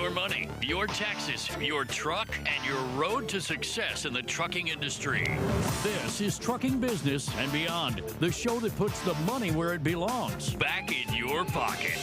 your money, your taxes, your truck, and your road to success in the trucking industry. This is Trucking Business and Beyond, the show that puts the money where it belongs, back in your pocket.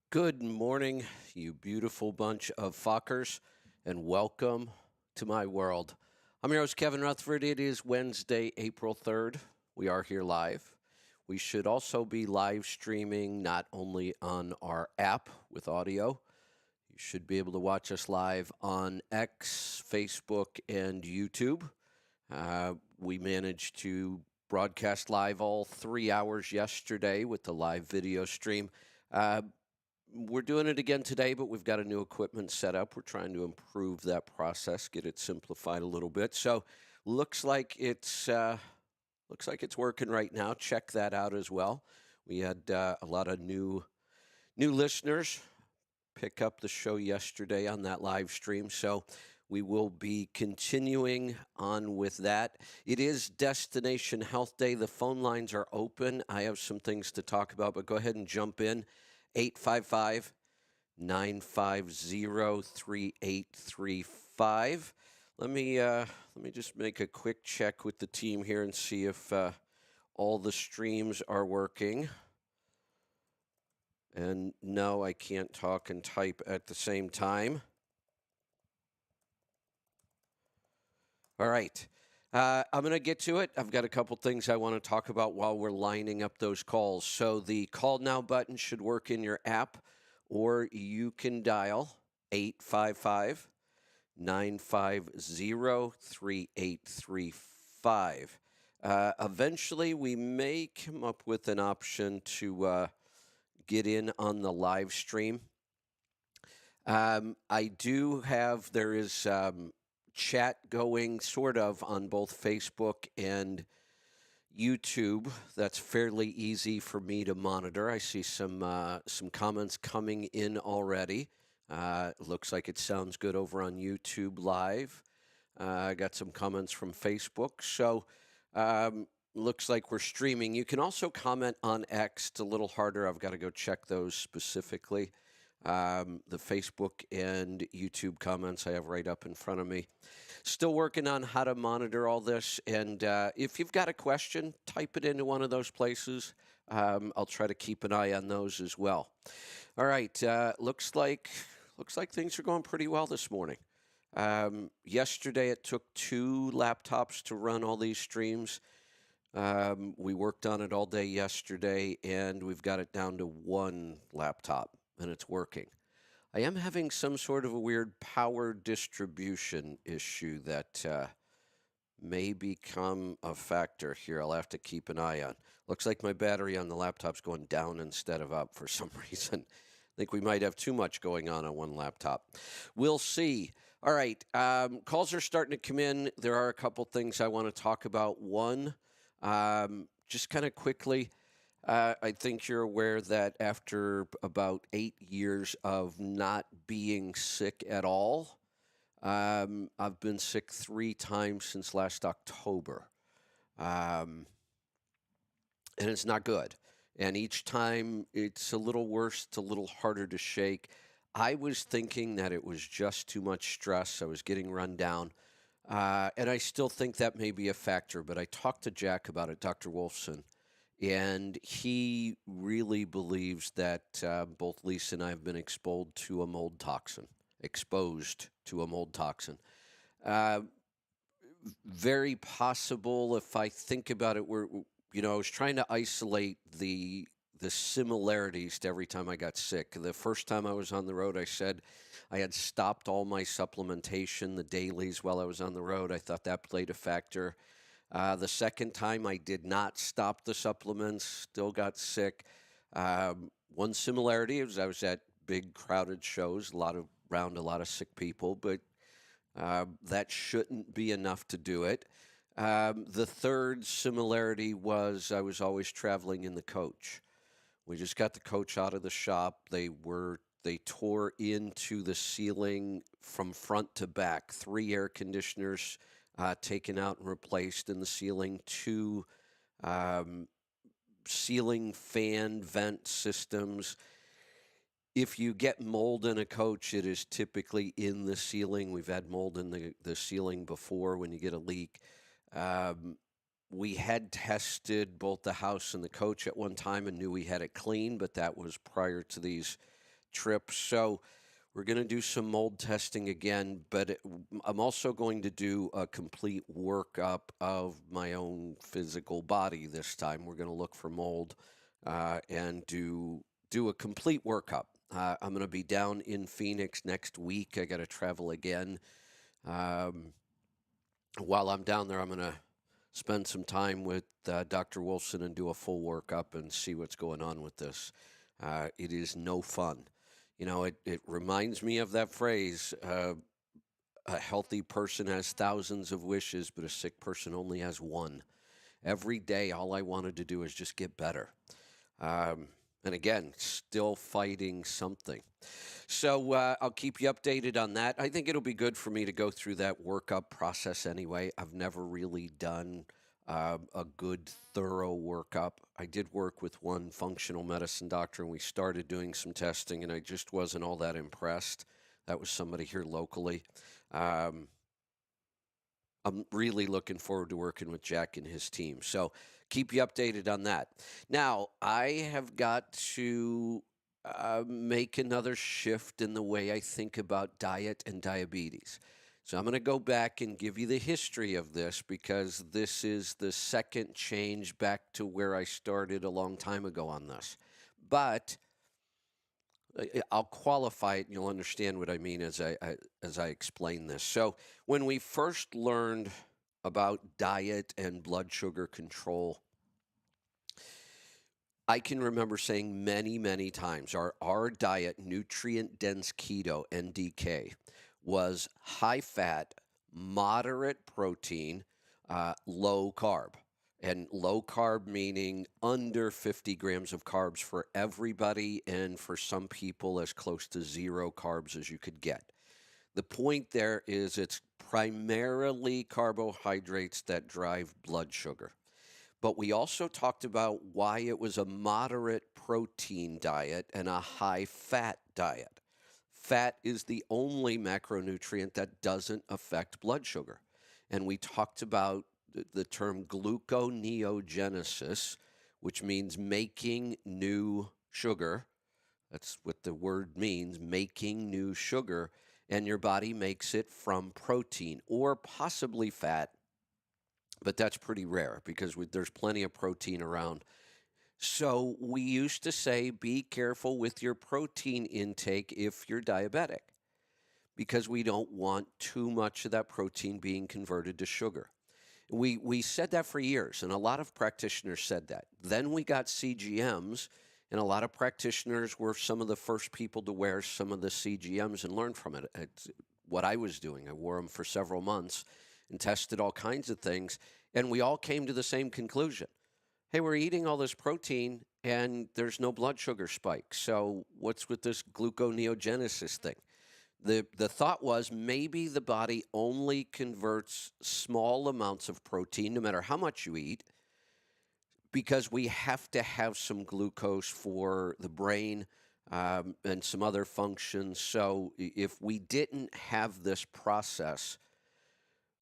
Good morning, you beautiful bunch of fuckers, and welcome to my world. I'm your host, Kevin Rutherford. It is Wednesday, April 3rd. We are here live. We should also be live streaming not only on our app with audio. You should be able to watch us live on X, Facebook, and YouTube. We managed to broadcast live all 3 hours yesterday with the live video stream. We're doing it again today, but we've got a new equipment set up. We're trying to improve that process, get it simplified a little bit. So looks like it's working right now. Check that out as well. We had a lot of new listeners pick up the show yesterday on that live stream. So we will be continuing on with that. It is Destination Health Day. The phone lines are open. I have some things to talk about, but go ahead and jump in. 855-950-3835. Let me just make a quick check with the team here and see if all the streams are working. And no, I can't talk and type at the same time. All right. I'm going to get to it. I've got a couple things I want to talk about while we're lining up those calls. So the Call Now button should work in your app, or you can dial 855-950-3835. Eventually, we may come up with an option to get in on the live stream. There is chat going sort of on both Facebook and YouTube. That's fairly easy for me to monitor. I see some comments coming in already. Looks like it sounds good over on YouTube Live. I got some comments from Facebook. So looks like we're streaming. You can also comment on X. It's a little harder. I've got to go check those specifically. The Facebook and YouTube comments I have right up in front of me. Still working on how to monitor all this. And if you've got a question, type it into one of those places. I'll try to keep an eye on those as well. All right. Looks like things are going pretty well this morning. Yesterday, it took 2 laptops to run all these streams. We worked on it all day yesterday, and we've got it down to 1 laptop. And it's working. I am having some sort of a weird power distribution issue that may become a factor here. I'll have to keep an eye on. Looks like my battery on the laptop's going down instead of up for some reason. I think we might have too much going on one laptop. We'll see. All right. Calls are starting to come in. There are a couple things I want to talk about. One, just kind of quickly, I think you're aware that after about 8 years of not being sick at all, I've been sick 3 times since last October. And it's not good. And each time it's a little worse, it's a little harder to shake. I was thinking that it was just too much stress. I was getting run down. And I still think that may be a factor. But I talked to Jack about it, Dr. Wolfson. And he really believes that both Lisa and I have been exposed to a mold toxin. Very possible, if I think about it, I was trying to isolate the similarities to every time I got sick. The first time I was on the road, I said I had stopped all my supplementation, the dailies, while I was on the road. I thought that played a factor. The second time, I did not stop the supplements, still got sick. One similarity is I was at big crowded shows, around a lot of sick people, but that shouldn't be enough to do it. The third similarity was I was always traveling in the coach. We just got the coach out of the shop. They tore into the ceiling from front to back, 3 air conditioners taken out and replaced in the ceiling, 2 um, ceiling fan vent systems. If you get mold in a coach, it is typically in the ceiling. We've had mold in the ceiling before when you get a leak. Um, we had tested both the house and the coach at one time and knew we had it clean, but that was prior to these trips. So we're going to do some mold testing again, but I'm also going to do a complete workup of my own physical body this time. We're going to look for mold and do a complete workup. I'm going to be down in Phoenix next week. I got to travel again. While I'm down there, I'm going to spend some time with Dr. Wolfson and do a full workup and see what's going on with this. It is no fun. You know, it reminds me of that phrase, a healthy person has thousands of wishes, but a sick person only has one. Every day, all I wanted to do is just get better. And again, still fighting something. So I'll keep you updated on that. I think it'll be good for me to go through that workup process anyway. I've never really done a good, thorough workup. I did work with one functional medicine doctor, and we started doing some testing, and I just wasn't all that impressed. That was somebody here locally. I'm really looking forward to working with Jack and his team. So keep you updated on that. Now, I have got to make another shift in the way I think about diet and diabetes. So I'm going to go back and give you the history of this because this is the second change back to where I started a long time ago on this. But I'll qualify it and you'll understand what I mean as I explain this. So when we first learned about diet and blood sugar control, I can remember saying many, many times our diet, nutrient-dense keto, NDK, was high fat, moderate protein, low carb. And low carb meaning under 50 grams of carbs for everybody, and for some people as close to 0 carbs as you could get. The point there is it's primarily carbohydrates that drive blood sugar. But we also talked about why it was a moderate protein diet and a high fat diet. Fat is the only macronutrient that doesn't affect blood sugar. And we talked about the term gluconeogenesis, which means making new sugar. That's what the word means, making new sugar. And your body makes it from protein or possibly fat. But that's pretty rare because there's plenty of protein around. So we used to say, be careful with your protein intake if you're diabetic, because we don't want too much of that protein being converted to sugar. We said that for years, and a lot of practitioners said that. Then we got CGMs, and a lot of practitioners were some of the first people to wear some of the CGMs and learn from it. It's what I was doing. I wore them for several months and tested all kinds of things, and we all came to the same conclusion. Hey, we're eating all this protein, and there's no blood sugar spike. So what's with this gluconeogenesis thing? The thought was maybe the body only converts small amounts of protein, no matter how much you eat, because we have to have some glucose for the brain and some other functions. So if we didn't have this process,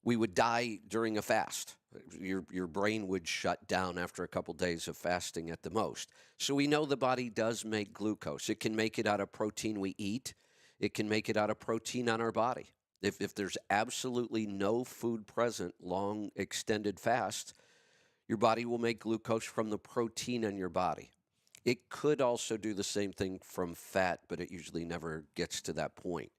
we would die during a fast. Your brain would shut down after a couple days of fasting at the most. So we know the body does make glucose. It can make it out of protein we eat. It can make it out of protein on our body. If there's absolutely no food present, long extended fast, your body will make glucose from the protein in your body. It could also do the same thing from fat, but it usually never gets to that point.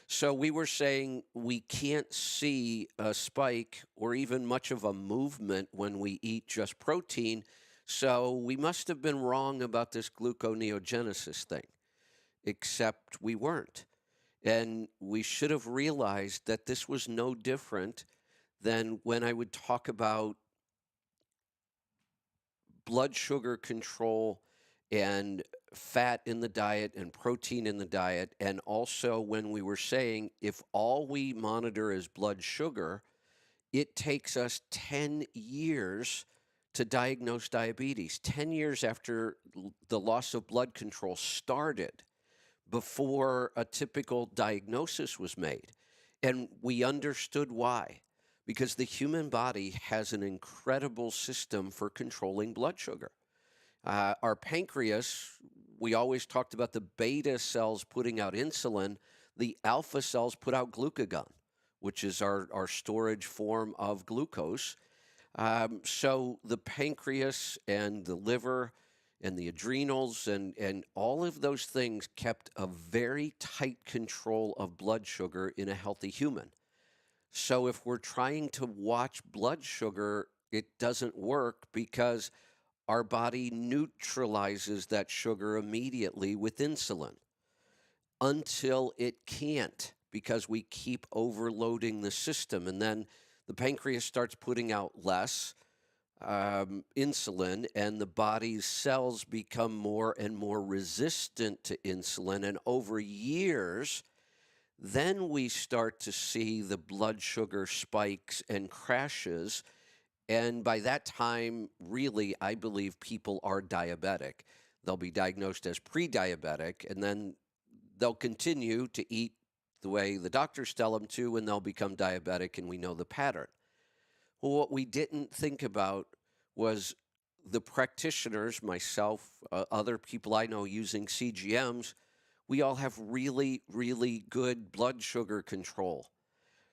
So we were saying we can't see a spike or even much of a movement when we eat just protein, so we must have been wrong about this gluconeogenesis thing, except we weren't. And we should have realized that this was no different than when I would talk about blood sugar control and fat in the diet and protein in the diet, and also when we were saying if all we monitor is blood sugar, It takes us 10 years to diagnose diabetes, 10 years after the loss of blood control started before a typical diagnosis was made. And we understood why. Because the human body has an incredible system for controlling blood sugar. Our pancreas, we always talked about the beta cells putting out insulin, the alpha cells put out glucagon, which is our storage form of glucose. So the pancreas and the liver and the adrenals and all of those things kept a very tight control of blood sugar in a healthy human. So if we're trying to watch blood sugar, it doesn't work because our body neutralizes that sugar immediately with insulin until it can't because we keep overloading the system. And then the pancreas starts putting out less insulin, and the body's cells become more and more resistant to insulin. And over years, then we start to see the blood sugar spikes and crashes. And by that time, really, I believe people are diabetic. They'll be diagnosed as pre-diabetic, and then they'll continue to eat the way the doctors tell them to, and they'll become diabetic, and we know the pattern. Well, what we didn't think about was the practitioners, myself, other people I know using CGMs, we all have really, really good blood sugar control.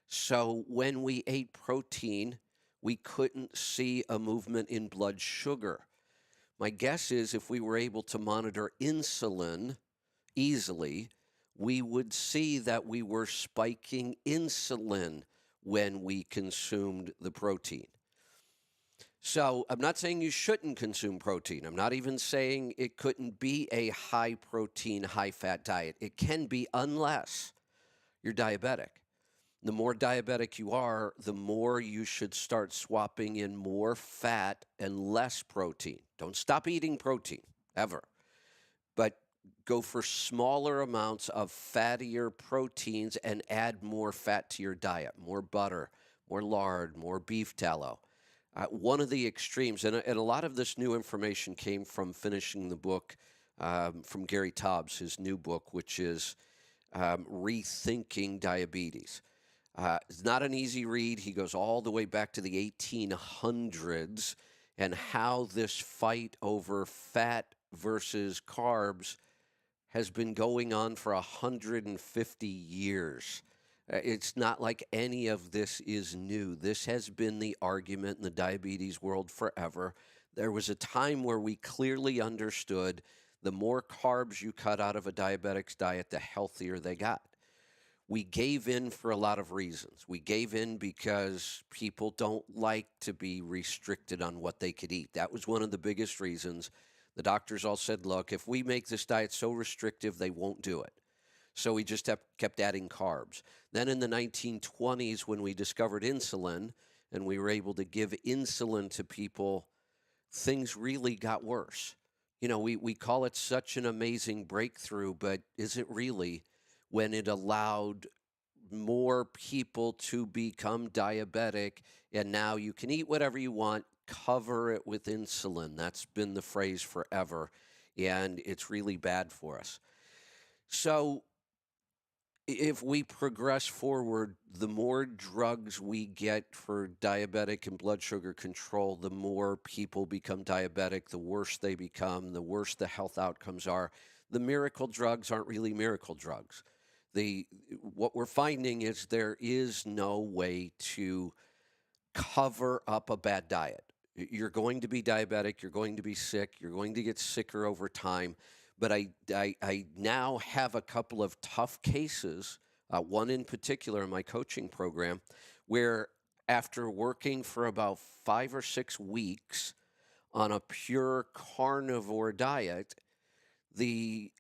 So when we ate protein, we couldn't see a movement in blood sugar. My guess is if we were able to monitor insulin easily, we would see that we were spiking insulin when we consumed the protein. So I'm not saying you shouldn't consume protein. I'm not even saying it couldn't be a high protein, high fat diet. It can be unless you're diabetic. The more diabetic you are, the more you should start swapping in more fat and less protein. Don't stop eating protein, ever. But go for smaller amounts of fattier proteins and add more fat to your diet, more butter, more lard, more beef tallow. One of the extremes, and a lot of this new information came from finishing the book from Gary Taubes, his new book, which is Rethinking Diabetes. It's not an easy read. He goes all the way back to the 1800s and how this fight over fat versus carbs has been going on for 150 years. It's not like any of this is new. This has been the argument in the diabetes world forever. There was a time where we clearly understood the more carbs you cut out of a diabetic's diet, the healthier they got. We gave in for a lot of reasons. We gave in because people don't like to be restricted on what they could eat. That was one of the biggest reasons. The doctors all said, look, if we make this diet so restrictive, they won't do it. So we just kept adding carbs. Then in the 1920s, when we discovered insulin and we were able to give insulin to people, things really got worse. You know, we call it such an amazing breakthrough, but is it really, when it allowed more people to become diabetic and now you can eat whatever you want, cover it with insulin? That's been the phrase forever, and it's really bad for us. So if we progress forward, the more drugs we get for diabetic and blood sugar control, the more people become diabetic, the worse they become, the worse the health outcomes are. The miracle drugs aren't really miracle drugs. What we're finding is there is no way to cover up a bad diet. You're going to be diabetic, you're going to be sick, you're going to get sicker over time. But I now have a couple of tough cases, one in particular in my coaching program, where after working for about 5 or 6 weeks on a pure carnivore diet, the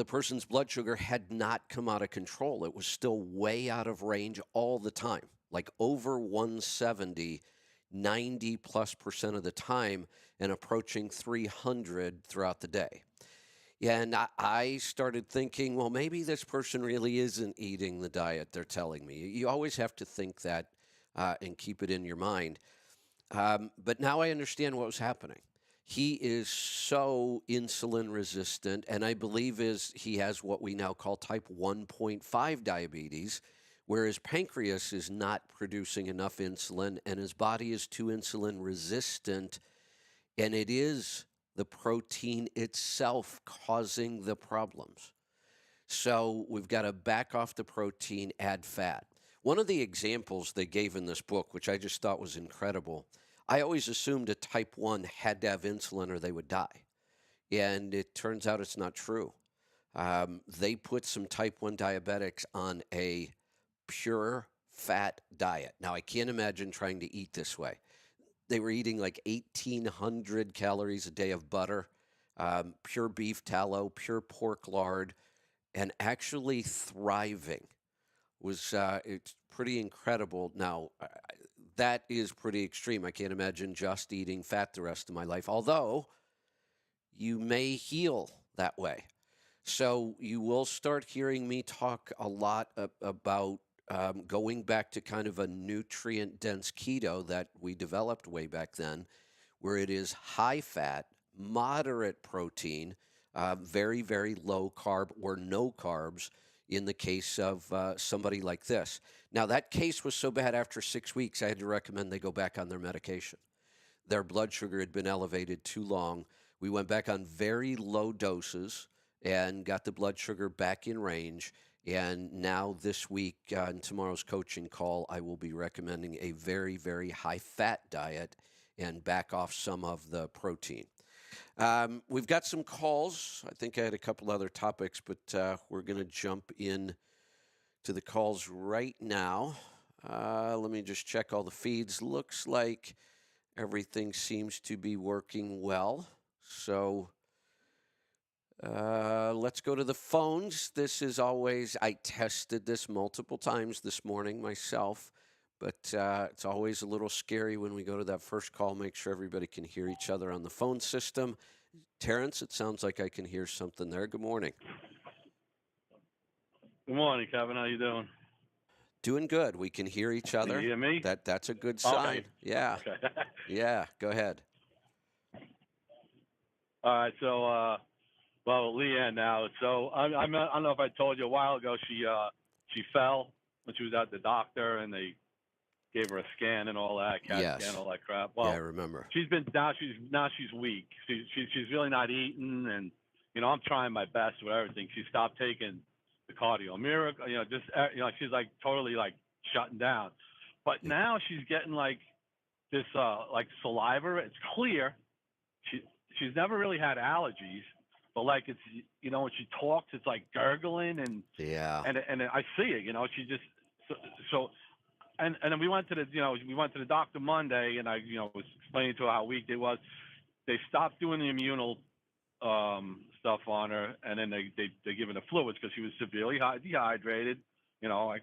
person's blood sugar had not come out of control. It was still way out of range all the time, like over 170, 90+% of the time, and approaching 300 throughout the day. And I started thinking, well, maybe this person really isn't eating the diet they're telling me. You always have to think that and keep it in your mind. But now I understand what was happening. He is so insulin resistant, and I believe he has what we now call type 1.5 diabetes, where his pancreas is not producing enough insulin and his body is too insulin resistant, and it is the protein itself causing the problems. So we've got to back off the protein, add fat. One of the examples they gave in this book, which I just thought was incredible, I always assumed a type 1 had to have insulin or they would die. And it turns out it's not true. They put some type 1 diabetics on a pure fat diet. Now, I can't imagine trying to eat this way. They were eating like 1,800 calories a day of butter, pure beef tallow, pure pork lard, and actually thriving. It's pretty incredible. Now, that is pretty extreme. I can't imagine just eating fat the rest of my life, although you may heal that way. So you will start hearing me talk a lot about going back to kind of a nutrient-dense keto that we developed way back then, where it is high fat, moderate protein, very, very low carb or no carbs in the case of somebody like this. Now, that case was so bad after 6 weeks, I had to recommend they go back on their medication. Their blood sugar had been elevated too long. We went back on very low doses and got the blood sugar back in range. And now this week, in tomorrow's coaching call, I will be recommending a very, very high-fat diet and back off some of the protein. We've got some calls. I think I had a couple other topics, but we're going to jump in to the calls right now. Let me just check all the feeds. Looks like everything seems to be working well. So let's go to the phones. This is always, I tested this multiple times this morning myself, but it's always a little scary when we go to that first call. Make sure everybody can hear each other on the phone system. Terrence, it sounds like I can hear something there. Good morning. Good morning, Kevin. How you doing? Doing good. We can hear each other. Can you hear me? That's a good sign. Okay. Yeah. Okay. Yeah. Go ahead. All right. So, well, Leanne now. So I don't know if I told you a while ago. She fell when she was at the doctor, and they gave her a scan and all that, CAT scan, all that crap. Well, yeah, I remember. She's weak. She's really not eating, and I'm trying my best with everything. She stopped taking the cardio miracle. She's like totally like shutting down. But now she's getting like this like saliva. It's clear. She's never really had allergies, but like it's when she talks, it's like gurgling and and I see it. She just so. And then we went to the doctor Monday, and I was explaining to her how weak it was. They stopped doing the immunal stuff on her, and then they giving her fluids because she was severely dehydrated. I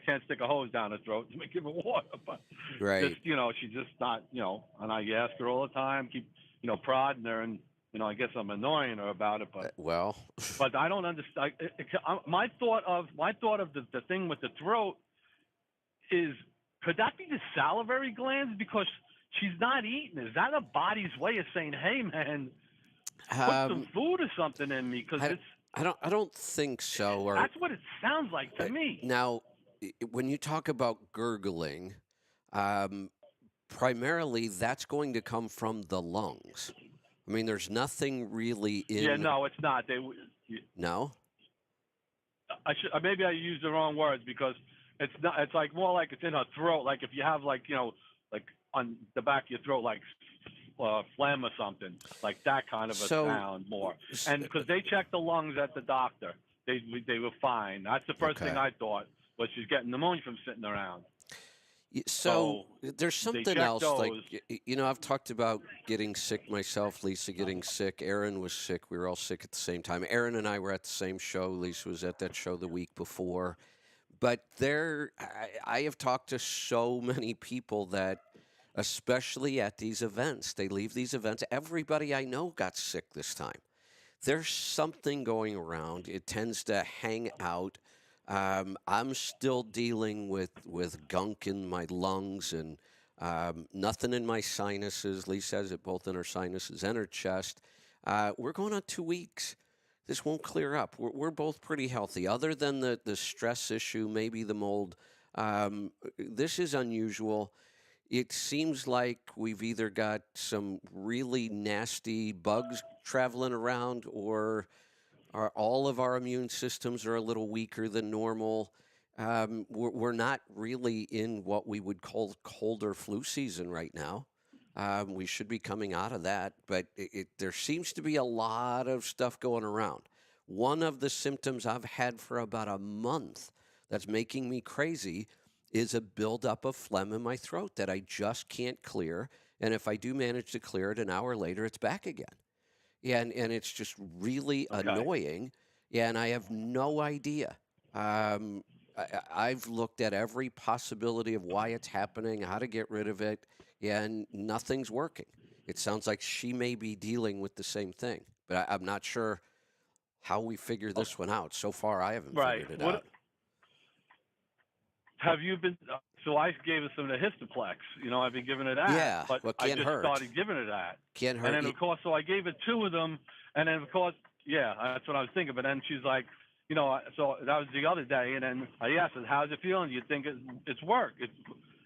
can't stick a hose down her throat to give her water, but right. just she's just not And I ask her all the time, keep prodding her, and I guess I'm annoying her about it, but but I don't understand. My thought of the thing with the throat is, could that be the salivary glands? Because she's not eating. Is that a body's way of saying, "Hey, man, put some food or something in me"? Because I don't think so. That's what it sounds like to me. Now, when you talk about gurgling, primarily that's going to come from the lungs. I mean, there's nothing really in. Yeah, no, it's not. No. Maybe I used the wrong words, because it's not. It's like more like it's in her throat. Like if you have like on the back of your throat, like phlegm or something, like that kind of a sound more. And because they checked the lungs at the doctor, they were fine. That's the first thing I thought, was she's getting pneumonia from sitting around. So there's something else. Like, I've talked about getting sick myself, Lisa getting sick. Aaron was sick. We were all sick at the same time. Aaron and I were at the same show. Lisa was at that show the week before. But I have talked to so many people that, especially at these events, they leave these events. Everybody I know got sick this time. There's something going around. It tends to hang out. I'm still dealing with gunk in my lungs and nothing in my sinuses. Lisa has it both in her sinuses and her chest. We're going on 2 weeks. This won't clear up. We're both pretty healthy, other than the stress issue, maybe the mold. This is unusual. It seems like we've either got some really nasty bugs traveling around, or all of our immune systems are a little weaker than normal. We're not really in what we would call cold or flu season right now. We should be coming out of that, but there seems to be a lot of stuff going around. One of the symptoms I've had for about a month that's making me crazy is a buildup of phlegm in my throat that I just can't clear. And if I do manage to clear it, an hour later, it's back again. Yeah, and it's just really Okay. annoying. Yeah, and I have no idea. I've looked at every possibility of why it's happening, how to get rid of it, and nothing's working. It sounds like she may be dealing with the same thing, but I'm not sure how we figure this one out. So far, I haven't Right. figured it What out. have you been? So I gave her some of the Histoplex. I've been giving her that, Yeah, but well, I can't just hurt. started giving her that. Can't And hurt. then, of course, so I gave her two of them. And then, of course, yeah, that's what I was thinking. But then she's like, so that was the other day. And then I asked her, how's it feeling? Do you think it's worked?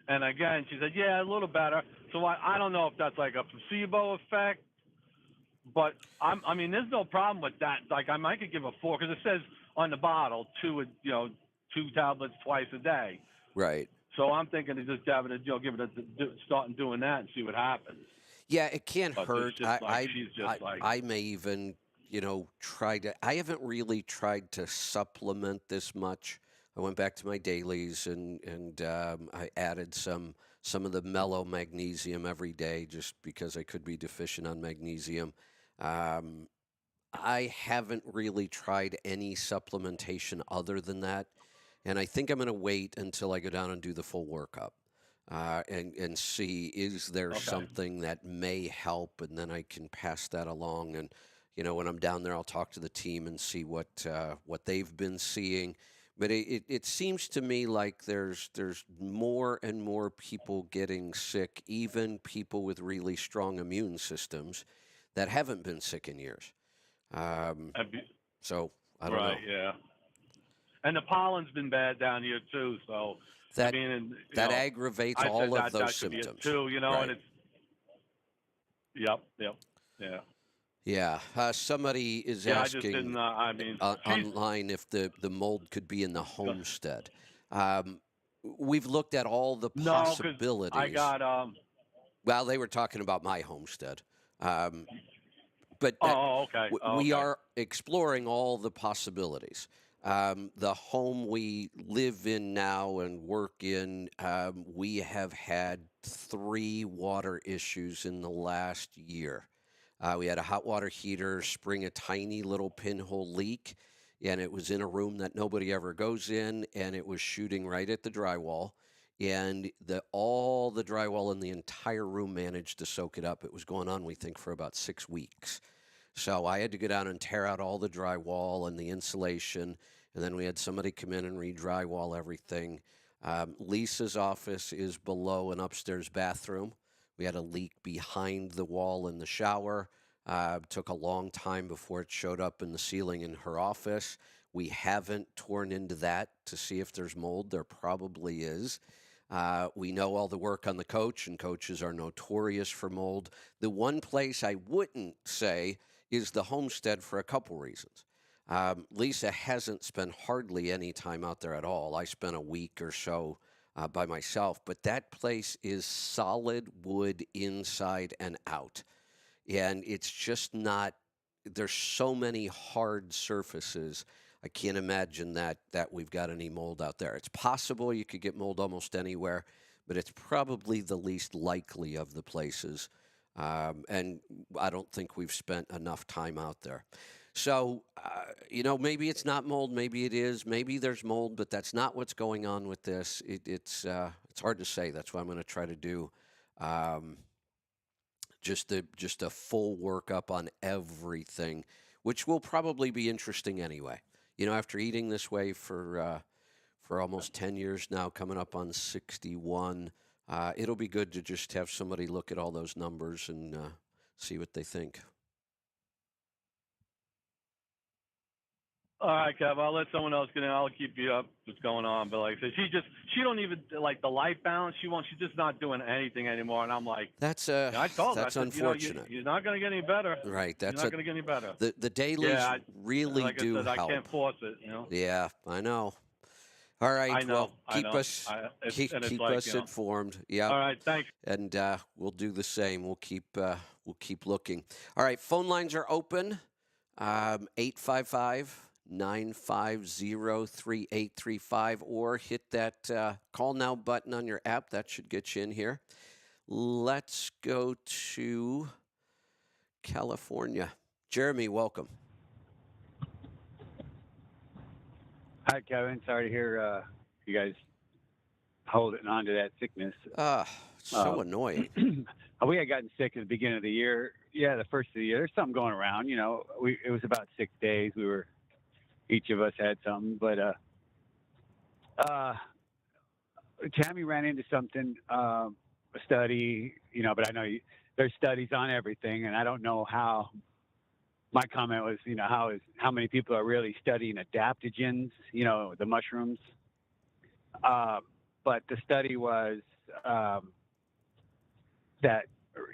And again, she said, yeah, a little better. So I don't know if that's like a placebo effect. But I mean, there's no problem with that. Like, I might could give her 4, because it says on the bottle 2 tablets twice a day. Right. So I'm thinking of just having it, give it starting doing that and see what happens. Yeah, it can't But hurt. it's just like she's just like, I may even, try to. I haven't really tried to supplement this much. I went back to my dailies and I added some of the mellow magnesium every day, just because I could be deficient on magnesium. Um, I haven't really tried any supplementation other than that, and I think I'm going to wait until I go down and do the full workup. And see, is there okay, something that may help, and then I can pass that along. And when I'm down there, I'll talk to the team and see what they've been seeing. But it seems to me like there's more and more people getting sick, even people with really strong immune systems that haven't been sick in years. So I don't know. right, yeah. And the pollen's been bad down here too. So That I mean, and that aggravates I said all of that those could be it symptoms. too. Right. And it's yep, yeah. Yeah, somebody is Yeah, I just asking didn't. I mean, online if the mold could be in the homestead. Um, we've looked at all the no, because possibilities. I got Well, they were talking about my homestead, but Oh, okay. we Okay. are exploring all the possibilities. The home we live in now and work in, we have had 3 water issues in the last year. We had a hot water heater spring a tiny little pinhole leak, and it was in a room that nobody ever goes in, and it was shooting right at the drywall. And all the drywall in the entire room managed to soak it up. It was going on, we think, for about 6 weeks. So I had to go down and tear out all the drywall and the insulation, and then we had somebody come in and re-drywall everything. Lisa's office is below an upstairs bathroom. We had a leak behind the wall in the shower. Took a long time before it showed up in the ceiling in her office. We haven't torn into that to see if there's mold. There probably is. We know all the work on the coach, and coaches are notorious for mold. The one place I wouldn't say is the homestead for a couple reasons. Lisa hasn't spent hardly any time out there at all. I spent a week or so by myself, but that place is solid wood inside and out. And it's just not, there's so many hard surfaces. I can't imagine that we've got any mold out there. It's possible you could get mold almost anywhere, but it's probably the least likely of the places. And I don't think we've spent enough time out there. So, maybe it's not mold, maybe it is, maybe there's mold, but that's not what's going on with this. It's hard to say. That's why I'm going to try to do just a full workup on everything, which will probably be interesting anyway. After eating this way for for almost 10 years now, coming up on 61. It'll be good to just have somebody look at all those numbers and see what they think. All right, Kev. I'll let someone else get in. I'll keep you up what's going on. But like I said, she don't even like the life balance she wants. She's just not doing anything anymore. And I'm like, That's I told her, I that's said, unfortunate. you're not going to get any better. Right. You're not going to get any better. The dailies really like do I said, help. I can't force it. Yeah, I know. All right. I know. Well, keep us keep us informed. Yeah. All right. Thanks. And we'll do the same. We'll keep looking. All right. Phone lines are open. 855-950-3835, or hit that call now button on your app. That should get you in here. Let's go to California. Jeremy, welcome. Hi, Kevin. Sorry to hear you guys holding on to that sickness. So annoying. We had gotten sick at the beginning of the year. Yeah, the first of the year. There's something going around. It was about 6 days. Each of us had something, but Tammy ran into something, a study. But I know there's studies on everything, and I don't know how. My comment was, how many people are really studying adaptogens, the mushrooms. But the study was that,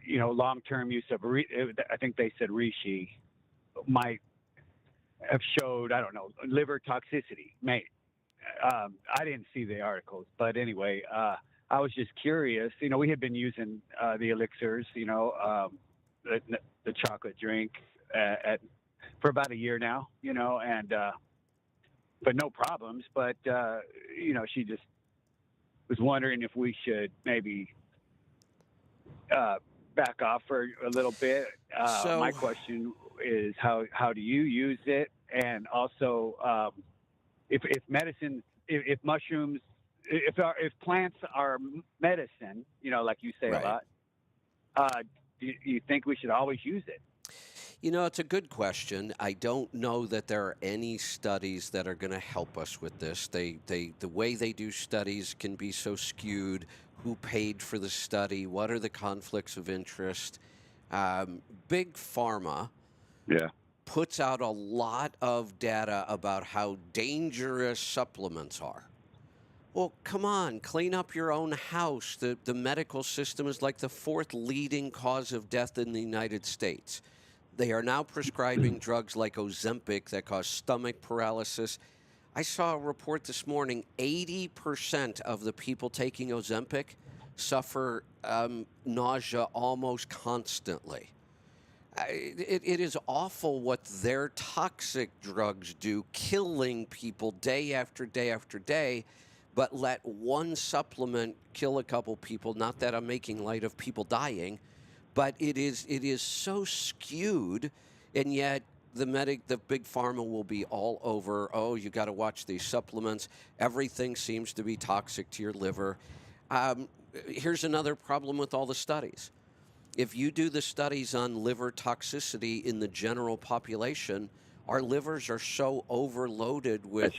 long-term use of, I think they said reishi, might have showed, I don't know, liver toxicity. I didn't see the articles, but anyway, I was just curious. We had been using the elixirs, the chocolate drink for about a year now, and but no problems. But she just was wondering if we should maybe back off for a little bit. My question is, how do you use it? And also, if medicine, if mushrooms, if plants are medicine, like you say Right. a lot, do you think we should always use it? It's a good question. I don't know that there are any studies that are going to help us with this. The way they do studies can be so skewed. Who paid for the study? What are the conflicts of interest? Big Pharma puts out a lot of data about how dangerous supplements are. Well, come on, clean up your own house. The medical system is like the 4th leading cause of death in the United States. They are now prescribing drugs like Ozempic that cause stomach paralysis. I saw a report this morning, 80% of the people taking Ozempic suffer nausea almost constantly. It is awful what their toxic drugs do, killing people day after day after day, but let one supplement kill a couple people. Not that I'm making light of people dying, but it is so skewed, and yet the big pharma will be all over. Oh, you got to watch these supplements. Everything seems to be toxic to your liver. Here's another problem with all the studies. If you do the studies on liver toxicity in the general population, our livers are so overloaded with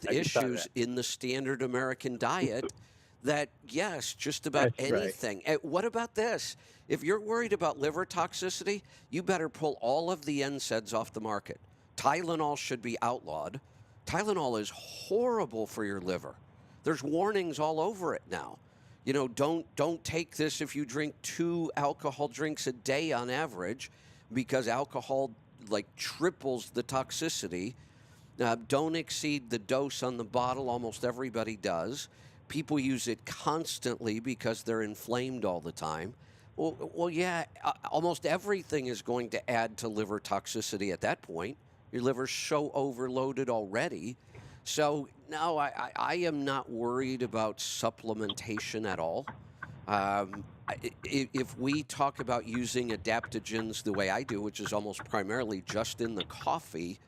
issues in the standard American diet that, yes, just about anything. Right. What about this? If you're worried about liver toxicity, you better pull all of the NSAIDs off the market. Tylenol should be outlawed. Tylenol is horrible for your liver. There's warnings all over it now. Don't take this if you drink 2 alcohol drinks a day on average, because alcohol triples the toxicity. Don't exceed the dose on the bottle. Almost everybody does. People use it constantly because they're inflamed all the time. Well, yeah, almost everything is going to add to liver toxicity at that point. Your liver's so overloaded already. So, no, I am not worried about supplementation at all. If we talk about using adaptogens the way I do, which is almost primarily just in the coffee,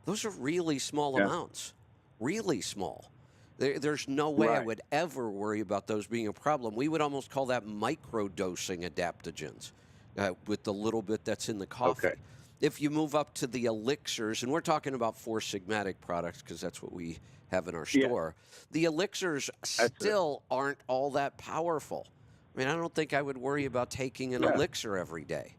those are really small amounts, really small. There's no way I would ever worry about those being a problem. We would almost call that microdosing adaptogens with the little bit that's in the coffee. If you move up to the elixirs, and we're talking about 4 Sigmatic products because that's what we have in our Yeah. store. The elixirs still aren't all that powerful. I mean, I don't think I would worry about taking an elixir every day.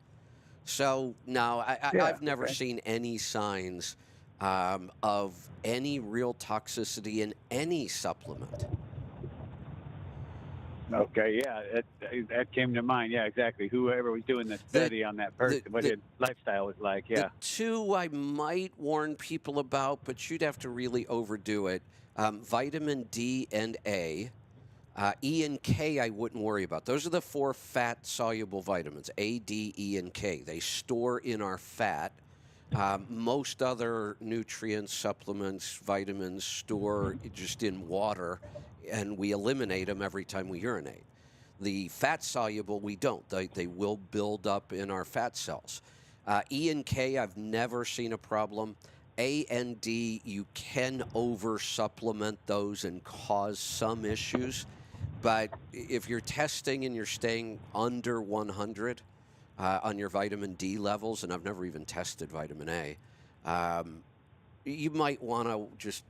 So, no, I've never seen any signs of any real toxicity in any supplement. Okay, yeah, that came to mind. Yeah, exactly. Whoever was doing the study on that person, what his lifestyle was like. Yeah. The two I might warn people about, but you'd have to really overdo it: vitamin D and A. E and K, I wouldn't worry about. Those are the 4 fat-soluble vitamins: A, D, E, and K. They store in our fat. Most other nutrients, supplements, vitamins store just in water, and we eliminate them every time we urinate. The fat-soluble, we don't. They will build up in our fat cells. E and K, I've never seen a problem. A and D, you can over-supplement those and cause some issues. But if you're testing and you're staying under 100 on your vitamin D levels, and I've never even tested vitamin A, you might want to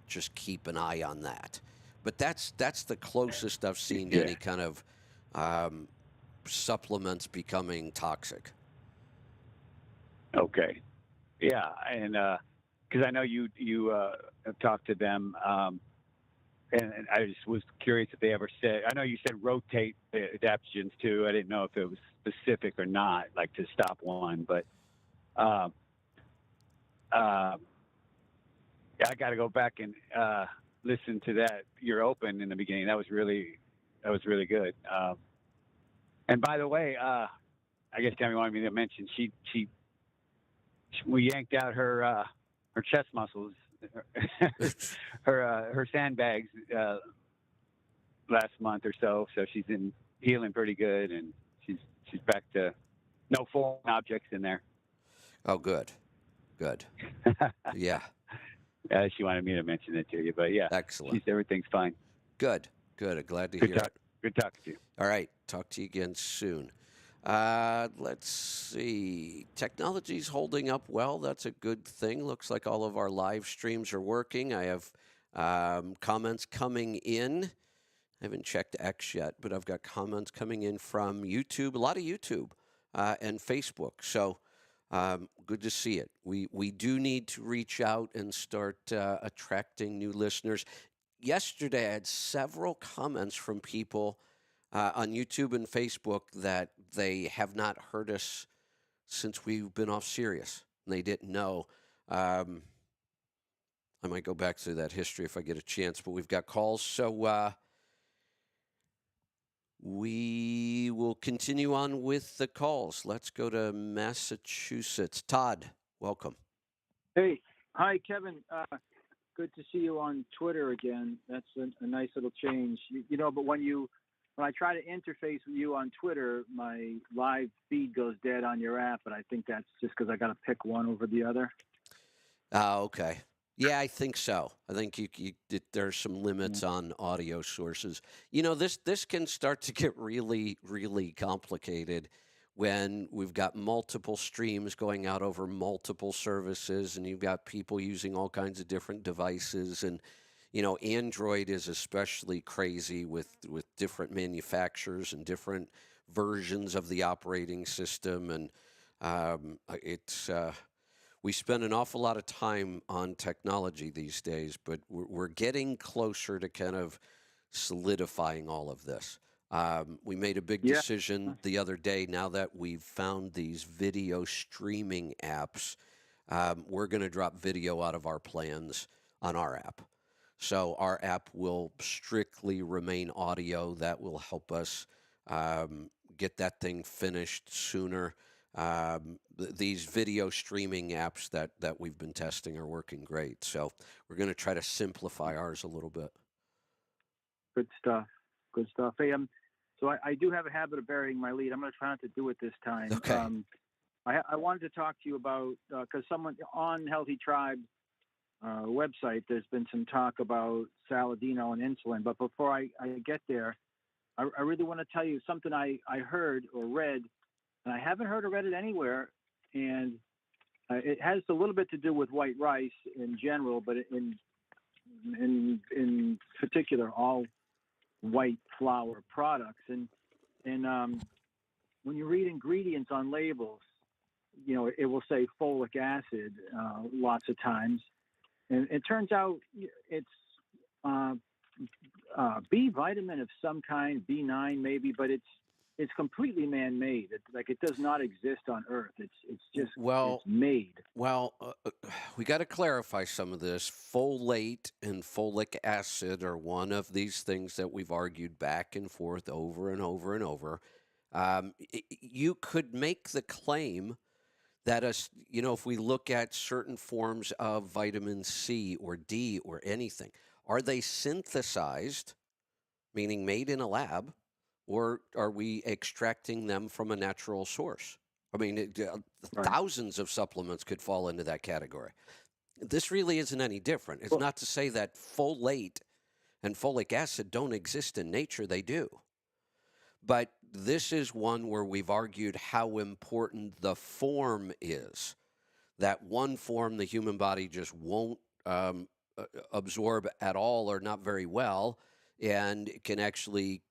just keep an eye on that. But that's the closest I've seen to any kind of supplements becoming toxic. Okay. Yeah, and because I know you have talked to them. And I just was curious if they ever said, I know you said rotate the adaptogens too. I didn't know if it was specific or not, like to stop one, but yeah, I got to go back and listen to that. You're open in the beginning. That was really good. And by the way, I guess Tammy wanted me to mention, we yanked out her chest muscles, her sandbags last month or so. So she's healing pretty good, and she's back to no foreign objects in there. Oh, good. Yeah. She wanted me to mention it to you, but yeah, excellent. Everything's fine. Good. I'm glad to hear it. Good talking to you. All right, talk to you again soon. Let's see. Technology's holding up well. That's a good thing. Looks like all of our live streams are working. I have comments coming in. I haven't checked X yet, but I've got comments coming in from YouTube, a lot of YouTube and Facebook. So good to see it. We do need to reach out and start attracting new listeners. Yesterday, I had several comments from people on YouTube and Facebook that they have not heard us since we've been off Sirius. And they didn't know. I might go back through that history if I get a chance, but we've got calls. So we will continue on with the calls. Let's go to Massachusetts. Todd, welcome. Hey. Hi, Kevin. Good to see you on Twitter again. That's a nice little change. You know, but when I try to interface with you on Twitter, my live feed goes dead on your app, and I think that's just because I got to pick one over the other. Oh, okay. Yeah, I think so. I think there's some limits on audio sources. You know, this can start to get really, really complicated when we've got multiple streams going out over multiple services, and you've got people using all kinds of different devices. And, you know, Android is especially crazy with different manufacturers and different versions of the operating system. And we spend an awful lot of time on technology these days, but we're getting closer to kind of solidifying all of this. We made a big decision the other day. Now that we've found these video streaming apps, we're going to drop video out of our plans on our app. So our app will strictly remain audio. That will help us get that thing finished sooner. These video streaming apps that we've been testing are working great. So we're going to try to simplify ours a little bit. Good stuff. Hey, so I do have a habit of burying my lead. I'm going to try not to do it this time. Okay. I wanted to talk to you about, because someone on Healthy Tribe website, there's been some talk about Saladino and insulin. But before I get there, I really want to tell you something I heard or read, and I haven't heard or read it anywhere. And it has a little bit to do with white rice in general, but in particular, all white flour products. And when you read ingredients on labels, it will say folic acid lots of times, and it turns out it's B vitamin of some kind, B9 maybe, but it's completely man-made. It does not exist on Earth. It's just it's made. Well, we got to clarify some of this. Folate and folic acid are one of these things that we've argued back and forth over and over and over. You could make the claim that if we look at certain forms of vitamin C or D or anything, are they synthesized, meaning made in a lab, or are we extracting them from a natural source? I mean, Right. thousands of supplements could fall into that category. This really isn't any different. It's not to say that folate and folic acid don't exist in nature. They do. But this is one where we've argued how important the form is. That one form the human body just won't absorb at all or not very well, and can actually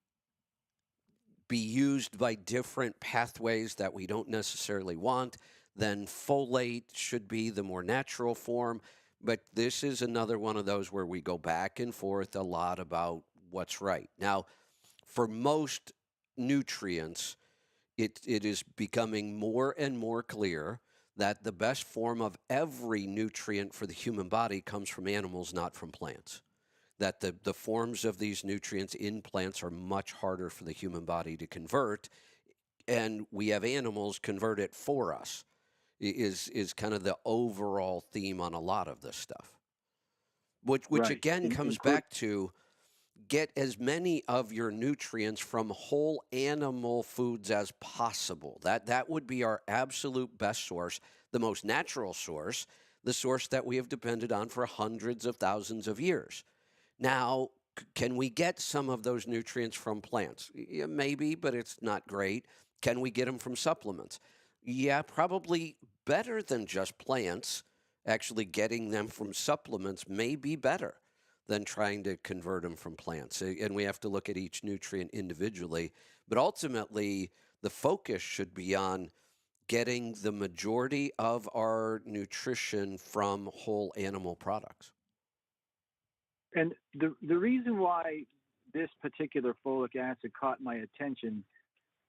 be used by different pathways that we don't necessarily want. Then folate should be the more natural form. But this is another one of those where we go back and forth a lot about what's right. Now, for most nutrients, it is becoming more and more clear that the best form of every nutrient for the human body comes from animals, not from plants. That the forms of these nutrients in plants are much harder for the human body to convert, and we have animals convert it for us, is kind of the overall theme on a lot of this stuff. Which Right. again comes back to get as many of your nutrients from whole animal foods as possible. That would be our absolute best source, the most natural source, the source that we have depended on for hundreds of thousands of years. Now, can we get some of those nutrients from plants? Yeah, maybe, but it's not great. Can we get them from supplements? Yeah, probably better than just plants. Actually getting them from supplements may be better than trying to convert them from plants. And we have to look at each nutrient individually. But ultimately, the focus should be on getting the majority of our nutrition from whole animal products. And the reason why this particular folic acid caught my attention,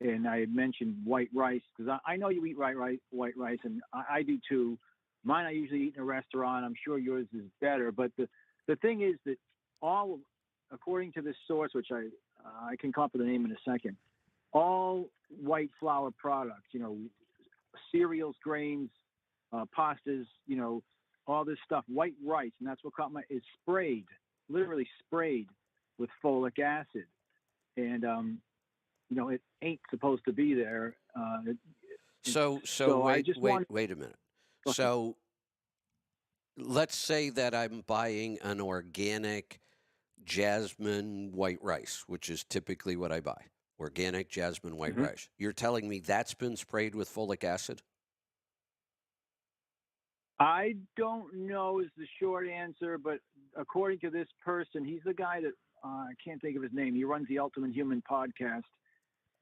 and I had mentioned white rice, because I know you eat white rice, and I do too. Mine I usually eat in a restaurant. I'm sure yours is better. But the thing is that all, according to this source, which I can come up with the name in a second, all white flour products, cereals, grains, pastas, all this stuff, white rice, and that's what caught my, is literally sprayed with folic acid. And, it ain't supposed to be there. So wait a minute. So let's say that I'm buying an organic jasmine white rice, which is typically what I buy. Organic jasmine white rice. You're telling me that's been sprayed with folic acid? I don't know is the short answer, but according to this person, he's the guy that I can't think of his name. He runs the Ultimate Human podcast,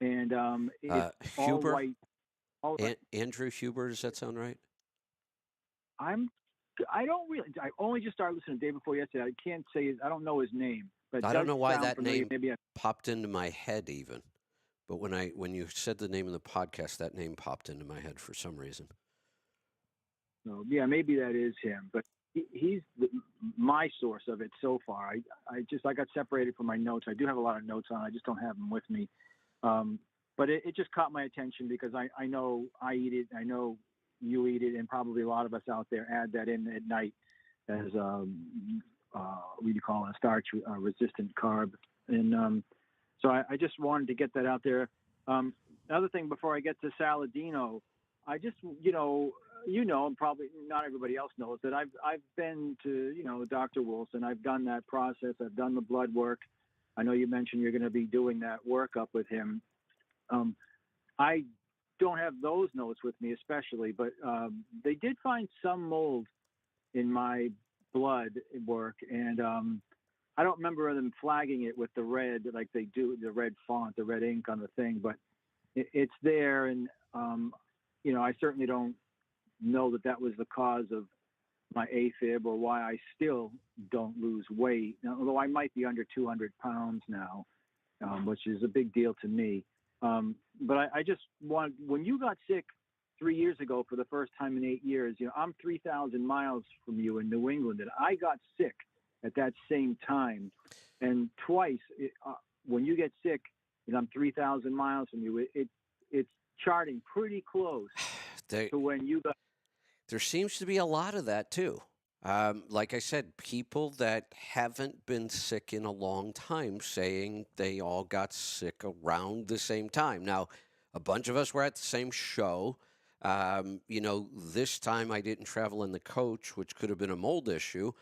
and it's all Huber? white. Andrew Huber, does that sound right? I only just started listening the day before yesterday. I can't say I don't know his name, but I don't know why that familiar. name Maybe popped into my head even. But when you said the name of the podcast, that name popped into my head for some reason. So, yeah, maybe that is him, but he's my source of it so far. I got separated from my notes. I do have a lot of notes on. I just don't have them with me. But it just caught my attention because I know I eat it. I know you eat it, and probably a lot of us out there add that in at night as what do you call it, a starch resistant carb. And so I just wanted to get that out there. Another thing before I get to Saladino, I just and probably not everybody else knows that I've been to Dr. Wilson. I've done that process. I've done the blood work. I know you mentioned you're going to be doing that workup with him. I don't have those notes with me especially, but they did find some mold in my blood work, and I don't remember them flagging it with the red, like they do the red font, the red ink on the thing, but it's there, and I certainly don't know that was the cause of my AFib or why I still don't lose weight, although I might be under 200 pounds now, which is a big deal to me. But I just want, when you got sick 3 years ago for the first time in 8 years, I'm 3,000 miles from you in New England, and I got sick at that same time. And twice, when you get sick, and I'm 3,000 miles from you, it's charting pretty close to when you got. There seems to be a lot of that too. Like I said, people that haven't been sick in a long time saying they all got sick around the same time. Now, a bunch of us were at the same show. This time I didn't travel in the coach, which could have been a mold issue,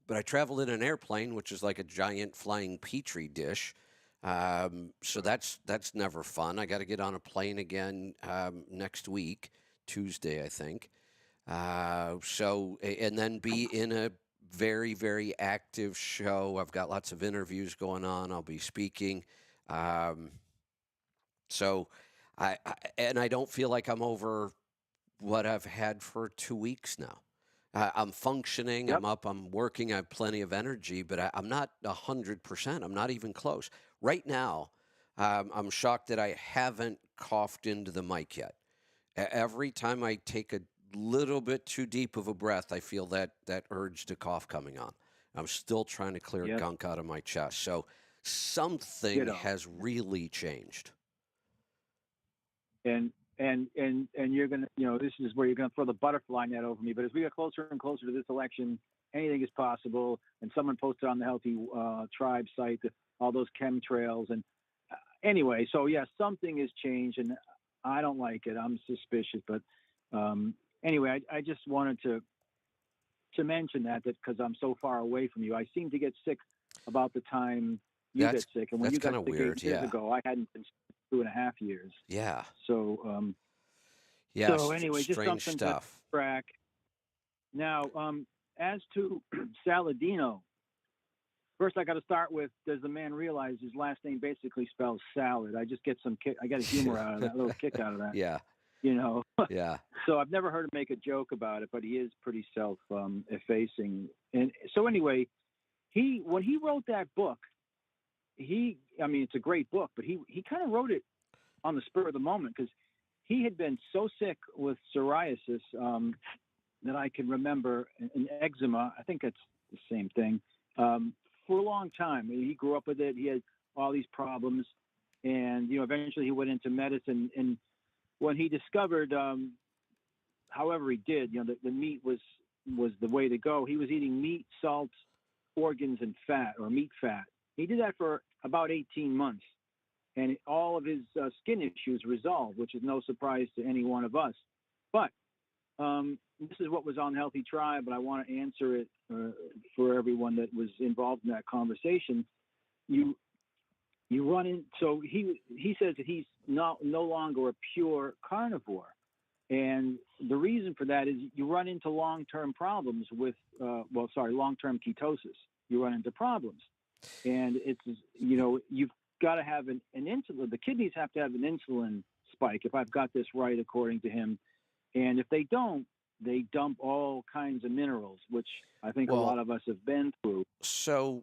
but I traveled in an airplane, which is like a giant flying petri dish. So that's never fun. I got to get on a plane again next week, Tuesday, I think. And then be in a very, very active show. I've got lots of interviews going on. I'll be speaking. So I don't feel like I'm over what I've had for 2 weeks now. I'm functioning. Yep. I'm up. I'm working. I have plenty of energy, but I'm not 100%. I'm not even close. Right now, I'm shocked that I haven't coughed into the mic yet. Every time I take a little bit too deep of a breath, I feel that urge to cough coming on. I'm still trying to clear gunk out of my chest. So something has really changed. And you're gonna, this is where you're gonna throw the butterfly net over me. But as we get closer and closer to this election, anything is possible. And someone posted on the Healthy Tribe site all those chemtrails. And anyway, so yeah, something has changed, and I don't like it. I'm suspicious, but anyway, I just wanted to mention that because I'm so far away from you. I seem to get sick about the time you get sick, and when you got sick weird, 8 years ago, I hadn't been sick 2.5 years. Yeah. So So anyway, just something stuff. to track. Now, as to Saladino, first I got to start with: does the man realize his last name basically spells salad? I just get some kick. I get a humor out of that, a little kick out of that. Yeah. Yeah. So I've never heard him make a joke about it, but he is pretty self-effacing. And so anyway, when he wrote that book, it's a great book, but he kind of wrote it on the spur of the moment because he had been so sick with psoriasis that I can remember, and eczema, I think that's the same thing, for a long time. He grew up with it. He had all these problems, and eventually he went into medicine. And when he discovered, however he did, the meat was the way to go. He was eating meat, salt, organs, and fat, or meat fat. He did that for about 18 months, and all of his skin issues resolved, which is no surprise to any one of us. But this is what was on Healthy Tribe, but I want to answer it for everyone that was involved in that conversation. You run in, so he says that he's no longer a pure carnivore. And the reason for that is you run into long-term problems with, long-term ketosis. You run into problems. And it's, you've got to have an insulin. The kidneys have to have an insulin spike, if I've got this right, according to him. And if they don't, they dump all kinds of minerals, which I think a lot of us have been through. So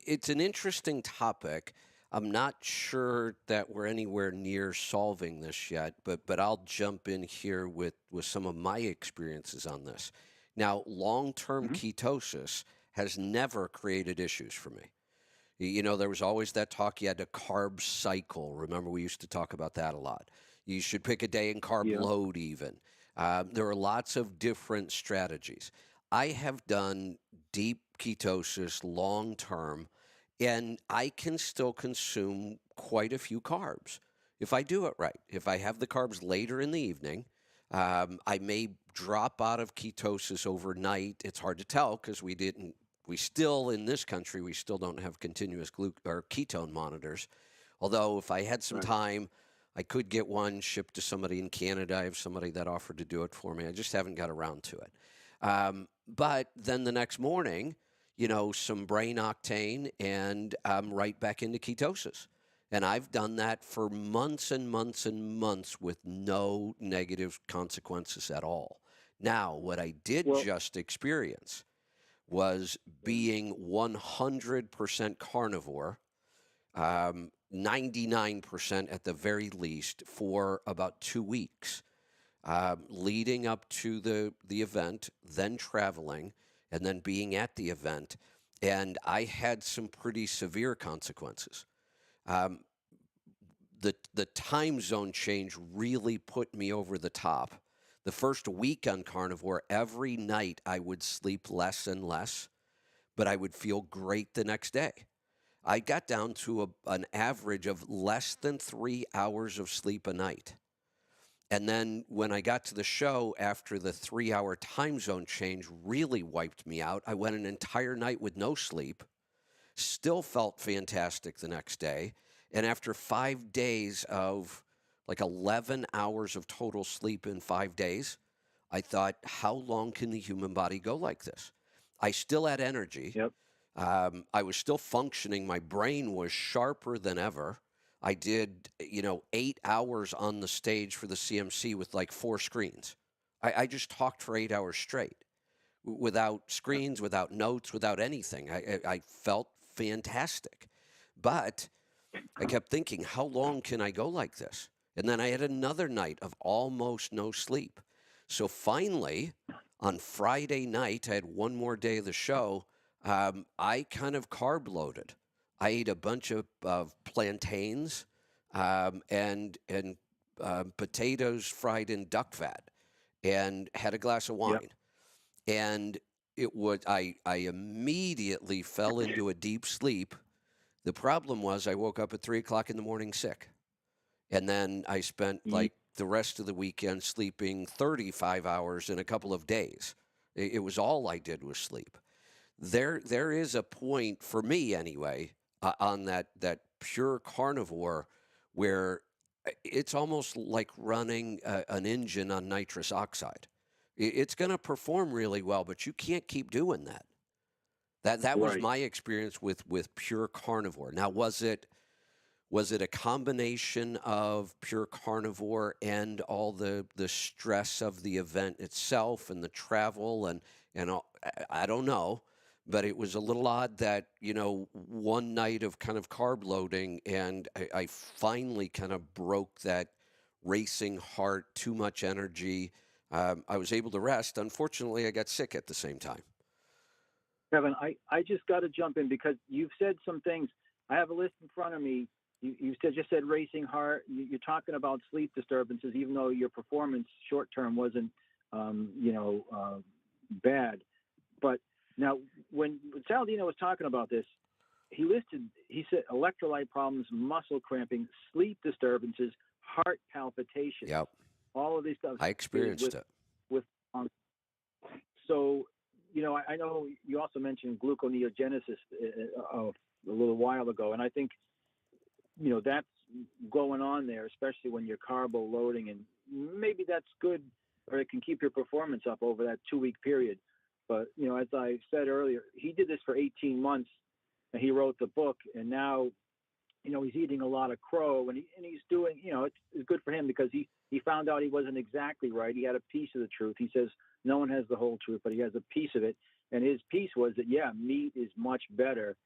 it's an interesting topic. I'm not sure that we're anywhere near solving this yet, but I'll jump in here with some of my experiences on this. Now, long-term ketosis has never created issues for me. There was always that talk you had to carb cycle. Remember, we used to talk about that a lot. You should pick a day and carb load even. There are lots of different strategies. I have done deep ketosis long-term, and I can still consume quite a few carbs if I do it right. If I have the carbs later in the evening, I may drop out of ketosis overnight. It's hard to tell because we still in this country, we still don't have continuous or ketone monitors. Although if I had some time, I could get one shipped to somebody in Canada. I have somebody that offered to do it for me. I just haven't got around to it. But then the next morning, you know, some brain octane, and I'm right back into ketosis. And I've done that for months and months and months with no negative consequences at all. Now, what I did Well, just experience was being 100% carnivore, 99% at the very least, for about 2 weeks, leading up to the event, then traveling, and then being at the event. And I had some pretty severe consequences. Um, the time zone change really put me over the top. The first week on carnivore, every night I would sleep less and less, but I would feel great the next day. I got down to an average of less than 3 hours of sleep a night. And then when I got to the show after the 3 hour time zone change really wiped me out, I went an entire night with no sleep, still felt fantastic the next day. And after 5 days of like 11 hours of total sleep in 5 days, I thought, how long can the human body go like this? I still had energy. yep. I was still functioning. My brain was sharper than ever. I did, 8 hours on the stage for the CMC with like 4 screens. I just talked for 8 hours straight without screens, without notes, without anything. I felt fantastic. But I kept thinking, how long can I go like this? And then I had another night of almost no sleep. So finally, on Friday night, I had one more day of the show. I kind of carb loaded. I ate a bunch of plantains and potatoes fried in duck fat, and had a glass of wine. Yep. And I immediately fell into a deep sleep. The problem was I woke up at 3 o'clock in the morning sick. And then I spent like the rest of the weekend sleeping 35 hours in a couple of days. It was all I did was sleep. There is a point for me anyway on that pure carnivore where it's almost like running an engine on nitrous oxide. It's going to perform really well, but you can't keep doing that. That was Right. my experience with pure carnivore. Now, was it a combination of pure carnivore and all the stress of the event itself and the travel and all, I don't know, but it was a little odd that one night of kind of carb loading, and I finally kind of broke that racing heart, too much energy. I was able to rest. Unfortunately, I got sick at the same time. Kevin, I just got to jump in because you've said some things. I have a list in front of me. You just said racing heart. You're talking about sleep disturbances, even though your performance short term wasn't, bad. But now, when Saladino was talking about this, he said electrolyte problems, muscle cramping, sleep disturbances, heart palpitations. Yep. All of these stuff. I experienced it. So, I know you also mentioned gluconeogenesis a little while ago, and I think, that's going on there, especially when you're carbo loading, and maybe that's good, or it can keep your performance up over that 2-week period. But, as I said earlier, he did this for 18 months, and he wrote the book, and now, he's eating a lot of crow, and he's doing, it's good for him because he found out he wasn't exactly right. He had a piece of the truth. He says no one has the whole truth, but he has a piece of it. And his piece was that, meat is much better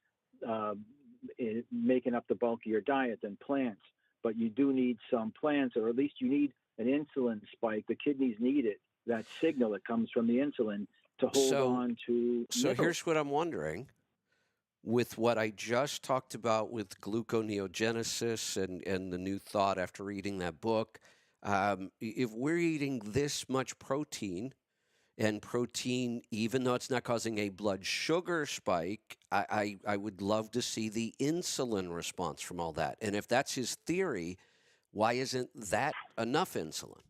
in making up the bulk of your diet than plants. But you do need some plants, or at least you need an insulin spike. The kidneys need it, that signal that comes from the insulin to hold on to. So here's what I'm wondering. With what I just talked about with gluconeogenesis and the new thought after reading that book, if we're eating this much protein, and protein, even though it's not causing a blood sugar spike, I would love to see the insulin response from all that. And if that's his theory, why isn't that enough insulin?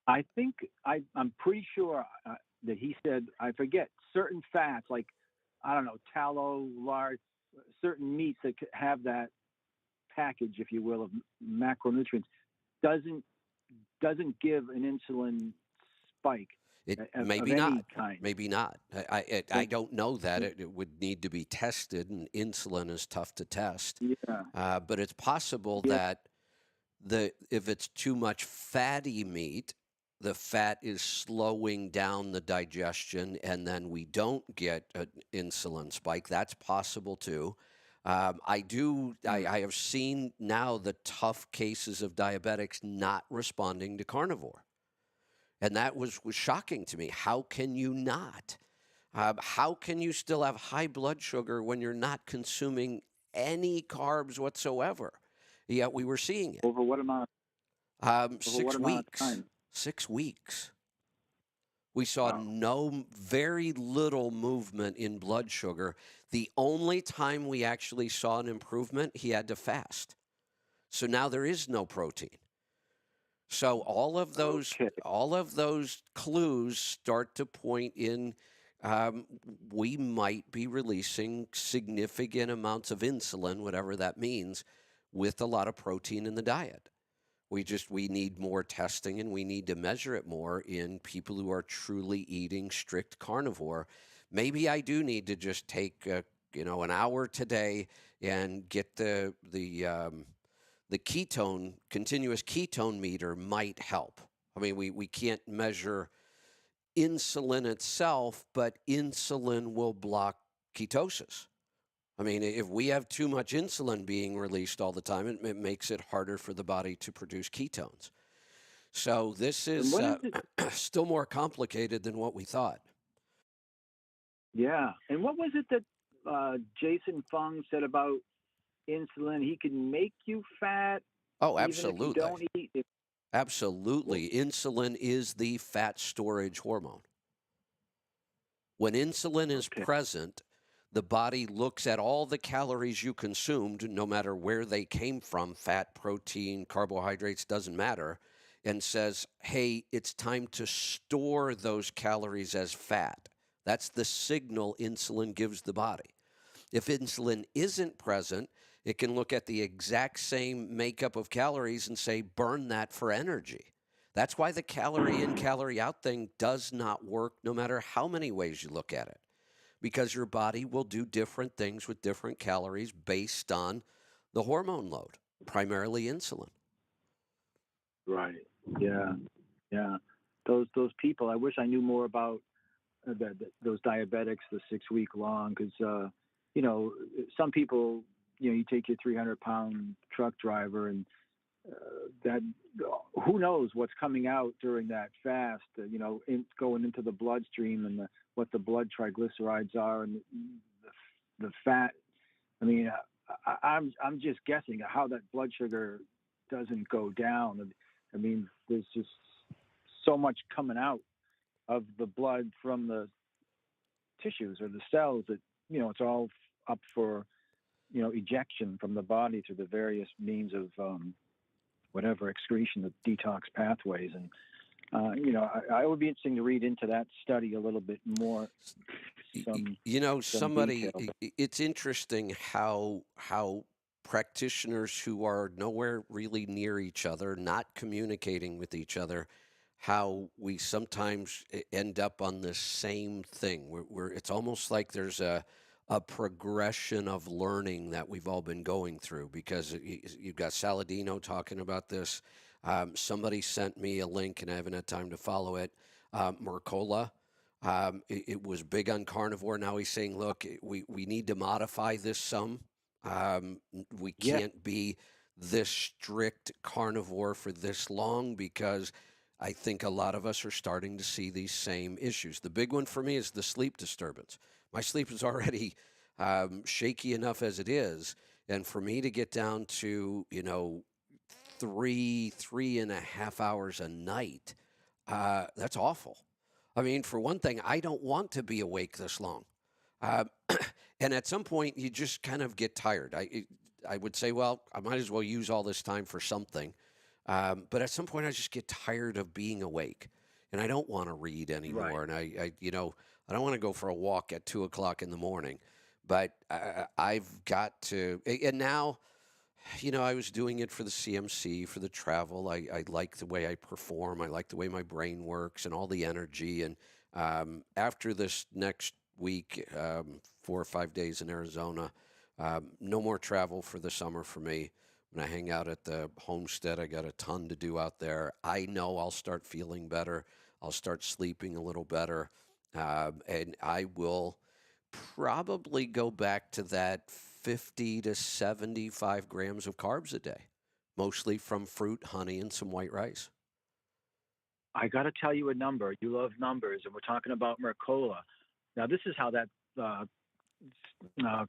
I think I'm pretty sure that he said, I forget, certain fats, like, I don't know, tallow, lard, certain meats that have that package, if you will, of macronutrients, doesn't give an insulin spike. It of maybe any not. kind. Maybe not. I don't know that. It would need to be tested, and insulin is tough to test. Yeah. But it's possible Yeah. that if it's too much fatty meat, the fat is slowing down the digestion, and then we don't get an insulin spike. That's possible too. I have seen now the tough cases of diabetics not responding to carnivore. And that was shocking to me. How can you not? How can you still have high blood sugar when you're not consuming any carbs whatsoever? Yet we were seeing it. Over what amount? Over what 6 amount of weeks. time? 6 weeks. We saw Wow. very little movement in blood sugar. The only time we actually saw an improvement, he had to fast. So now there is no protein. So Okay. all of those clues start to point in. We might be releasing significant amounts of insulin, whatever that means, with a lot of protein in the diet. We need more testing, and we need to measure it more in people who are truly eating strict carnivore. Maybe I do need to just take an hour today and get the continuous ketone meter might help. I mean, we can't measure insulin itself, but insulin will block ketosis. I mean, if we have too much insulin being released all the time, it makes it harder for the body to produce ketones. So this And is what is it? still more complicated than what we thought. Yeah. And what was it that Jason Fung said about insulin? He can make you fat Oh, even if you absolutely. don't eat. Absolutely. Insulin is the fat storage hormone. When insulin is Okay. present, the body looks at all the calories you consumed, no matter where they came from, fat, protein, carbohydrates, doesn't matter, and says, hey, it's time to store those calories as fat. That's the signal insulin gives the body. If insulin isn't present, it can look at the exact same makeup of calories and say, burn that for energy. That's why the calorie in, calorie out thing does not work no matter how many ways you look at it, because your body will do different things with different calories based on the hormone load, primarily insulin. Right. Yeah. Yeah. Those people. I wish I knew more about those diabetics, the 6 week long, because some people, you take your 300-pound truck driver, and that who knows what's coming out during that fast, going into the bloodstream, and what the blood triglycerides are, and the fat. I mean, I'm just guessing how that blood sugar doesn't go down. I mean, there's just so much coming out of the blood from the tissues or the cells that it's all up for ejection from the body through the various means of whatever excretion, the detox pathways. And I would be interesting to read into that study a little bit more. Somebody, detail. it's interesting how practitioners who are nowhere really near each other, not communicating with each other, how we sometimes end up on the same thing. It's almost like there's a progression of learning that we've all been going through, because you've got Saladino talking about this. Somebody sent me a link, and I haven't had time to follow it. Mercola. It was big on carnivore. Now he's saying, look, we need to modify this some. We Yeah. can't be this strict carnivore for this long, because I think a lot of us are starting to see these same issues. The big one for me is the sleep disturbance. My sleep is already shaky enough as it is. And for me to get down to, 3.5 hours a night, that's awful. I mean, for one thing, I don't want to be awake this long. And at some point, you just kind of get tired. I would say, well, I might as well use all this time for something. But at some point, I just get tired of being awake, and I don't want to read anymore. Right. And I don't want to go for a walk at 2 o'clock in the morning. But I've got to, and now I was doing it for the CMC, for the travel. I like the way I perform. I like the way my brain works and all the energy. And after this next week, 4 or 5 days in Arizona, no more travel for the summer for me. When I hang out at the homestead, I got a ton to do out there. I know I'll start feeling better. I'll start sleeping a little better. And I will probably go back to that 50 to 75 grams of carbs a day, mostly from fruit, honey, and some white rice. I got to tell you a number. You love numbers, and we're talking about Mercola. Now, this is how that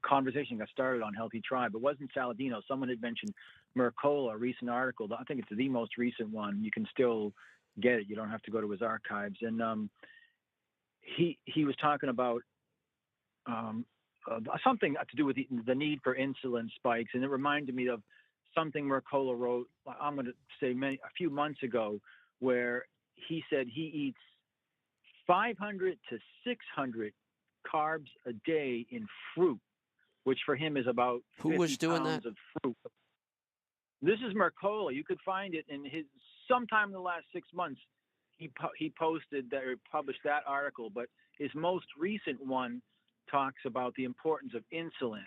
conversation got started on Healthy Tribe. It wasn't Saladino. Someone had mentioned Mercola, a recent article. I think it's the most recent one. You can still get it. You don't have to go to his archives. And he was talking about something to do with the need for insulin spikes, and it reminded me of something Mercola wrote. I'm going to say a few months ago, where he said he eats 500 to 600 carbs a day in fruit, which for him is about Who 50 was doing pounds that? of fruit. This is Mercola. You could find it in his sometime in the last 6 months. He posted that or published that article, but his most recent one talks about the importance of insulin,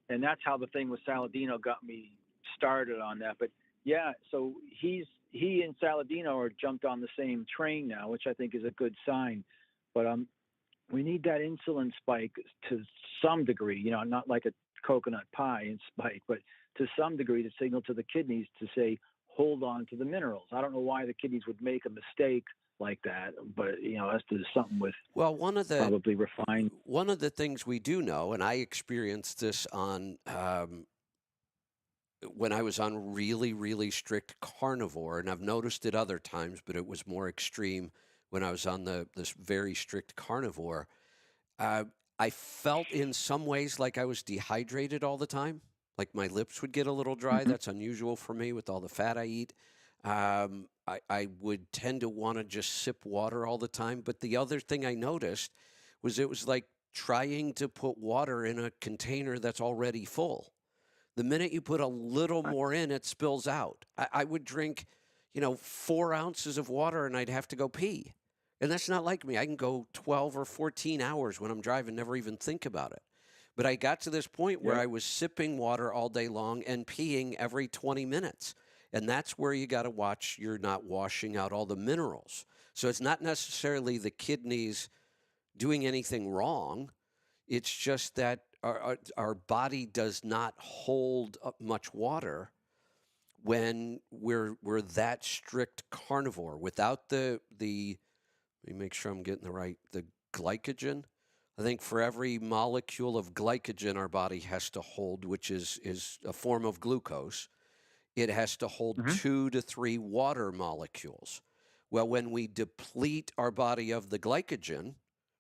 and that's how the thing with Saladino got me started on that. But yeah, so he and Saladino are jumped on the same train now, which I think is a good sign. But we need that insulin spike to some degree, not like a coconut pie and spike, but to some degree to signal to the kidneys to say, hold on to the minerals. I don't know why the kidneys would make a mistake like that, but that's to something with probably refined. One of the things we do know, and I experienced this on when I was on really, really strict carnivore, and I've noticed it other times, but it was more extreme when I was on this very strict carnivore. I felt in some ways like I was dehydrated all the time. Like my lips would get a little dry. Mm-hmm. That's unusual for me with all the fat I eat. I would tend to want to just sip water all the time. But the other thing I noticed was it was like trying to put water in a container that's already full. The minute you put a little more in, it spills out. I would drink, 4 ounces of water and I'd have to go pee. And that's not like me. I can go 12 or 14 hours when I'm driving, never even think about it. But I got to this point where I was sipping water all day long and peeing every 20 minutes. And that's where you got to watch you're not washing out all the minerals. So it's not necessarily the kidneys doing anything wrong. It's just that our body does not hold up much water when we're that strict carnivore. Without the let me make sure I'm getting the glycogen. I think for every molecule of glycogen our body has to hold, which is a form of glucose, it has to hold 2 to 3 water molecules. Well, when we deplete our body of the glycogen,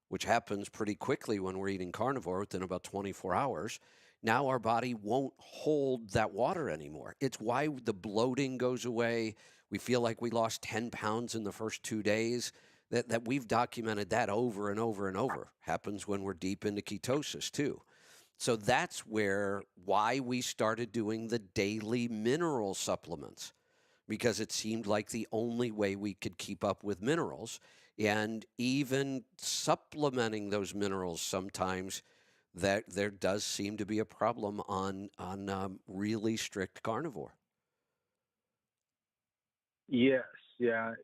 which happens pretty quickly when we're eating carnivore within about 24 hours, now our body won't hold that water anymore. It's why the bloating goes away. We feel like we lost 10 pounds in the first 2 days. That we've documented that over and over and over. Happens when we're deep into ketosis too. So that's why we started doing the daily mineral supplements, because it seemed like the only way we could keep up with minerals. And even supplementing those minerals sometimes, that there does seem to be a problem on really strict carnivore. Yes, yeah.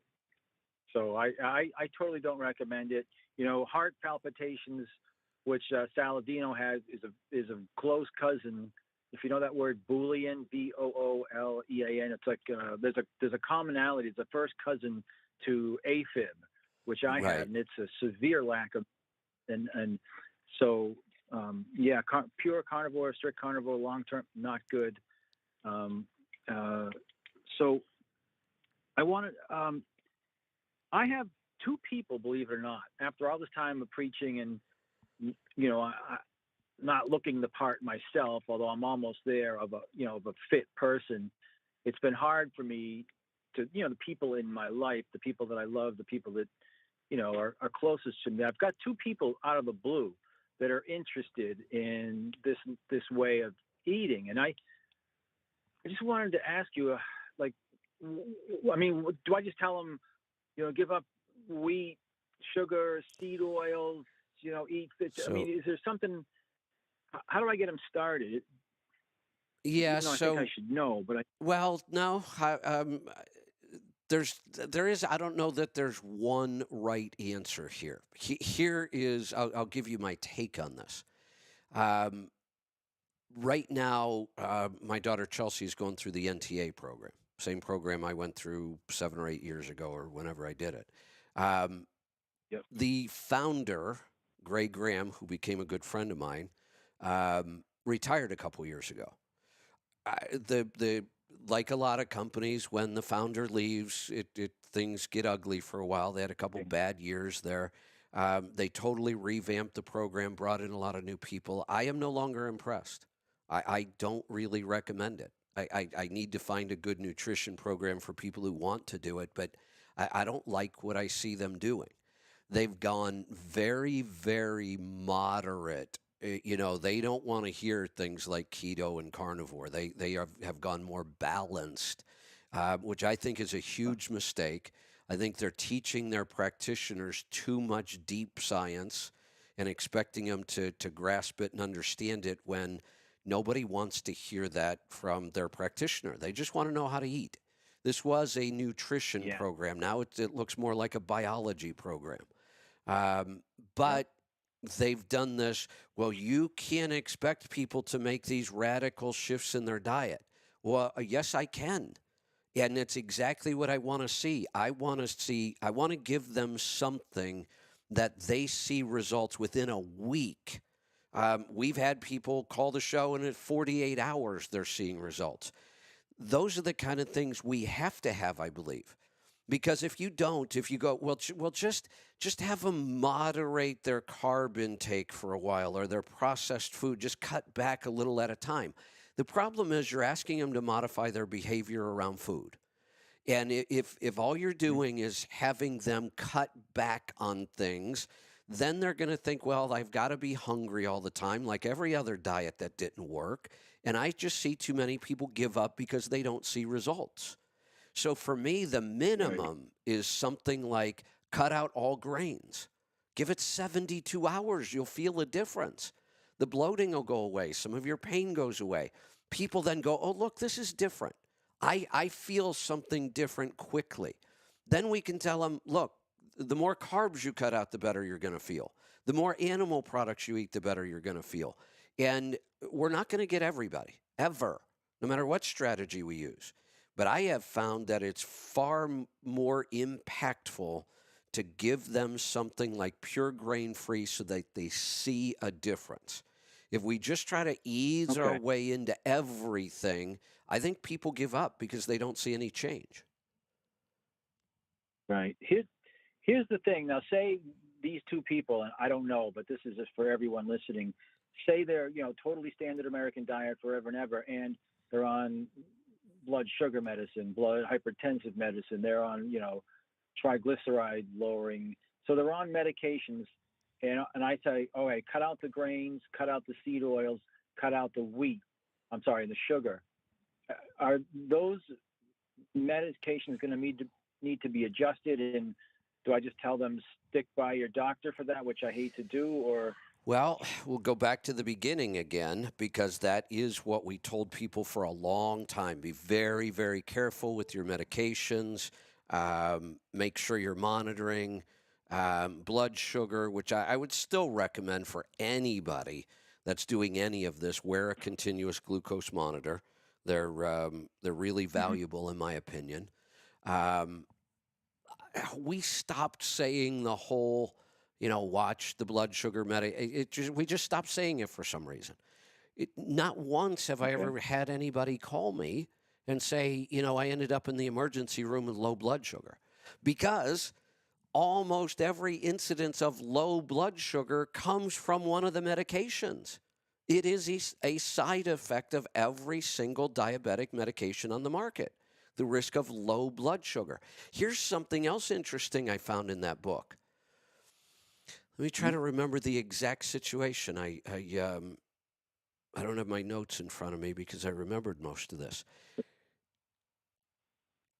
So I totally don't recommend it. Heart palpitations, which Saladino has, is a close cousin. If you know that word, Boolean, Boolean. It's like there's a commonality. It's a first cousin to AFib, which I had, and it's a severe lack of. And so pure carnivore, strict carnivore, long term, not good. So I wanted. I have 2 people, believe it or not, after all this time of preaching and, I not looking the part myself, although I'm almost there of a fit person. It's been hard for me to, the people in my life, the people that I love, the people that, are closest to me. I've got 2 people out of the blue that are interested in this way of eating. And I just wanted to ask you, like, I mean, do I just tell them, give up wheat, sugar, seed oils, eat fit? I mean, is there something? How do I get them started? Yeah, Even though I think I should know, but well, no, there is, I don't know that there's one right answer here. Here is, I'll give you my take on this. Right now, my daughter Chelsea is going through the NTA program, same program I went through 7 or 8 years ago or whenever I did it. Yep. The founder, Gray Graham, who became a good friend of mine, retired a couple years ago. Like a lot of companies, when the founder leaves, things get ugly for a while. They had a couple bad years there. They totally revamped the program, brought in a lot of new people. I am no longer impressed. I don't really recommend it. I need to find a good nutrition program for people who want to do it, but I don't like what I see them doing. They've gone very, very moderate. They don't want to hear things like keto and carnivore. They have gone more balanced, which I think is a huge mistake. I think they're teaching their practitioners too much deep science and expecting them to grasp it and understand it when nobody wants to hear that from their practitioner. They just want to know how to eat. This was a nutrition program. Now it looks more like a biology program. But they've done this. Well, you can't expect people to make these radical shifts in their diet. Well, yes, I can. And it's exactly what I want to see. I want to give them something that they see results within a week. We've had people call the show, and in 48 hours, they're seeing results. Those are the kind of things we have to have, I believe. Because if you don't, if you go, well, just have them moderate their carb intake for a while or their processed food, just cut back a little at a time. The problem is you're asking them to modify their behavior around food. And if all you're doing is having them cut back on things, then they're going to think, well, I've got to be hungry all the time, like every other diet that didn't work. And I just see too many people give up because they don't see results. So for me, the minimum is something like cut out all grains. Give it 72 hours. You'll feel a difference. The bloating will go away. Some of your pain goes away. People then go, oh, look, this is different. I feel something different quickly. Then we can tell them, look, the more carbs you cut out, the better you're going to feel. The more animal products you eat, the better you're going to feel. And we're not going to get everybody, ever, no matter what strategy we use. But I have found that it's far more impactful to give them something like pure grain-free so that they see a difference. If we just try to ease our way into everything, I think people give up because they don't see any change. Right. Here's the thing. Now, say these two people, and I don't know, but this is just for everyone listening, say they're, totally standard American diet forever and ever, and they're on blood sugar medicine, blood hypertensive medicine. They're on, triglyceride lowering. So they're on medications. And I say, okay, cut out the grains, cut out the seed oils, cut out the the sugar. Are those medications going to need to be adjusted? And do I just tell them stick by your doctor for that, which I hate to do, or? Well, we'll go back to the beginning again, because that is what we told people for a long time. Be very, very careful with your medications. Make sure you're monitoring blood sugar, which I would still recommend for anybody that's doing any of this. Wear a continuous glucose monitor. They're really valuable, in my opinion. We stopped saying the whole, watch the blood sugar we just stopped saying it for some reason. Not once have I ever had anybody call me and say, I ended up in the emergency room with low blood sugar, because almost every incidence of low blood sugar comes from one of the medications. It is a side effect of every single diabetic medication on the market, the risk of low blood sugar. Here's something else interesting I found in that book. Let me try to remember the exact situation. I don't have my notes in front of me because I remembered most of this.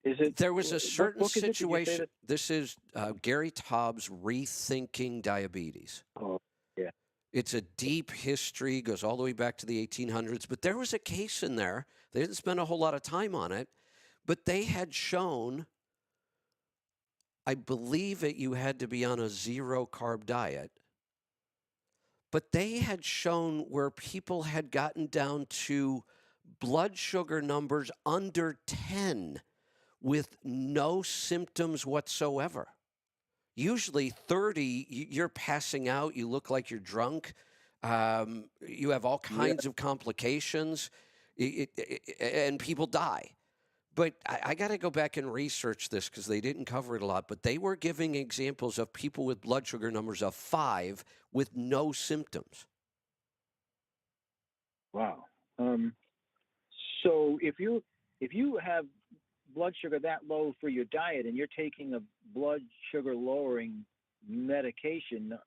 Is it? There was a What certain book is it? Did you say situation. that? This is Gary Taub's Rethinking Diabetes. Oh, yeah. It's a deep history, goes all the way back to the 1800s. But there was a case in there. They didn't spend a whole lot of time on it, but they had shown, I believe that you had to be on a zero carb diet, but they had shown where people had gotten down to blood sugar numbers under 10 with no symptoms whatsoever. Usually 30, you're passing out, you look like you're drunk, you have all kinds of complications, and people die. But I got to go back and research this because they didn't cover it a lot. But they were giving examples of people with blood sugar numbers of 5 with no symptoms. Wow. So if you have blood sugar that low for your diet and you're taking a blood sugar lowering medication,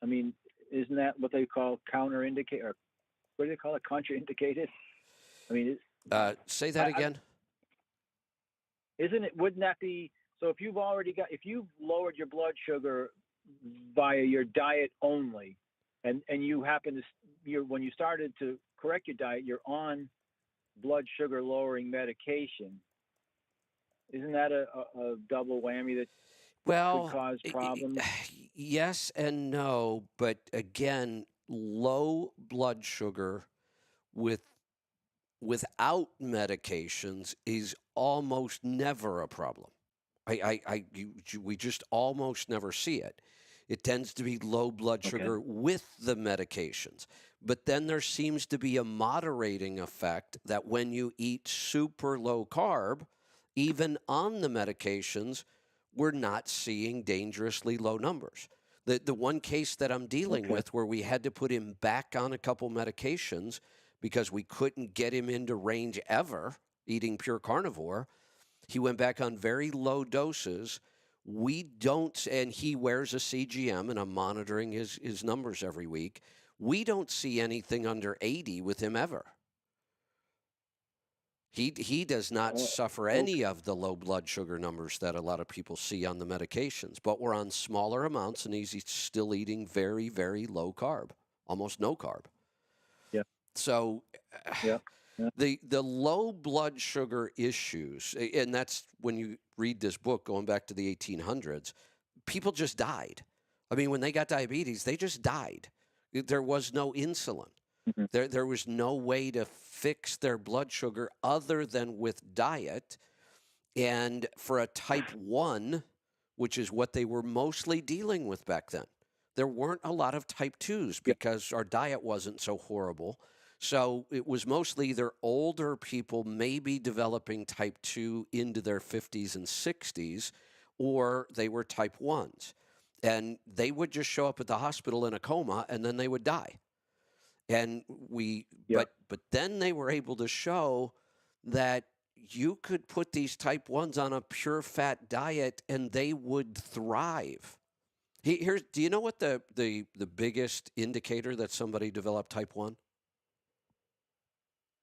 I mean, isn't that what they call counterindicated, or what do they call it, contraindicated? I mean, Say that again. Isn't it? Wouldn't that be so? If you've lowered your blood sugar via your diet only, and you happen to when you started to correct your diet, you're on blood sugar lowering medication. Isn't that a double whammy that could cause problems? Yes and no, but again, low blood sugar without medications is almost never a problem. We just almost never see it. It tends to be low blood sugar with the medications. But then there seems to be a moderating effect that when you eat super low carb, even on the medications, we're not seeing dangerously low numbers. The one case that I'm dealing with where we had to put him back on a couple medications because we couldn't get him into range ever eating pure carnivore, he went back on very low doses. We don't, and he wears a CGM, and I'm monitoring his numbers every week. We don't see anything under 80 with him ever. He does not suffer any of the low blood sugar numbers that a lot of people see on the medications, but we're on smaller amounts, and he's still eating very, very low carb, almost no carb. Yeah. So the low blood sugar issues, and that's when you read this book going back to the 1800s, people just died. I mean, when they got diabetes, they just died. There was no insulin. There was no way to fix their blood sugar other than with diet. And for a type 1, which is what they were mostly dealing with back then, there weren't a lot of type 2s because our diet wasn't so horrible. So it was mostly either older people maybe developing type 2 into their 50s and 60s, or they were type 1s. And they would just show up at the hospital in a coma, and then they would die. And but then they were able to show that you could put these type 1s on a pure fat diet and they would thrive. Do you know what the biggest indicator that somebody developed type 1?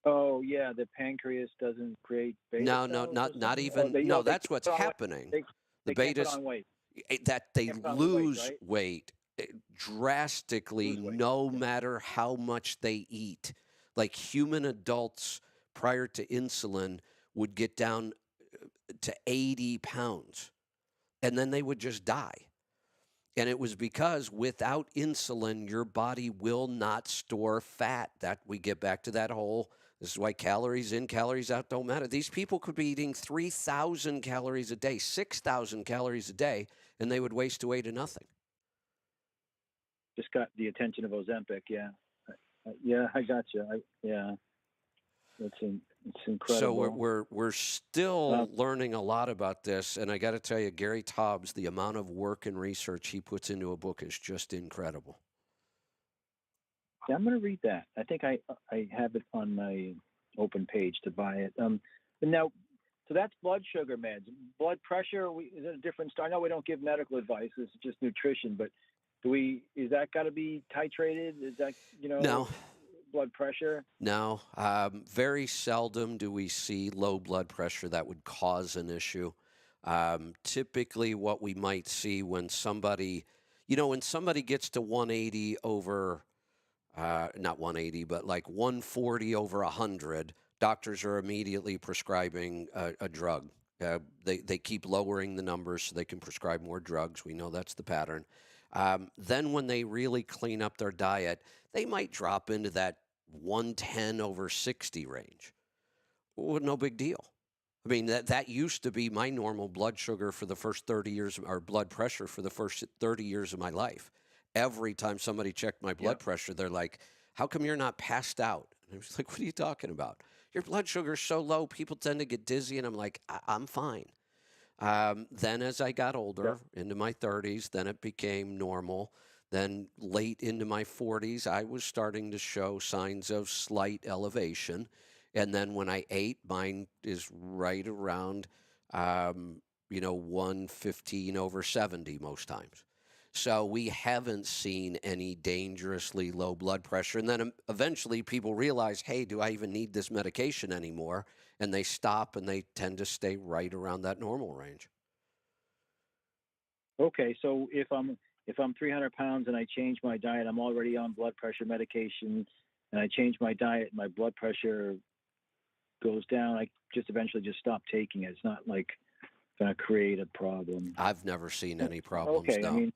Oh yeah, the pancreas doesn't create beta cells. No, not even. That's what's happening. They the can't betas put on weight. That they lose weight, drastically, no matter how much they eat. Like human adults prior to insulin would get down to 80 pounds, and then they would just die. And it was because without insulin, your body will not store fat. That we get back to that whole. This is why calories in, calories out don't matter. These people could be eating 3,000 calories a day, 6,000 calories a day, and they would waste away to nothing. Just got the attention of Ozempic, yeah. I got you. It's incredible. So we're still learning a lot about this, and I got to tell you, Gary Taub's, the amount of work and research he puts into a book is just incredible. Yeah, I'm going to read that. I think I have it on my open page to buy it. And now, so that's blood sugar meds. Blood pressure, is it a different story? I know we don't give medical advice. It's just nutrition, but is that got to be titrated? Is that, No. blood pressure? No, very seldom do we see low blood pressure that would cause an issue. Typically, what we might see when somebody, when somebody gets to 180 over, not 180, but like 140 over 100, doctors are immediately prescribing a drug. They keep lowering the numbers so they can prescribe more drugs. We know that's the pattern. Then when they really clean up their diet, they might drop into that 110 over 60 range. Well, no big deal. I mean, that used to be my normal blood sugar for the first 30 years, or blood pressure for the first 30 years of my life. Every time somebody checked my blood pressure, they're like, how come you're not passed out? And I was like, what are you talking about? Your blood sugar is so low, people tend to get dizzy. And I'm like, I'm fine. Then as I got older, into my 30s, then it became normal. Then late into my 40s, I was starting to show signs of slight elevation. And then when I ate, mine is right around, 115 over 70 most times. So we haven't seen any dangerously low blood pressure. And then eventually people realize, hey, do I even need this medication anymore? And they stop, and they tend to stay right around that normal range. Okay, so if I'm 300 pounds and I change my diet, I'm already on blood pressure medication, and I change my diet, my blood pressure goes down. I just eventually just stop taking it. It's not like going to create a problem. I've never seen any problems. Okay, No. I mean,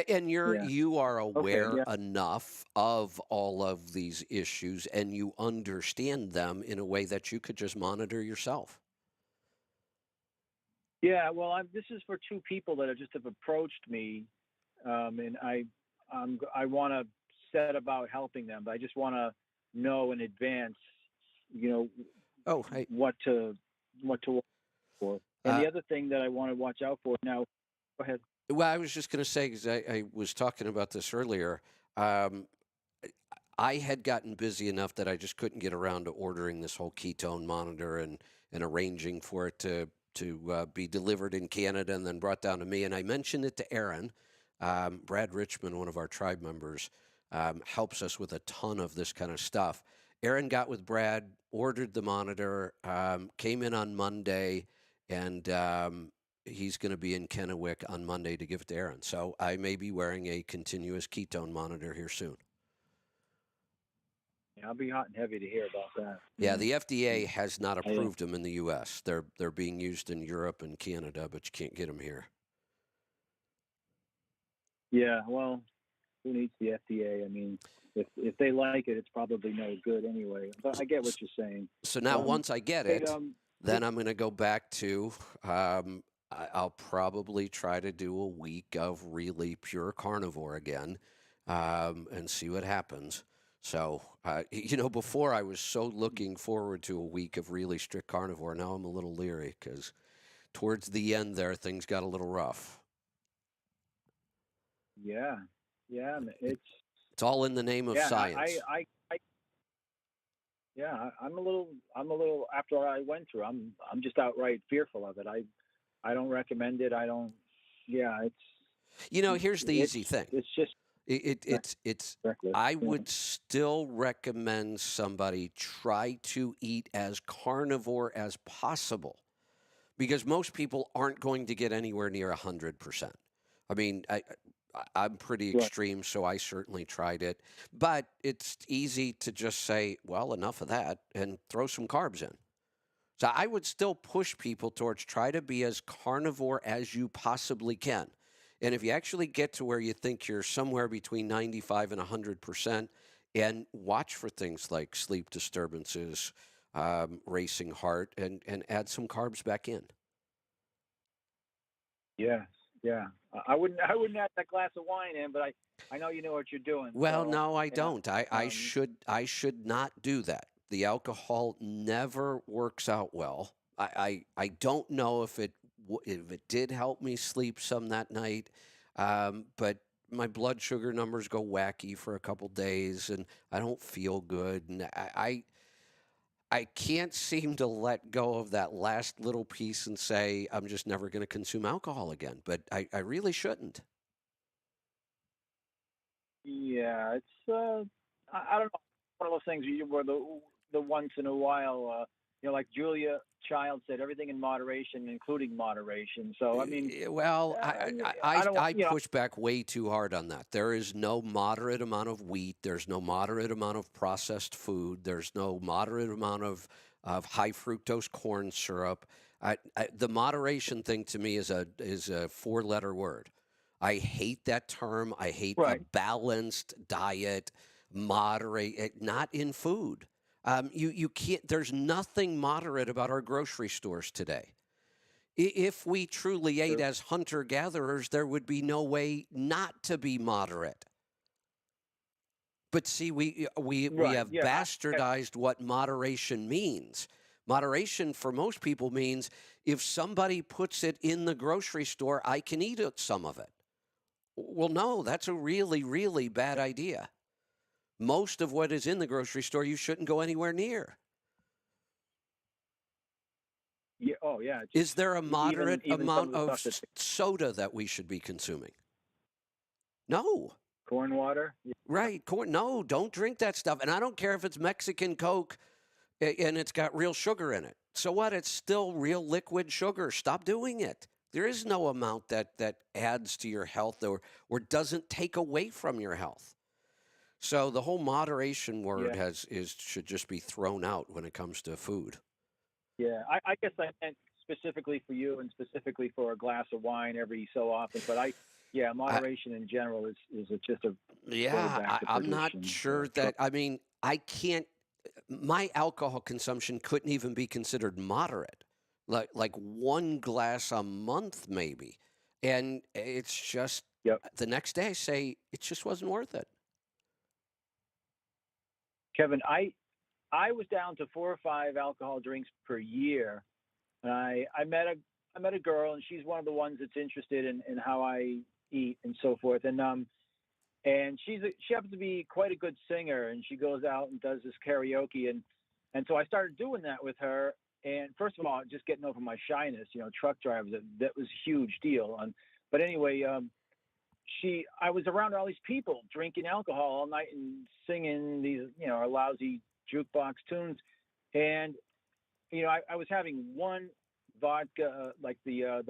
And you are aware yeah. enough of all of these issues, and you understand them in a way that you could just monitor yourself. Yeah, well, this is for two people that have approached me, and I want to set about helping them, but I just want to know in advance, what to watch for. And the other thing that I want to watch out for now. Go ahead. Well, I was just going to say, because I was talking about this earlier, I had gotten busy enough that I just couldn't get around to ordering this whole ketone monitor and arranging for it to be delivered in Canada and then brought down to me. And I mentioned it to Aaron. Brad Richmond, one of our tribe members, helps us with a ton of this kind of stuff. Aaron got with Brad, ordered the monitor, came in on Monday, and he's going to be in Kennewick on Monday to give it to Aaron. So I may be wearing a continuous ketone monitor here soon. Yeah, I'll be hot and heavy to hear about that. Yeah, the FDA has not approved them in the U.S. They're being used in Europe and Canada, but you can't get them here. Yeah, well, who needs the FDA? I mean, if they like it, it's probably no good anyway. But I get what you're saying. So now once I get it, then I'm going to go back to, I'll probably try to do a week of really pure carnivore again and see what happens. So, before I was so looking forward to a week of really strict carnivore. Now I'm a little leery because towards the end there, things got a little rough. Yeah, it's all in the name of science. I'm a little after what I went through. I'm just outright fearful of it. I don't recommend it. I don't. Yeah, it's. Here's the easy thing. It's just. It's. I would still recommend somebody try to eat as carnivore as possible, because most people aren't going to get anywhere near 100%. I mean, I'm pretty extreme, so I certainly tried it. But it's easy to just say, well, enough of that, and throw some carbs in. So I would still push people towards try to be as carnivore as you possibly can. And if you actually get to where you think you're somewhere between 95 and 100%, and watch for things like sleep disturbances, racing heart, and add some carbs back in. Yeah. I wouldn't add that glass of wine in, but I know you know what you're doing. Well, so, no, I don't. I should not do that. The alcohol never works out well. I don't know if it did help me sleep some that night, but my blood sugar numbers go wacky for a couple days, and I don't feel good, and I can't seem to let go of that last little piece and say, I'm just never going to consume alcohol again. But I really shouldn't. Yeah, it's, I don't know. one of those things where the once in a while, like Julia Child said, everything in moderation, including moderation. So I mean, Well, I don't, I push back way too hard on that. There is no moderate amount of wheat. There's no moderate amount of processed food. There's no moderate amount of high fructose corn syrup. The moderation thing to me is a 4-letter word. I hate that term. I hate a right. balanced diet, moderate, not in food. You can't. There's nothing moderate about our grocery stores today. If we truly ate as hunter gatherers, there would be no way not to be moderate. But see, we Right. have Yeah. bastardized what moderation means. Moderation for most people means if somebody puts it in the grocery store, I can eat some of it. Well, no, that's a really, really bad idea. Most of what is in the grocery store, you shouldn't go anywhere near. Yeah. Oh, yeah. Is there a moderate even amount some of the stuff soda that we should be consuming? No. corn water. Yeah. Right. Corn. No, don't drink that stuff. And I don't care if it's Mexican Coke and it's got real sugar in it. So what? It's still real liquid sugar. Stop doing it. There is no amount that adds to your health or doesn't take away from your health. So the whole moderation word should just be thrown out when it comes to food. Yeah. I guess I meant specifically for you and specifically for a glass of wine every so often. But moderation in general is just a I'm not sure that. I mean, I can't. My alcohol consumption couldn't even be considered moderate. Like 1 glass a month maybe, and it's just the next day I say it just wasn't worth it. Kevin, I was down to 4 or 5 alcohol drinks per year, and I met a girl, and she's one of the ones that's interested in how I eat and so forth, and she happens to be quite a good singer, and she goes out and does this karaoke, and so I started doing that with her. And first of all, just getting over my shyness, truck drivers, that was a huge deal. But anyway, I was around all these people drinking alcohol all night and singing these, lousy jukebox tunes. And, I was having one vodka, like the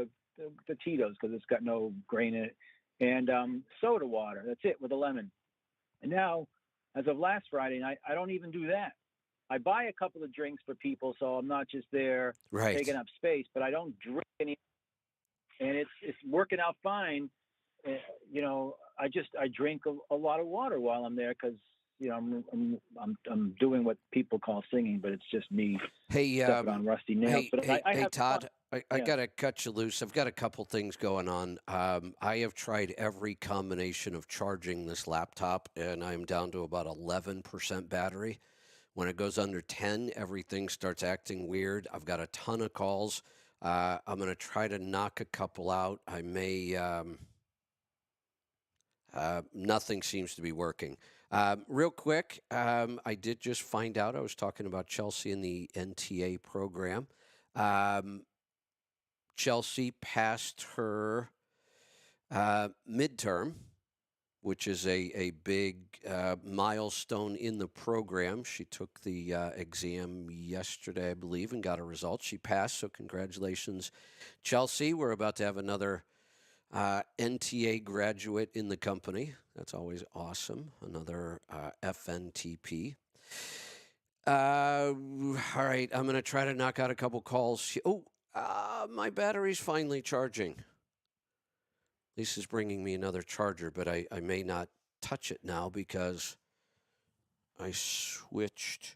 Tito's, because it's got no grain in it, and soda water. That's it, with a lemon. And now, as of last Friday night, I don't even do that. I buy a couple of drinks for people, so I'm not just there taking up space, but I don't drink any. And it's working out fine. I drink a lot of water while I'm there because I'm doing what people call singing, but it's just me stepping on rusty nails. Hey, Todd, I gotta cut you loose. I've got a couple things going on. I have tried every combination of charging this laptop, and I'm down to about 11% battery. When it goes under 10, everything starts acting weird. I've got a ton of calls. I'm going to try to knock a couple out. I may. Nothing seems to be working. Real quick, I did just find out. I was talking about Chelsea in the NTA program. Chelsea passed her midterm, which is a big milestone in the program. She took the exam yesterday, I believe, and got a result. She passed, so congratulations, Chelsea. We're about to have another NTA graduate in the company. That's always awesome. Another FNTP. All right, I'm going to try to knock out a couple calls. My battery's finally charging. Lisa's bringing me another charger, but I may not touch it now because I switched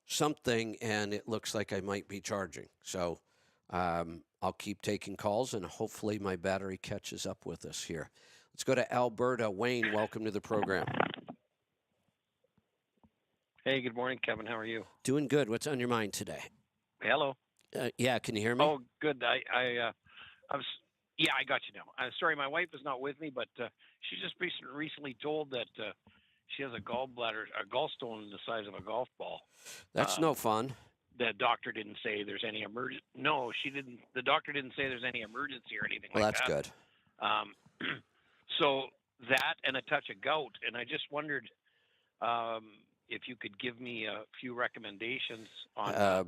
something and it looks like I might be charging. So I'll keep taking calls and hopefully my battery catches up with us here. Let's go to Alberta. Wayne, welcome to the program. Hey, good morning, Kevin. How are you? Doing good. What's on your mind today? Hello. Yeah, can you hear me? Oh, good. I was. Yeah, I got you now. Sorry, my wife is not with me, but she just recently told that she has a gallstone the size of a golf ball. That's no fun. The doctor didn't say there's any emergency. No, she didn't. The doctor didn't say there's any emergency or anything well, like that. Well, that's good. So that and a touch of gout, and I just wondered, if you could give me a few recommendations on It,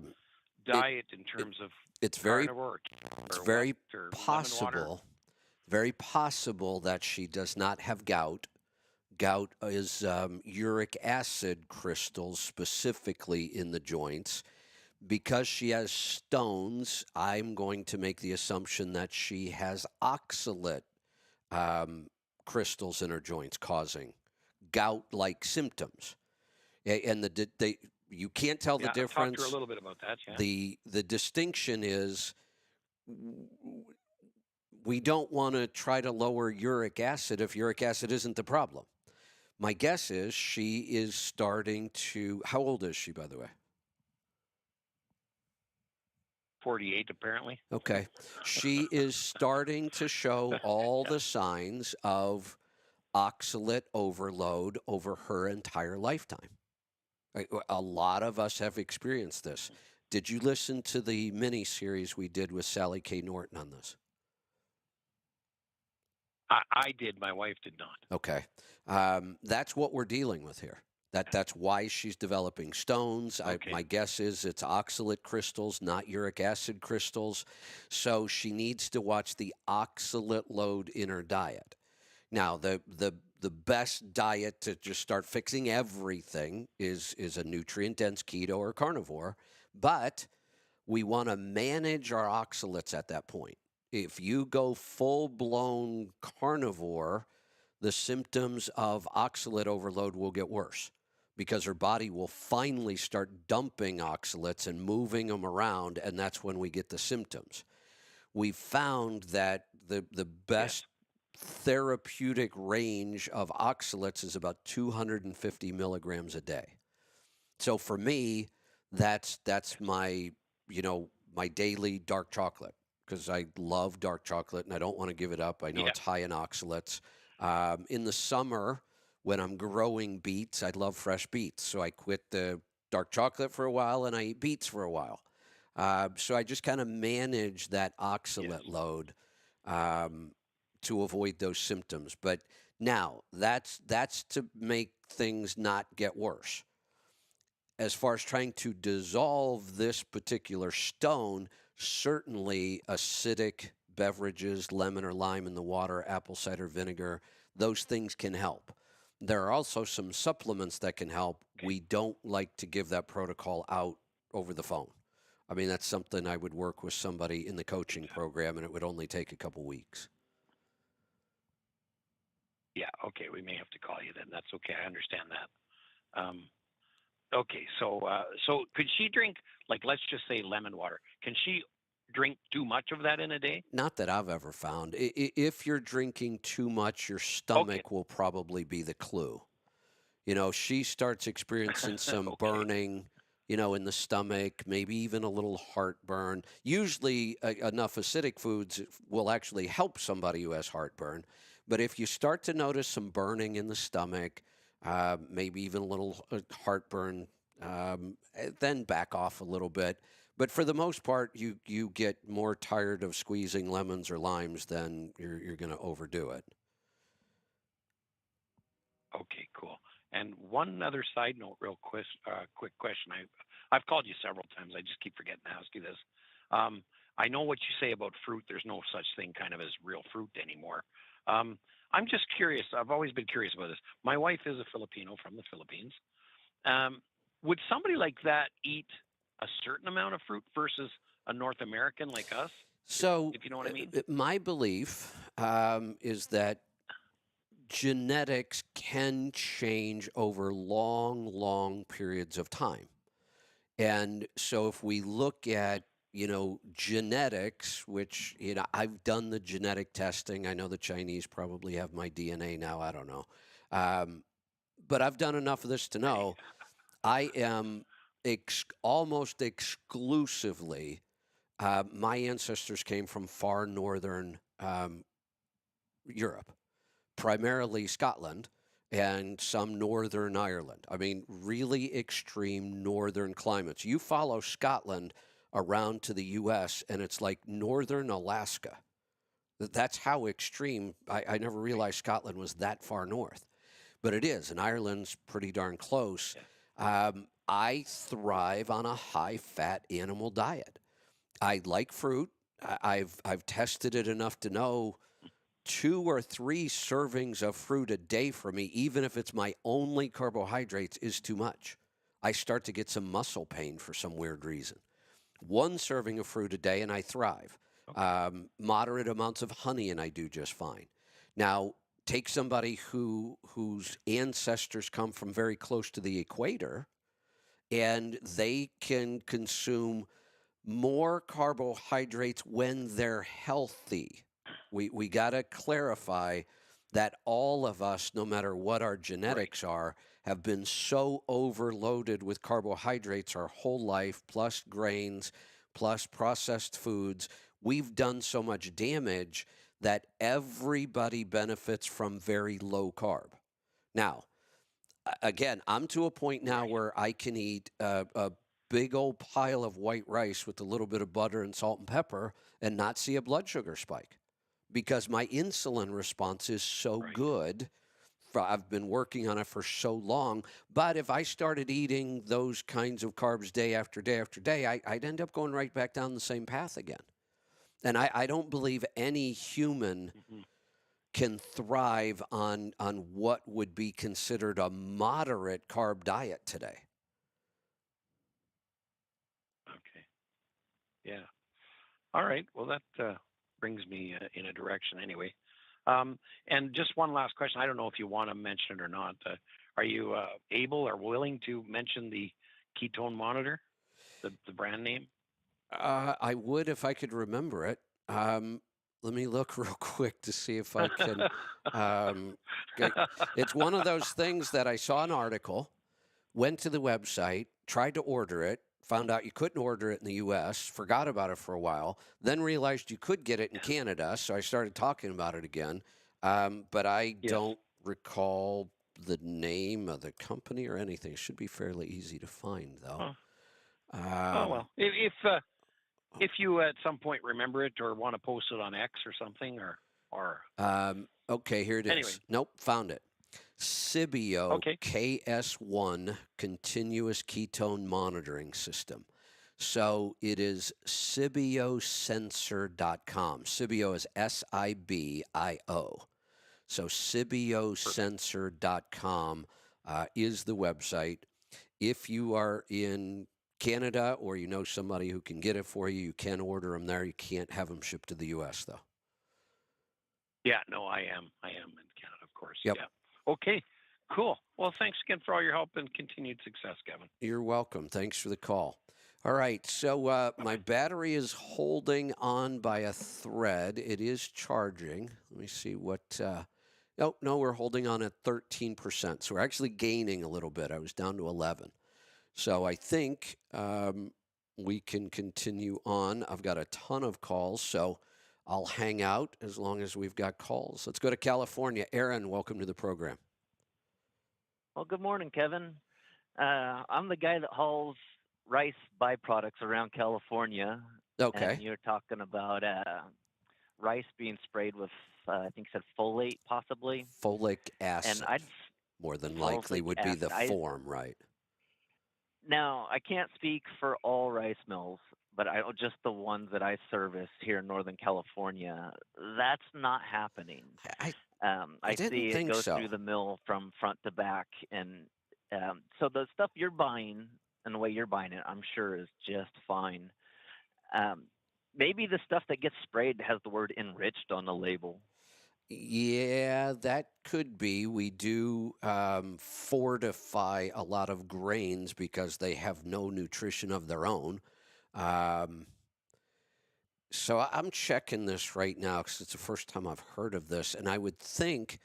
diet in terms of it's very carnivore it's or very what, or lemon water. very possible that she does not have gout. Gout is uric acid crystals specifically in the joints. Because she has stones, I'm going to make the assumption that she has oxalate crystals in her joints causing gout-like symptoms. And you can't tell the Yeah, I've talked to her a difference. little bit about that. Yeah. The distinction is we don't want to try to lower uric acid if uric acid isn't the problem. My guess is she is starting to. How old is she, by the way? 48 apparently. Okay. She is starting to show all the signs of oxalate overload over her entire lifetime. A lot of us have experienced this. Did you listen to the mini series we did with Sally K. Norton on this? I did. My wife did not. Okay. That's what we're dealing with here. That's why she's developing stones. Okay. My guess is it's oxalate crystals, not uric acid crystals. So she needs to watch the oxalate load in her diet. Now, the best diet to just start fixing everything is a nutrient-dense keto or carnivore, but we want to manage our oxalates at that point. If you go full-blown carnivore, the symptoms of oxalate overload will get worse because her body will finally start dumping oxalates and moving them around, and that's when we get the symptoms. We found that the best therapeutic range of oxalates is about 250 milligrams a day. So for me, that's my my daily dark chocolate because I love dark chocolate and I don't want to give it up. I know it's high in oxalates. In the summer, when I'm growing beets, I love fresh beets. So I quit the dark chocolate for a while and I eat beets for a while. So I just kind of manage that oxalate load to avoid those symptoms. But now that's to make things not get worse. As far as trying to dissolve this particular stone, certainly acidic beverages, lemon or lime in the water, apple cider vinegar, those things can help. There are also some supplements that can help. We don't like to give that protocol out over the phone. I mean, that's something I would work with somebody in the coaching program, and it would only take a couple weeks. Yeah, okay, we may have to call you then. That's okay, I understand that. Okay, so could she drink, like, let's just say lemon water? Can she drink too much of that in a day? Not that I've ever found. If you're drinking too much, your stomach will probably be the clue. She starts experiencing some burning, in the stomach, maybe even a little heartburn. Usually enough acidic foods will actually help somebody who has heartburn. But if you start to notice some burning in the stomach, maybe even a little heartburn, then back off a little bit. But for the most part, you get more tired of squeezing lemons or limes than you're going to overdo it. Okay, cool. And one other side note, real quick question. I've called you several times. I just keep forgetting to ask you this. I know what you say about fruit. There's no such thing kind of as real fruit anymore. I'm just curious. I've always been curious about this. My wife is a Filipino from the Philippines. Would somebody like that eat a certain amount of fruit versus a North American like us? So, if you know what I mean. My belief is that genetics can change over long, long periods of time. And so if we look at, genetics, which, I've done the genetic testing. I know the Chinese probably have my DNA now. I don't know. But I've done enough of this to know I am almost exclusively, my ancestors came from far northern Europe, primarily Scotland and some northern Ireland. I mean, really extreme northern climates. You follow Scotland around to the U.S., and it's like northern Alaska. That's how extreme. I never realized Scotland was that far north. But it is, and Ireland's pretty darn close. I thrive on a high-fat animal diet. I like fruit. I've tested it enough to know 2 or 3 servings of fruit a day for me, even if it's my only carbohydrates, is too much. I start to get some muscle pain for some weird reason. 1 serving of fruit a day, and I thrive. Moderate amounts of honey, and I do just fine. Now, take somebody whose ancestors come from very close to the equator, and they can consume more carbohydrates when they're healthy. We got to clarify that all of us, no matter what our genetics are, have been so overloaded with carbohydrates our whole life, plus grains, plus processed foods. We've done so much damage that everybody benefits from very low carb. Now, again, I'm to a point now where I can eat a big old pile of white rice with a little bit of butter and salt and pepper and not see a blood sugar spike because my insulin response is so good. I've been working on it for so long. But if I started eating those kinds of carbs day after day after day, I'd end up going right back down the same path again. And I don't believe any human can thrive on what would be considered a moderate carb diet today. Okay. Yeah. All right. Well, that brings me in a direction anyway. And just one last question. I don't know if you want to mention it or not. Are you able or willing to mention the ketone monitor, the brand name? I would if I could remember it. Let me look real quick to see if I can. It's one of those things that I saw an article, went to the website, tried to order it, found out you couldn't order it in the U.S., forgot about it for a while, then realized you could get it in Canada, so I started talking about it again. But I don't recall the name of the company or anything. It should be fairly easy to find, though. Well, if you at some point remember it or want to post it on X or something, or okay, here it is. Anyway. Nope, found it. Sibio Okay. KS1 Continuous Ketone Monitoring System. So it is sibiosensor.com. Sibio is SIBIO. So sibiosensor.com is the website. If you are in Canada or you know somebody who can get it for you, you can order them there. You can't have them shipped to the U.S., though. Yeah, no, I am in Canada, of course. Yep. Yeah. Okay, cool. Well, thanks again for all your help and continued success, Kevin. You're welcome. Thanks for the call. All right, so my battery is holding on by a thread. It is charging. Let me see what... no, we're holding on at 13%. So we're actually gaining a little bit. I was down to 11. So I think we can continue on. I've got a ton of calls, so I'll hang out as long as we've got calls. Let's go to California. Aaron, welcome to the program. Well, good morning, Kevin. I'm the guy that hauls rice byproducts around California. Okay. And you're talking about rice being sprayed with, I think you said folate, possibly. Folic acid, And more than likely, would be the form, right? Now, I can't speak for all rice mills, but just the ones that I service here in Northern California, that's not happening. I see didn't it think goes so. through the mill from front to back. And so the stuff you're buying and the way you're buying it, I'm sure is just fine. Maybe the stuff that gets sprayed has the word enriched on the label. Yeah, that could be. We do fortify a lot of grains because they have no nutrition of their own. So I'm checking this right now because it's the first time I've heard of this, and I would think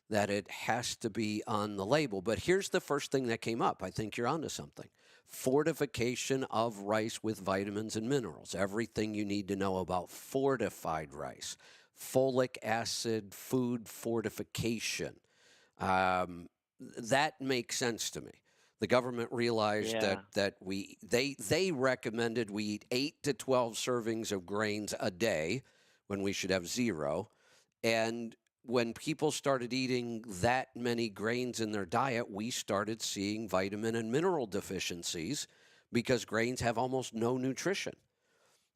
that it has to be on the label. But here's the first thing that came up. I think you're onto something. Fortification of rice with vitamins and minerals. Everything you need to know about fortified rice. Folic acid food fortification. That makes sense to me. The government realized that they recommended we eat 8 to 12 servings of grains a day when we should have 0. And when people started eating that many grains in their diet, we started seeing vitamin and mineral deficiencies because grains have almost no nutrition.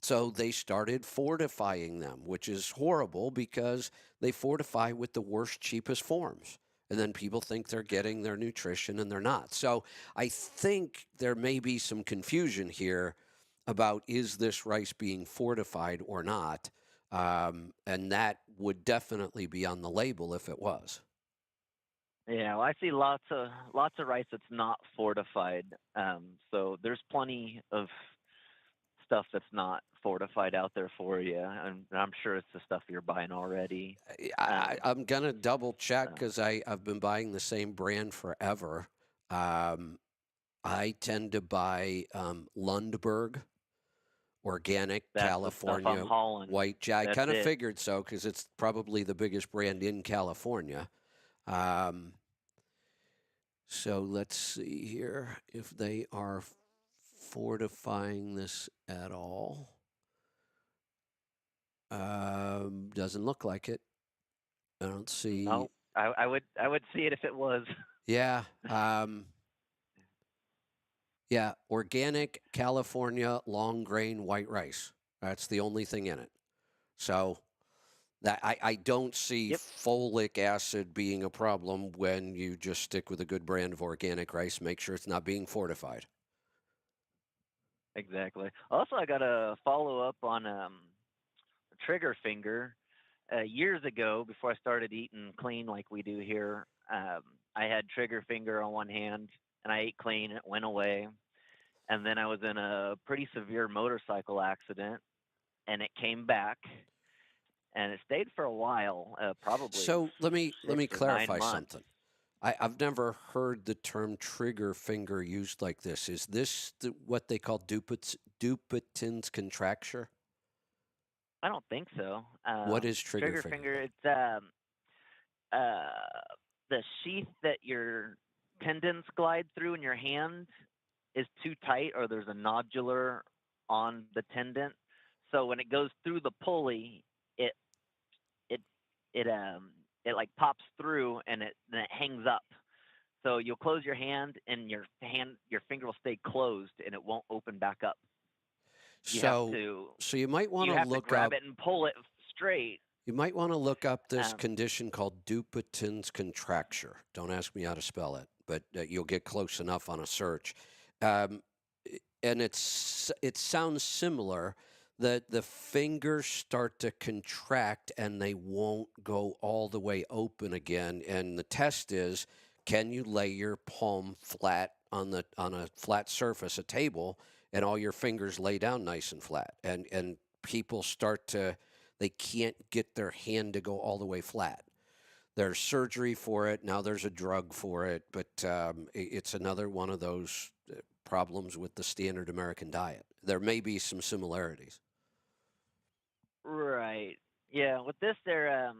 So they started fortifying them, which is horrible because they fortify with the worst, cheapest forms. And then people think they're getting their nutrition and they're not. So I think there may be some confusion here about is this rice being fortified or not. And that would definitely be on the label if it was. Yeah, well, I see lots of rice that's not fortified. So there's plenty of stuff that's not fortified out there for you, and I'm sure it's the stuff you're buying already. I'm going to double check because I've been buying the same brand forever. I tend to buy Lundberg, organic That's California the stuff I'm hauling. white. I That's kind of it. figured so because it's probably the biggest brand in California. So let's see here if they are fortifying this at all. Doesn't look like it. I don't see. No, I would see it if it was. Yeah. Yeah, organic California long grain white rice. That's the only thing in it. So that I don't see Yep. folic acid being a problem when you just stick with a good brand of organic rice. Make sure it's not being fortified. Exactly. Also, I got a follow up on trigger finger. Years ago, before I started eating clean like we do here, I had trigger finger on one hand, and I ate clean. It went away, and then I was in a pretty severe motorcycle accident, and it came back, and it stayed for a while, probably. So let me 6 or 9 clarify months. something. I've never heard the term trigger finger used like this. Is this what they call Dupuytren's contracture? I don't think so. What is trigger finger? It's the sheath that your tendons glide through in your hand is too tight, or there's a nodular on the tendon. So when it goes through the pulley, it like pops through and it hangs up. So you'll close your hand and your finger will stay closed and it won't open back up. So you might want to look grab up it and pull it straight. You might want to look up this condition called Dupuytren's contracture. Don't ask me how to spell it, but you'll get close enough on a search. And it sounds similar. That the fingers start to contract and they won't go all the way open again. And the test is, can you lay your palm flat on a flat surface, a table, and all your fingers lay down nice and flat? And people they can't get their hand to go all the way flat. There's surgery for it. Now there's a drug for it, but it's another one of those problems with the standard American diet. There may be some similarities. Right. Yeah. With this, I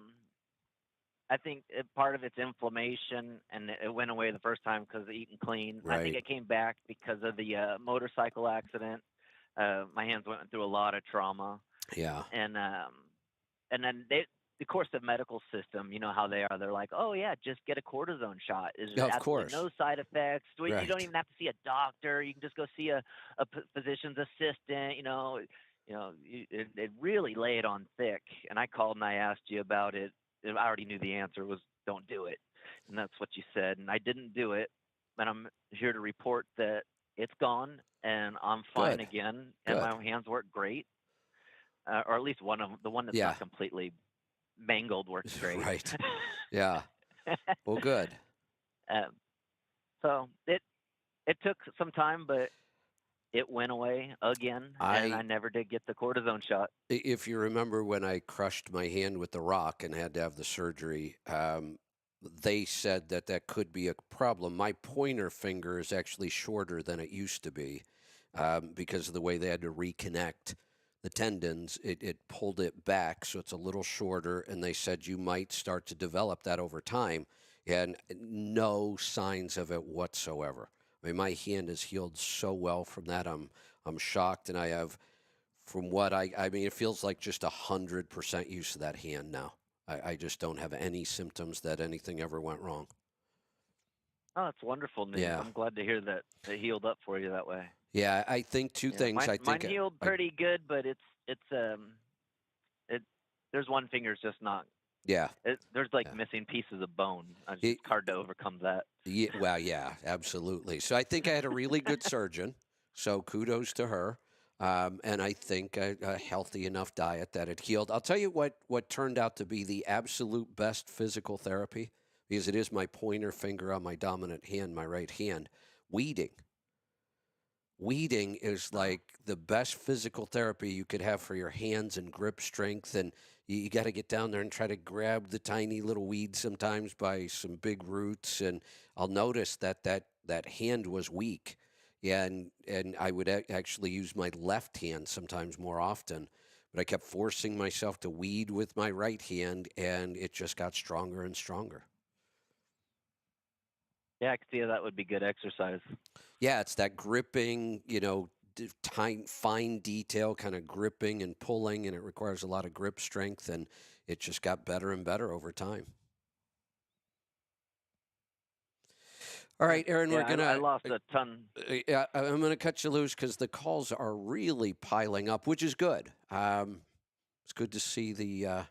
think part of it's inflammation, and it went away the first time because of eating clean. Right. I think it came back because of the motorcycle accident. My hands went through a lot of trauma. Yeah. And then of course, the medical system, you know how they are. They're like, oh yeah, just get a cortisone shot. There's of absolutely course. no side effects. Right. You don't even have to see a doctor. You can just go see a physician's assistant. It really lay it on thick. And I called and I asked you about it. I already knew the answer was don't do it. And that's what you said. And I didn't do it. And I'm here to report that it's gone and I'm fine Good. again. And Good. my hands work great. Or at least one of the one that's Yeah. not completely mangled works great. Right. Yeah. Well, good. So it took some time, but it went away again, and I never did get the cortisone shot. If you remember when I crushed my hand with the rock and had to have the surgery, they said that could be a problem. My pointer finger is actually shorter than it used to be because of the way they had to reconnect the tendons. It pulled it back, so it's a little shorter, and they said you might start to develop that over time, and no signs of it whatsoever. I mean, my hand has healed so well from that. I'm shocked, and I have, from what I mean, it feels like just 100% use of that hand now. I just don't have any symptoms that anything ever went wrong. Oh, that's wonderful news. Yeah. I'm glad to hear that it healed up for you that way. Yeah, I think two Yeah, things. mine, I mine think healed pretty good, but it there's one finger's just not. yeah. There's like Yeah. missing pieces of bone. It's It- just hard to overcome that. Yeah, well, yeah, absolutely. So I think I had a really good surgeon. So kudos to her. And I think a healthy enough diet that it healed. I'll tell you what turned out to be the absolute best physical therapy, because it is my pointer finger on my dominant hand, my right hand, weeding. Weeding is like the best physical therapy you could have for your hands and grip strength. And you got to get down there and try to grab the tiny little weeds sometimes by some big roots. And I'll notice that hand was weak. Yeah, and I would actually use my left hand sometimes more often. But I kept forcing myself to weed with my right hand, and it just got stronger and stronger. Yeah, I could see how that would be good exercise. Yeah, it's that gripping, fine detail kind of gripping and pulling, and it requires a lot of grip strength, and it just got better and better over time. All right, Aaron, we're Yeah, gonna. I lost a ton. Yeah, I'm gonna cut you loose because the calls are really piling up, which is good. It's good to see the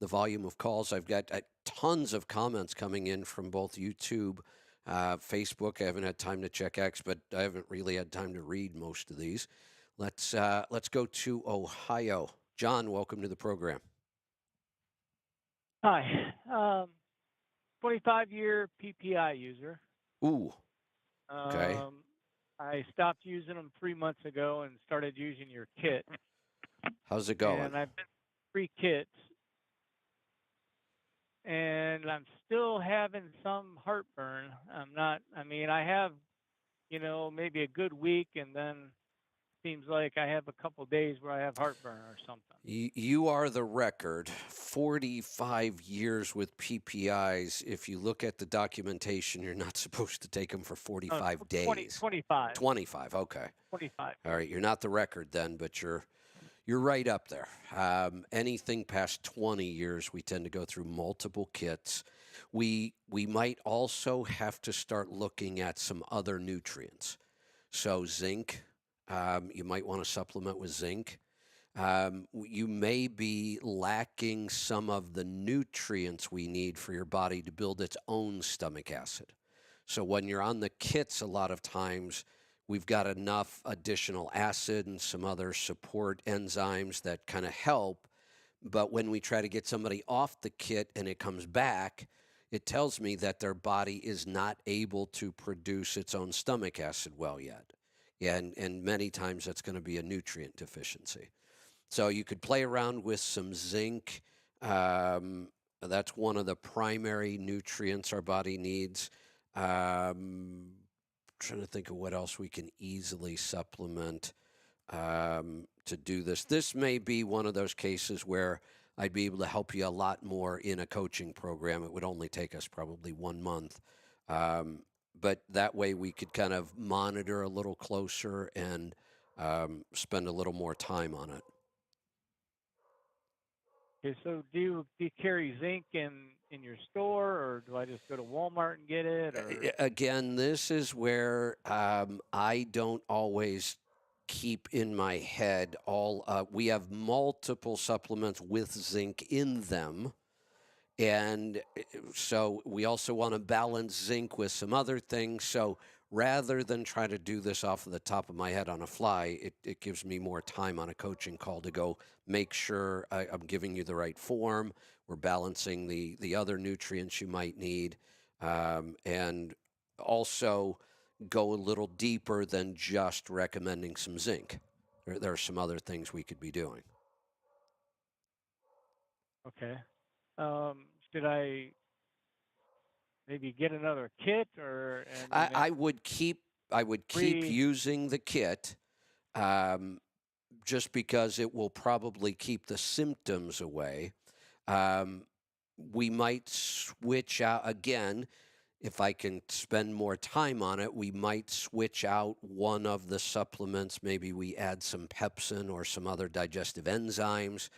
volume of calls. I've got tons of comments coming in from both YouTube. Facebook, I haven't had time to check X, but I haven't really had time to read most of these. Let's go to Ohio. John, welcome to the program. Hi. 25-year PPI user. Ooh, okay. I stopped using them 3 months ago and started using your kit. How's it going? And I've been 3 kits. And I'm still having some heartburn. I have, maybe a good week, and then seems like I have a couple days where I have heartburn or something. You are the record. 45 years with PPIs. If you look at the documentation, you're not supposed to take them for 45 days. 25. 25, okay. 25. All right, you're not the record then, but you're right up there. Anything past 20 years, we tend to go through multiple kits. We might also have to start looking at some other nutrients. So zinc, you might want to supplement with zinc. You may be lacking some of the nutrients we need for your body to build its own stomach acid. So when you're on the kits, a lot of times, we've got enough additional acid and some other support enzymes that kind of help. But when we try to get somebody off the kit and it comes back, it tells me that their body is not able to produce its own stomach acid well yet. And many times that's going to be a nutrient deficiency. So you could play around with some zinc. That's one of the primary nutrients our body needs. Trying to think of what else we can easily supplement to do this. This may be one of those cases where I'd be able to help you a lot more in a coaching program. It would only take us probably 1 month. But that way we could kind of monitor a little closer and spend a little more time on it. Okay, so do you carry zinc in your store, or do I just go to Walmart and get it? Or? Again, this is where I don't always keep in my head we have multiple supplements with zinc in them. And so we also want to balance zinc with some other things. So rather than try to do this off of the top of my head on a fly, it gives me more time on a coaching call to go make sure I'm giving you the right form. We're balancing the other nutrients you might need. And also go a little deeper than just recommending some zinc. There are some other things we could be doing. Okay. Should I maybe get another kit, or? I would keep using the kit, just because it will probably keep the symptoms away. We might switch out again. If I can spend more time on it, we might switch out one of the supplements. Maybe we add some pepsin or some other digestive enzymes.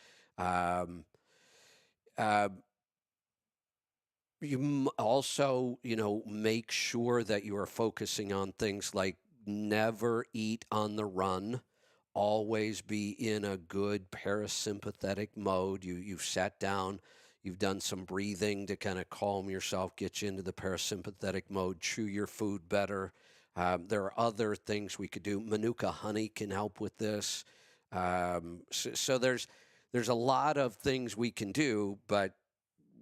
Also, make sure that you are focusing on things like never eat on the run. Always be in a good parasympathetic mode. You've sat down, you've done some breathing to kind of calm yourself, get you into the parasympathetic mode, chew your food better. There are other things we could do. Manuka honey can help with this. So there's a lot of things we can do, but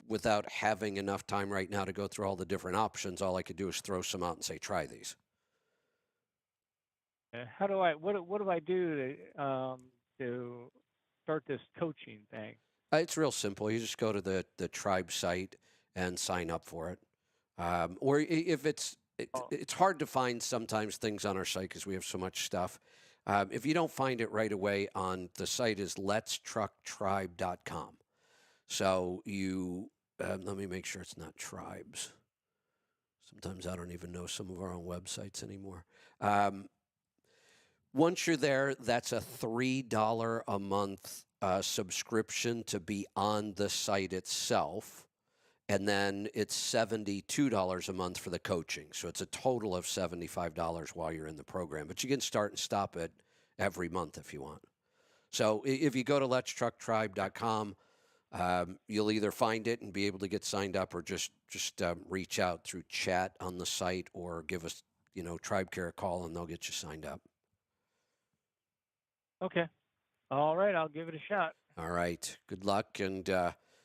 without having enough time right now to go through all the different options, all I could do is throw some out and say, try these. How do I? What do I do to start this coaching thing? It's real simple. You just go to the tribe site and sign up for it. Or if it's hard to find sometimes things on our site because we have so much stuff. If you don't find it right away, on the site is letstrucktribe.com. So you let me make sure it's not tribes. Sometimes I don't even know some of our own websites anymore. Once you're there, that's a $3 a month subscription to be on the site itself. And then it's $72 a month for the coaching. So it's a total of $75 while you're in the program. But you can start and stop it every month if you want. So if you go to letstrucktribe.com, you'll either find it and be able to get signed up, or just reach out through chat on the site, or give us, Tribe Care a call and they'll get you signed up. Okay. All right. I'll give it a shot. All right. Good luck. And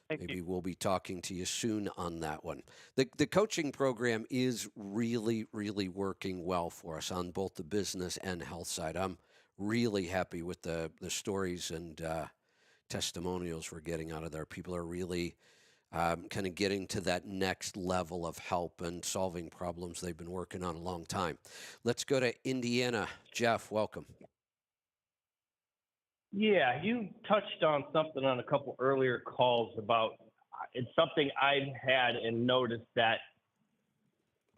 maybe we'll be talking to you soon on that one. The coaching program is really, really working well for us on both the business and health side. I'm really happy with the stories and testimonials we're getting out of there. People are really kind of getting to that next level of help and solving problems they've been working on a long time. Let's go to Indiana. Jeff, welcome. Yeah, you touched on something on a couple earlier calls about it's something I've had and noticed that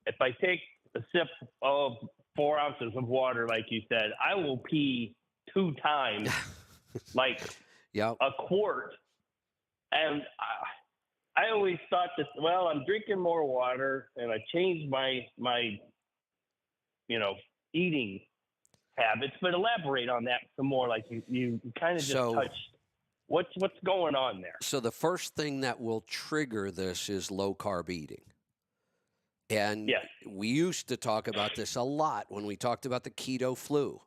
if I take a sip of 4 ounces of water, like you said, I will pee 2 times, like yep. a quart. And I always thought that, well, I'm drinking more water and I changed my eating habits, but elaborate on that some more. Like you kind of just touched what's going on there. So the first thing that will trigger this is low carb eating. And yes, we used to talk about this a lot when we talked about the keto flu.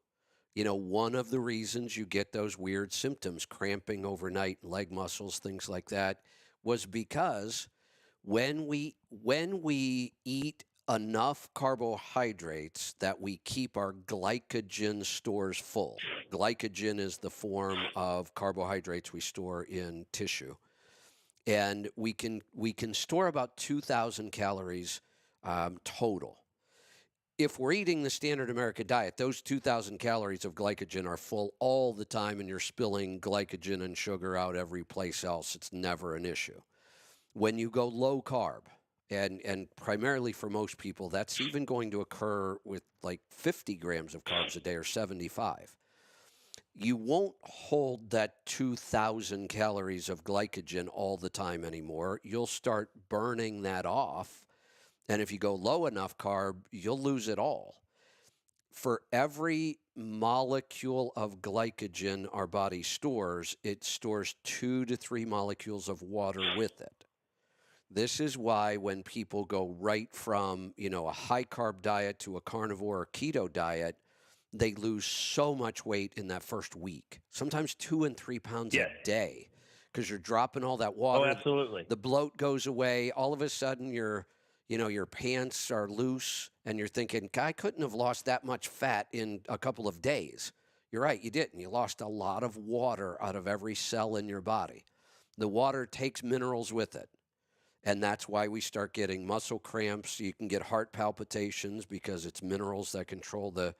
One of the reasons you get those weird symptoms, cramping overnight, leg muscles, things like that, was because when we eat enough carbohydrates that we keep our glycogen stores full. Glycogen is the form of carbohydrates we store in tissue. And we can store about 2,000 calories total. If we're eating the standard American diet, those 2,000 calories of glycogen are full all the time, and you're spilling glycogen and sugar out every place else. It's never an issue. When you go low carb, and primarily for most people, that's even going to occur with like 50 grams of carbs a day or 75. You won't hold that 2,000 calories of glycogen all the time anymore. You'll start burning that off. And if you go low enough carb, you'll lose it all. For every molecule of glycogen our body stores, it stores 2 to 3 molecules of water with it. This is why when people go right from, a high carb diet to a carnivore or keto diet, they lose so much weight in that first week, sometimes 2 and 3 pounds a day, because you're dropping all that water. Oh, absolutely. The bloat goes away. All of a sudden your pants are loose and you're thinking, I couldn't have lost that much fat in a couple of days. You're right, you didn't. You lost a lot of water out of every cell in your body. The water takes minerals with it. And that's why we start getting muscle cramps. You can get heart palpitations because it's minerals that control the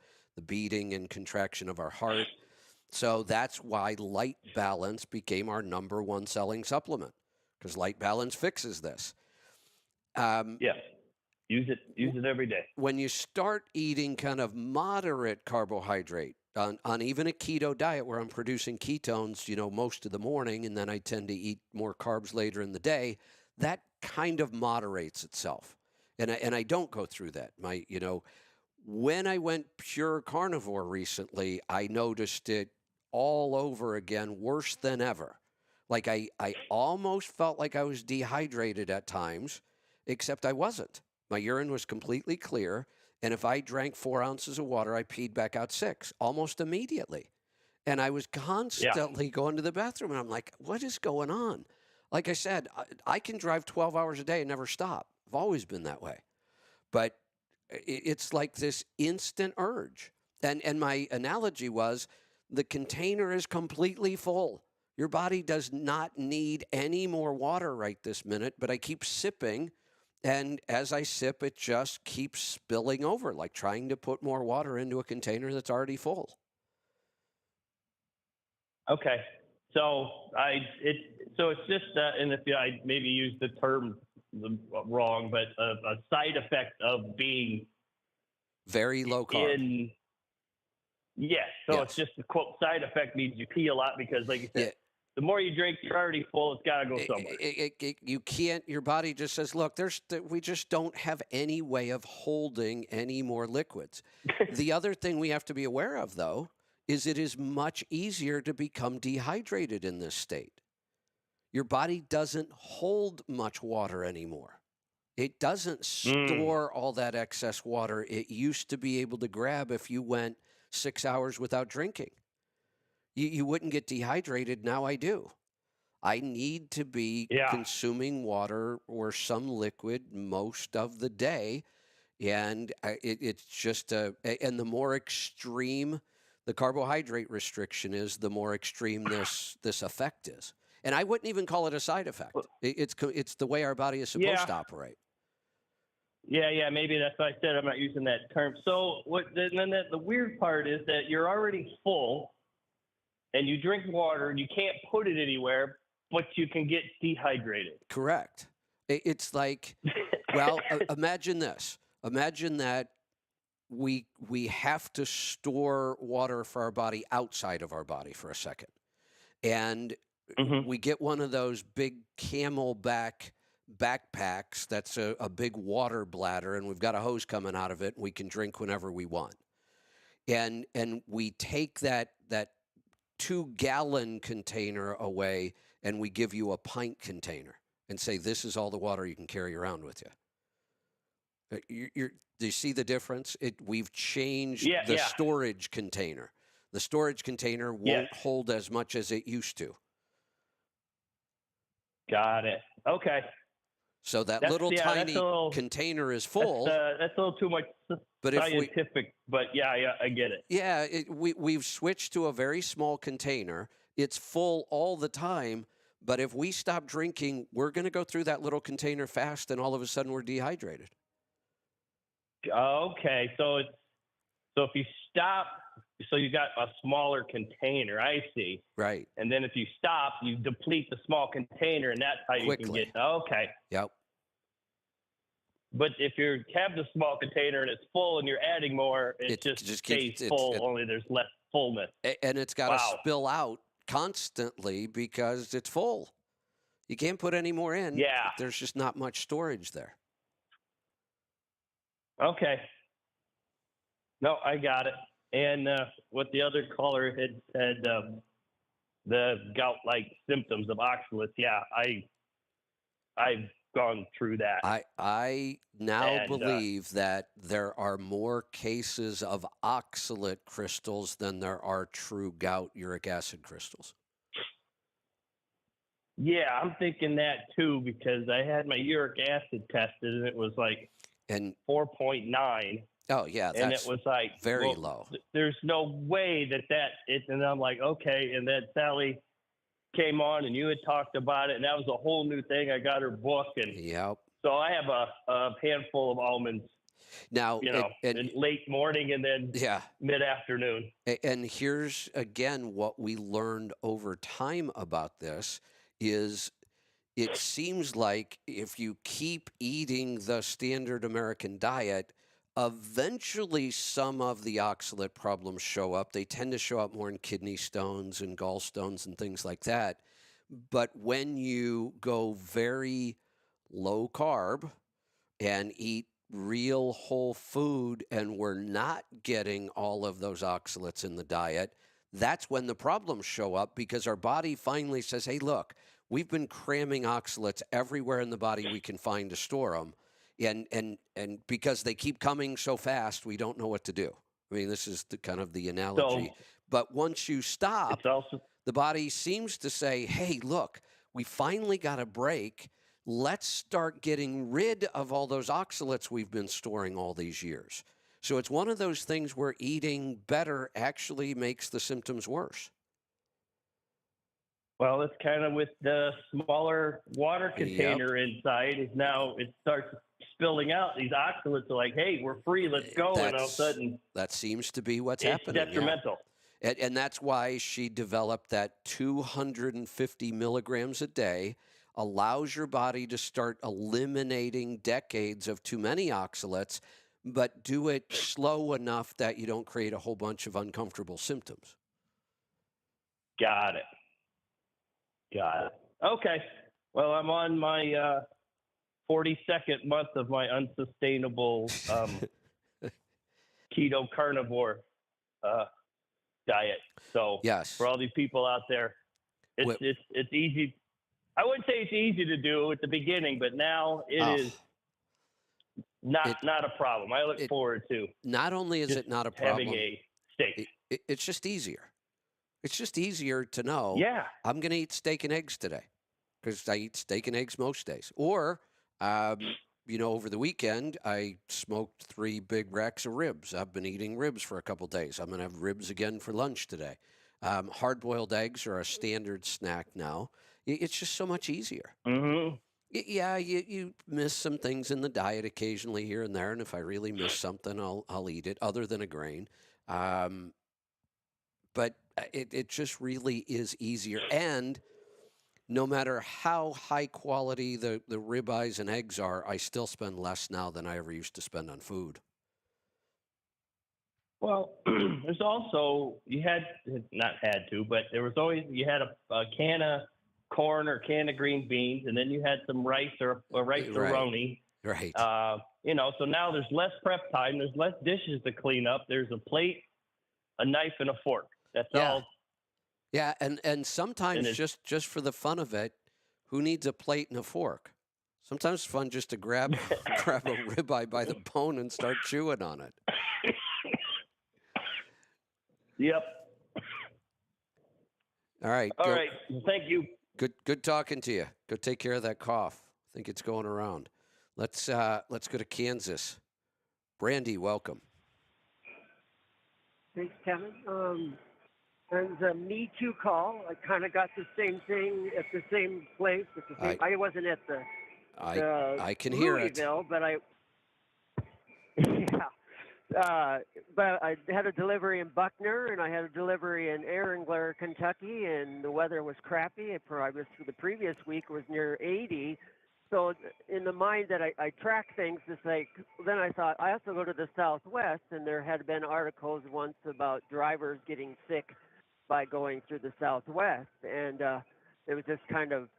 beating and contraction of our heart. So that's why Light Balance became our number 1 selling supplement, because Light Balance fixes this. Use it every day. When you start eating kind of moderate carbohydrate on even a keto diet where I'm producing ketones, most of the morning, and then I tend to eat more carbs later in the day, that kind of moderates itself. And I don't go through that. When I went pure carnivore recently, I noticed it all over again, worse than ever. Like I almost felt like I was dehydrated at times, except I wasn't. My urine was completely clear. And if I drank 4 ounces of water, I peed back out 6 almost immediately. And I was constantly going to the bathroom. And I'm like, what is going on? Like I said, I can drive 12 hours a day and never stop. I've always been that way. But it's like this instant urge. And my analogy was the container is completely full. Your body does not need any more water right this minute, but I keep sipping. And as I sip, it just keeps spilling over, like trying to put more water into a container that's already full. Okay. So it's just, and if I maybe use the term wrong, but a side effect of being very low carb. Yes. It's just the quote side effect means you pee a lot because, like you said, the more you drink, you're already full. It's got to go somewhere. You can't. Your body just says, "Look, we just don't have any way of holding any more liquids." The other thing we have to be aware of, though, is it is much easier to become dehydrated in this state. Your body doesn't hold much water anymore. It doesn't store all that excess water it used to be able to grab if you went 6 hours without drinking. You wouldn't get dehydrated. Now I do. I need to be consuming water or some liquid most of the day. And it's just and the more extreme the carbohydrate restriction is, the more extreme this effect is. And I wouldn't even call it a side effect. It's the way our body is supposed to operate. Yeah, maybe that's why I said I'm not using that term. So the weird part is that you're already full and you drink water and you can't put it anywhere, but you can get dehydrated. Correct. It's like, well, imagine this. Imagine that we have to store water for our body outside of our body for a second. And we get one of those big camelback backpacks that's a big water bladder, and we've got a hose coming out of it, and we can drink whenever we want. And we take that 2-gallon container away, and we give you a pint container and say, this is all the water you can carry around with you. Do you see the difference? We've changed the storage container. The storage container won't hold as much as it used to. Got it. Okay. So that little tiny container is full. That's a little too much scientific, but I get it. Yeah, we've switched to a very small container. It's full all the time, but if we stop drinking, we're going to go through that little container fast, and all of a sudden we're dehydrated. Okay, so if you stop, so you got a smaller container. I see. Right. And then if you stop, you deplete the small container, and that's how you can get. Okay. Yep. But if you have the small container and it's full, and you're adding more, it just stays full. Only there's less fullness. And it's got to spill out constantly because it's full. You can't put any more in. Yeah. There's just not much storage there. Okay. No, I got it. And what the other caller had said, the gout-like symptoms of oxalates. Yeah, I've gone through that. I now believe that there are more cases of oxalate crystals than there are true gout uric acid crystals. Yeah, I'm thinking that too, because I had my uric acid tested and it was like 4.9. Oh, yeah. And it was like very low. There's no way and I'm like, okay. And then Sally came on and you had talked about it, and that was a whole new thing. I got her book, and so I have a handful of almonds now, in late morning and then mid-afternoon. And here's again what we learned over time about this is it seems like if you keep eating the standard American diet, eventually some of the oxalate problems show up. They tend to show up more in kidney stones and gallstones and things like that. But when you go very low carb and eat real whole food and we're not getting all of those oxalates in the diet, that's when the problems show up, because our body finally says, hey, look, we've been cramming oxalates everywhere in the body we can find to store them. And because they keep coming so fast, we don't know what to do. I mean, this is kind of the analogy. So, but once you stop, it's also the body seems to say, hey, look, we finally got a break. Let's start getting rid of all those oxalates we've been storing all these years. So it's one of those things where eating better actually makes the symptoms worse. Well, it's kind of with the smaller water container inside. Is now it starts spilling out. These oxalates are like, hey, we're free. Let's go. And all of a sudden, that seems to be what's it's happening. detrimental. Yeah. And that's why she developed that 250 milligrams a day, allows your body to start eliminating decades of too many oxalates, but do it slow enough that you don't create a whole bunch of uncomfortable symptoms. Got it. Okay. Well, I'm on my 42nd month of my unsustainable keto carnivore diet. So yes, for all these people out there, it's easy. I wouldn't say it's easy to do at the beginning, but now it is not a problem. I look forward to. Not only is it not a problem, having a steak. It's just easier. It's just easier to know, I'm going to eat steak and eggs today because I eat steak and eggs most days. Or, over the weekend, I smoked 3 big racks of ribs. I've been eating ribs for a couple days. I'm going to have ribs again for lunch today. Hard-boiled eggs are a standard snack now. It's just so much easier. Mm-hmm. Yeah, you miss some things in the diet occasionally here and there, and if I really miss something, I'll eat it, other than a grain. But it just really is easier. And no matter how high quality the ribeyes and eggs are, I still spend less now than I ever used to spend on food. Well, there's also, you had a can of corn or can of green beans, and then you had some rice or a rice-a-roni. Right. So now there's less prep time. There's less dishes to clean up. There's a plate, a knife, and a fork. That's all. Yeah, and sometimes just for the fun of it, who needs a plate and a fork? Sometimes it's fun just to grab a ribeye by the bone and start chewing on it. Yep. All right. All right. Thank you. Good talking to you. Go take care of that cough. I think it's going around. Let's go to Kansas. Brandy, welcome. Thanks, Kevin. It was a Me Too call. I kind of got the same thing at the same place. I wasn't at the I can hear it. Louisville, but but I had a delivery in Buckner, and I had a delivery in Erringler, Kentucky, and the weather was crappy. The previous week was near 80. So in the mind that I track things, it's like, then I thought, I also go to the Southwest, and there had been articles once about drivers getting sick by going through the Southwest. And it was just kind of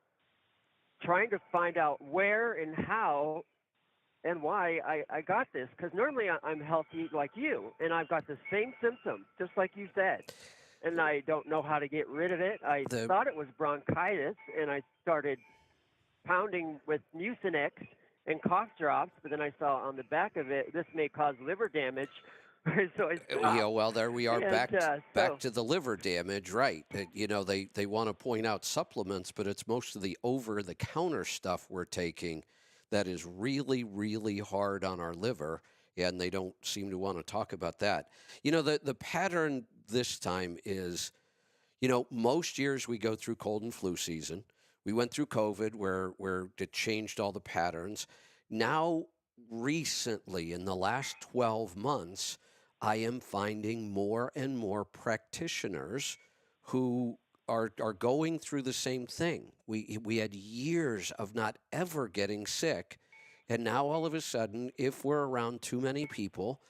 trying to find out where and how and why I got this. Because normally I'm healthy like you, and I've got the same symptom, just like you said. And I don't know how to get rid of it. I thought it was bronchitis, and I started pounding with Mucinex and cough drops, but then I saw on the back of it, this may cause liver damage. So well, there we are, back to the liver damage, right? They want to point out supplements, but it's most of the over-the-counter stuff we're taking that is really, really hard on our liver, and they don't seem to want to talk about that. The pattern this time is, most years we go through cold and flu season. We went through COVID where it changed all the patterns. Now, recently, in the last 12 months, I am finding more and more practitioners who are going through the same thing. We had years of not ever getting sick, and now all of a sudden, if we're around too many people,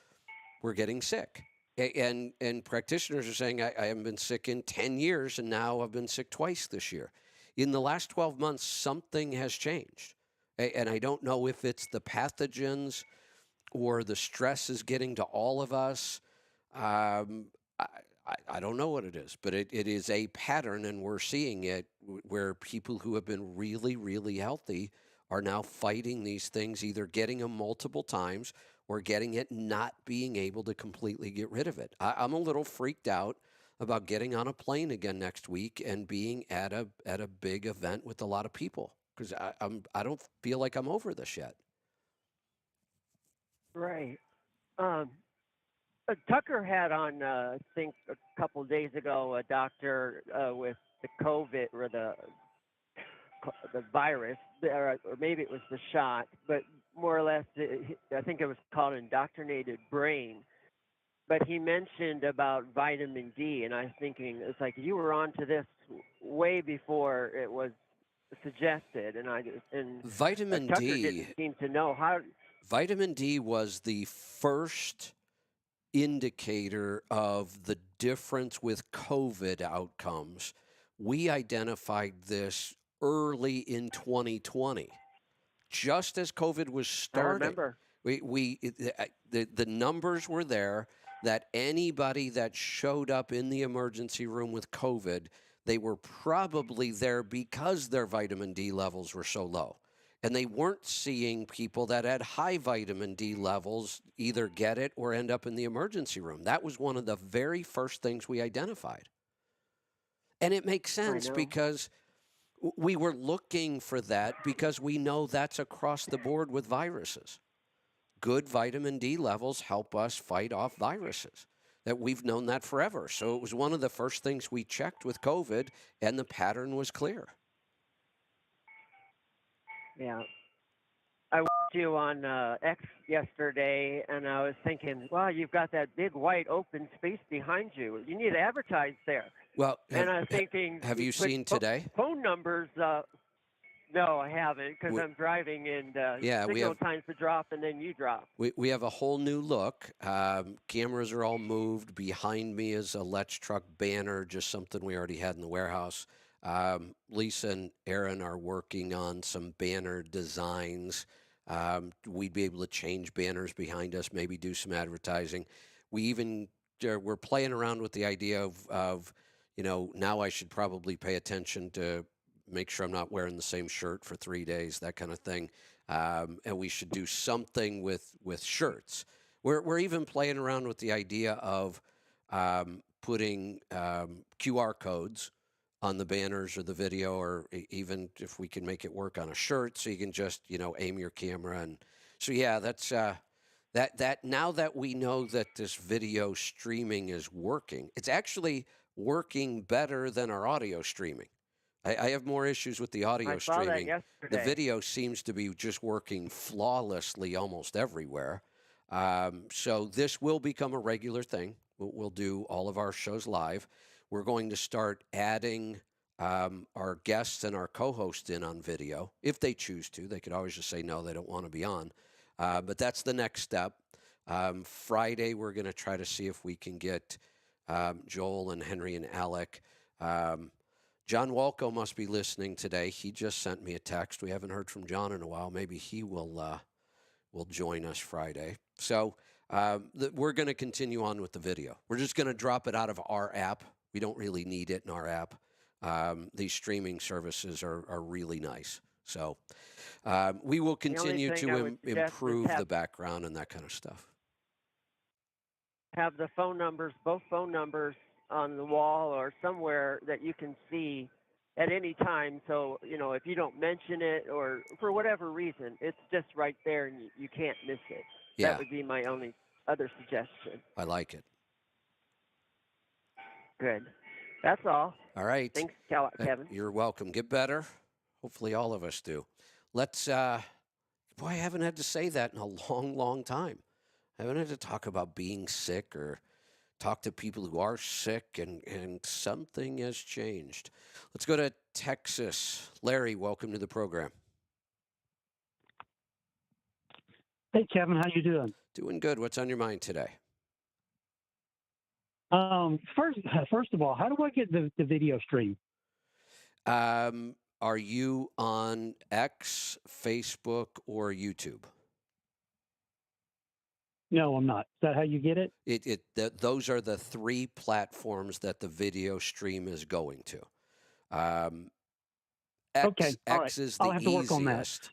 we're getting sick. And practitioners are saying, I haven't been sick in 10 years, and now I've been sick twice this year. In the last 12 months, something has changed. And I don't know if it's the pathogens or the stress is getting to all of us. I don't know what it is, but it is a pattern, and we're seeing it where people who have been really, really healthy are now fighting these things, either getting them multiple times or getting it, not being able to completely get rid of it. I'm a little freaked out about getting on a plane again next week and being at a big event with a lot of people, because I don't feel like I'm over this yet. Right. Um, Tucker had on, I think, a couple of days ago, a doctor with the COVID or the virus, or maybe it was the shot, but more or less, I think it was called indoctrinated brain. But he mentioned about vitamin D, and I was thinking, it's like you were onto this way before it was suggested, and Vitamin Tucker D. didn't seem to know how. Vitamin D was the first indicator of the difference with COVID outcomes. We identified this early in 2020, just as COVID was I starting. remember. The numbers were there that anybody that showed up in the emergency room with COVID, they were probably there because their vitamin D levels were so low. And they weren't seeing people that had high vitamin D levels either get it or end up in the emergency room. That was one of the very first things we identified. And it makes sense because we were looking for that because we know that's across the board with viruses. Good vitamin D levels help us fight off viruses. That we've known that forever. So it was one of the first things we checked with COVID, and the pattern was clear. Yeah. I watched you on X yesterday, and I was thinking, wow, you've got that big white open space behind you. You need to advertise there. Well, and I was thinking, have you put seen today? Phone numbers. No, I haven't, because I'm driving, and signal times to drop, and then you drop. We have a whole new look. Cameras are all moved. Behind me is a Let's Truck banner, just something we already had in the warehouse. Lisa and Aaron are working on some banner designs. We'd be able to change banners behind us, maybe do some advertising. We're playing around with the idea of now I should probably pay attention to make sure I'm not wearing the same shirt for 3 days, that kind of thing. And we should do something with shirts. We're even playing around with the idea of putting QR codes on the banners or the video, or even if we can make it work on a shirt, so you can just aim your camera. And so that's that. Now that we know that this video streaming is working, it's actually working better than our audio streaming. I have more issues with the audio streaming. That yesterday. The video seems to be just working flawlessly almost everywhere. So this will become a regular thing. We'll do all of our shows live. We're going to start adding our guests and our co-hosts in on video if they choose to. They could always just say no, they don't want to be on. But that's the next step. Friday, we're going to try to see if we can get Joel and Henry and Alec. John Walco must be listening today. He just sent me a text. We haven't heard from John in a while. Maybe he will join us Friday. So we're going to continue on with the video. We're just going to drop it out of our app. We don't really need it in our app. These streaming services are really nice. So we will continue to improve the background and that kind of stuff. Have the phone numbers, both phone numbers, on the wall or somewhere that you can see at any time. So, if you don't mention it or for whatever reason, it's just right there and you can't miss it. Yeah. That would be my only other suggestion. I like it. Good. That's all. All right. Thanks, Kevin. You're welcome. Get better. Hopefully all of us do. Let's, boy, I haven't had to say that in a long, long time. I haven't had to talk about being sick or talk to people who are sick, and something has changed. Let's go to Texas. Larry, welcome to the program. Hey, Kevin, how you doing? Doing good. What's on your mind today? First of all, how do I get the video stream? Are you on X, Facebook, or YouTube? No, I'm not. Is that how you get it? Those are the three platforms that the video stream is going to. Okay, all right. X is I'll the have to work on that. easiest.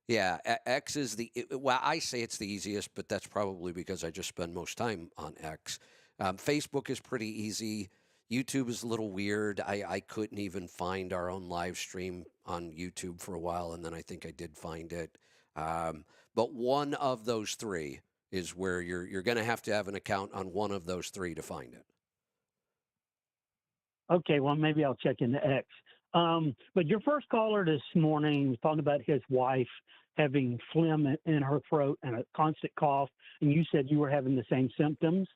Yeah, X is well, I say it's the easiest, but that's probably because I just spend most time on X. Facebook is pretty easy. YouTube is a little weird. I couldn't even find our own live stream on YouTube for a while, and then I think I did find it. But one of those three is where you're going to have an account on one of those three to find it. Okay, well, maybe I'll check into X. But your first caller this morning was talking about his wife having phlegm in her throat and a constant cough, and you said you were having the same symptoms.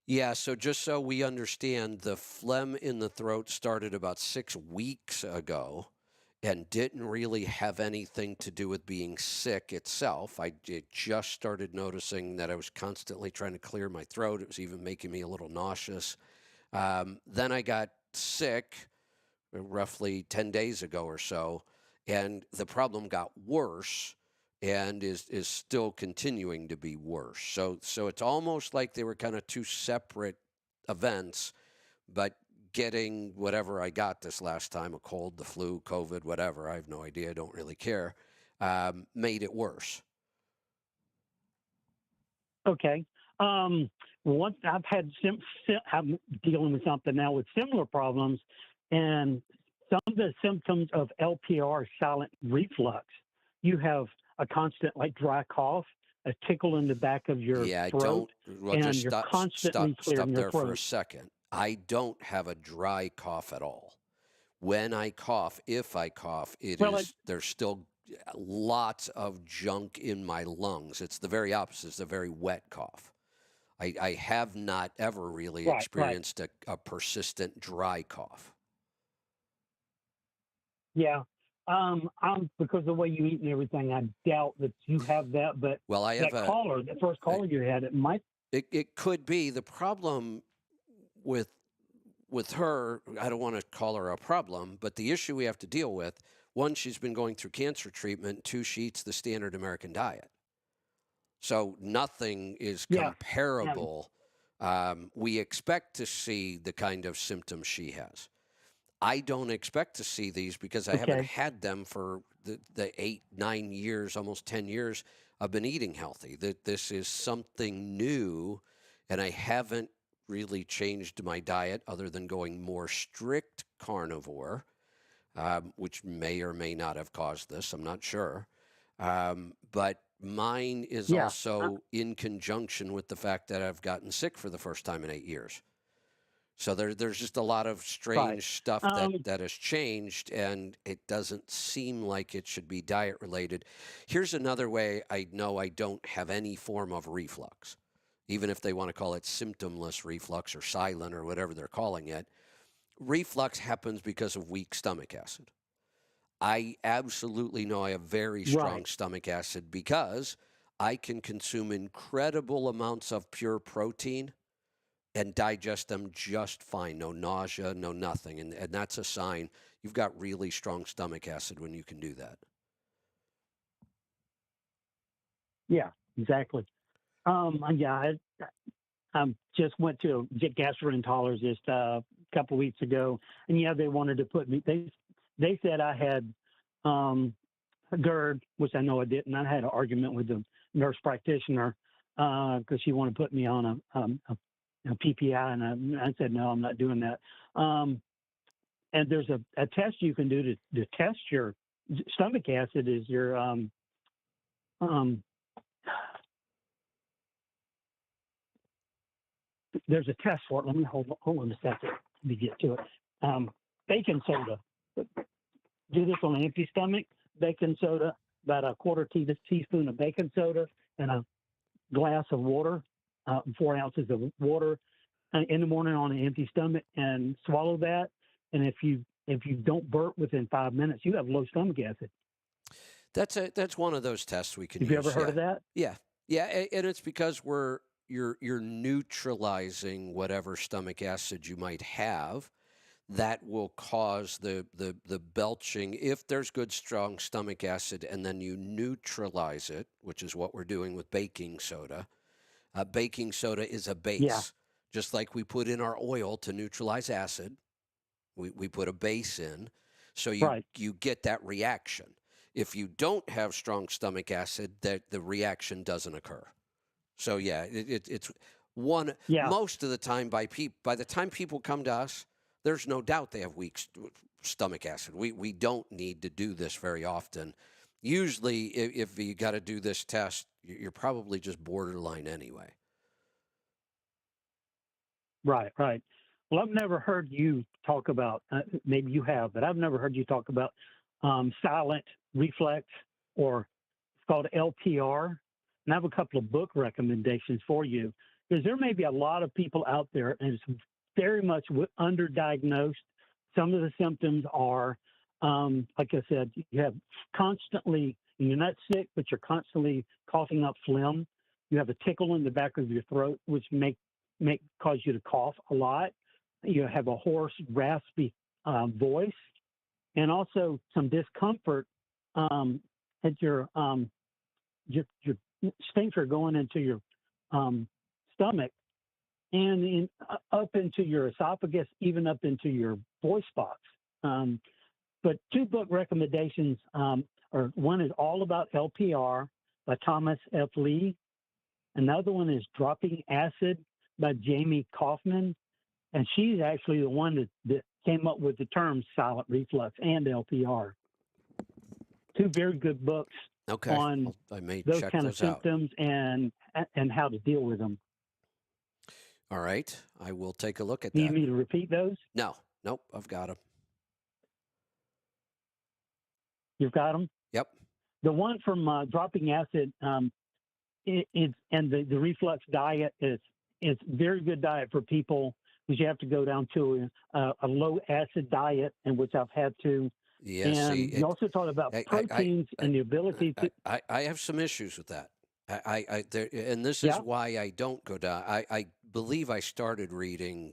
Yeah, so just so we understand, the phlegm in the throat started about 6 weeks ago and didn't really have anything to do with being sick itself. I just started noticing that I was constantly trying to clear my throat. It was even making me a little nauseous. Then I got sick roughly 10 days ago or so, and the problem got worse and is still continuing to be worse. So it's almost like they were kind of two separate events, but getting whatever I got this last time, a cold, the flu, COVID, whatever, I have no idea, I don't really care, made it worse. Okay. Once I've had I'm dealing with something now with similar problems, and some of the symptoms of LPR, silent reflux, you have a constant like dry cough, a tickle in the back of your throat, and just you're constantly clearing your there throat. for a second. I don't have a dry cough at all. When I cough, if I cough, there's still lots of junk in my lungs. It's the very opposite. It's a very wet cough. I have not ever really experienced a persistent dry cough. Yeah. Because of the way you eat and everything, I doubt that you have that. But I have the first caller you had, it might. It could be. The problem with her, I don't want to call her a problem, but the issue we have to deal with, one, she's been going through cancer treatment. Two, she eats the standard American diet. So nothing is comparable. We expect to see the kind of symptoms she has. I don't expect to see these because I haven't had them for the 8, 9 years, almost 10 years I've been eating healthy. This is something new, and I haven't really changed my diet other than going more strict carnivore, which may or may not have caused this. I'm not sure. But mine is also in conjunction with the fact that I've gotten sick for the first time in 8 years. So there's just a lot of strange stuff that has changed, and it doesn't seem like it should be diet related. Here's another way I know I don't have any form of reflux, even if they want to call it symptomless reflux or silent or whatever they're calling it. Reflux happens because of weak stomach acid. I absolutely know I have very strong stomach acid because I can consume incredible amounts of pure protein and digest them just fine. No nausea, no nothing. And that's a sign you've got really strong stomach acid when you can do that. Yeah, exactly. I just went to a gastroenterologist a couple of weeks ago, and they wanted to put me. They said I had a GERD, which I know I didn't. I had an argument with the nurse practitioner because she wanted to put me on a PPI, and I said no, I'm not doing that. And there's a test you can do to test your stomach acid. Is your there's a test for it. Let me hold on a second. Let me get to it. Baking soda. Do this on an empty stomach. Baking soda, about a quarter teaspoon of baking soda, and a glass of water, 4 ounces of water in the morning on an empty stomach, and swallow that. And if you don't burp within 5 minutes, you have low stomach acid. That's one of those tests we can use. Have you ever heard of that? Yeah, and it's because you're neutralizing whatever stomach acid you might have. that will cause the belching if there's good, strong stomach acid, and then you neutralize it, which is what we're doing with baking soda. Baking soda is a base. Yeah. Just like we put in our oil to neutralize acid, we put a base in, so you get that reaction. If you don't have strong stomach acid, the reaction doesn't occur. So yeah, it's one. Yeah. Most of the time, by the time people come to us, there's no doubt they have weak stomach acid. We don't need to do this very often. Usually, if you got to do this test, you're probably just borderline anyway. Right. Well, I've never heard you talk about, maybe you have, but I've never heard you talk about silent reflex, or it's called LPR. And I have a couple of book recommendations for you, because there may be a lot of people out there, and it's very much underdiagnosed. Some of the symptoms are, like I said, you have constantly, you're not sick, but you're constantly coughing up phlegm. You have a tickle in the back of your throat, which may cause you to cough a lot. You have a hoarse, raspy voice, and also some discomfort at your sphincter going into your stomach, and up into your esophagus, even up into your voice box. But two book recommendations are, one is All About LPR by Thomas F. Lee. Another one is Dropping Acid by Jamie Kaufman. And she's actually the one that came up with the terms silent reflux and LPR. Two very good books on those kind of symptoms and how to deal with them. All right. I will take a look at Do that. you need me to repeat those? No. Nope. I've got them. You've got them? Yep. The one from Dropping Acid, and the reflux diet is very good diet for people, because you have to go down to a low acid diet, and which I've had to. Yes. And you also talked about proteins and the ability to. I have some issues with that. And this is why I don't go down. I believe I started reading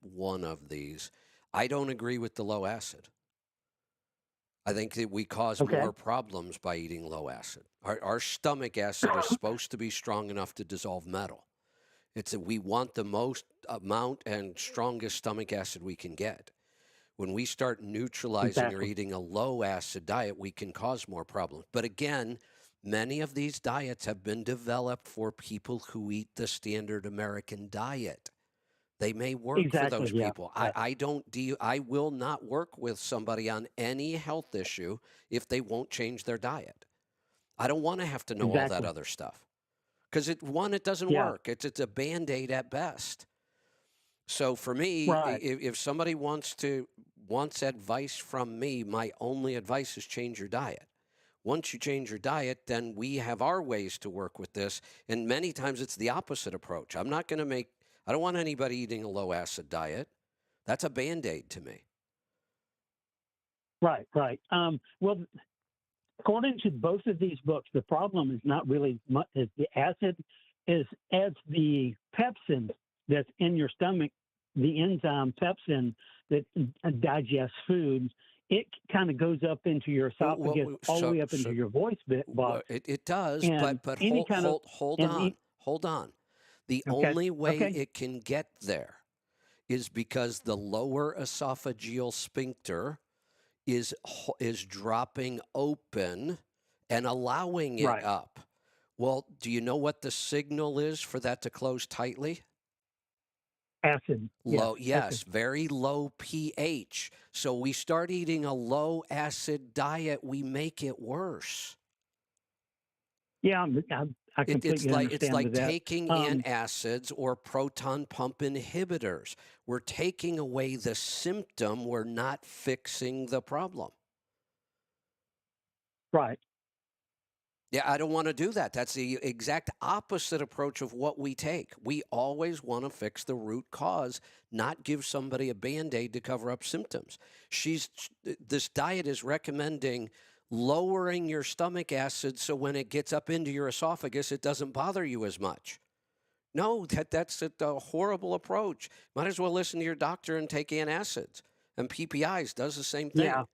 one of these. I don't agree with the low acid. I think that we cause more problems by eating low acid. Our stomach acid is supposed to be strong enough to dissolve metal. It's that we want the most amount and strongest stomach acid we can get. When we start neutralizing or eating a low acid diet, we can cause more problems. But again, many of these diets have been developed for people who eat the standard American diet. They may work for those people. I will not work with somebody on any health issue if they won't change their diet. I don't want to have to know all that other stuff, because it doesn't work. It's a Band-Aid at best. So for me, if somebody wants advice from me, my only advice is change your diet. Once you change your diet, then we have our ways to work with this. And many times it's the opposite approach. I don't want anybody eating a low acid diet. That's a Band-Aid to me. Right. Well, according to both of these books, the problem is not really much as the acid, is as the pepsin that's in your stomach, the enzyme pepsin that digests food, it kind of goes up into your esophagus, all the way up into your voice box. It does, and but hold on. The only way it can get there is because the lower esophageal sphincter is dropping open and allowing it up. Well, do you know what the signal is for that to close tightly? Acid. Low, acid. Very low pH. So we start eating a low acid diet, we make it worse. Yeah, I completely understand it's like that. taking antacids or proton pump inhibitors. We're taking away the symptom. We're not fixing the problem. Right. Yeah, I don't want to do that. That's the exact opposite approach of what we take. We always want to fix the root cause, not give somebody a Band-Aid to cover up symptoms. This diet is recommending lowering your stomach acid so when it gets up into your esophagus, it doesn't bother you as much. No, that's a horrible approach. Might as well listen to your doctor and take antacids. And PPIs does the same thing. Yeah.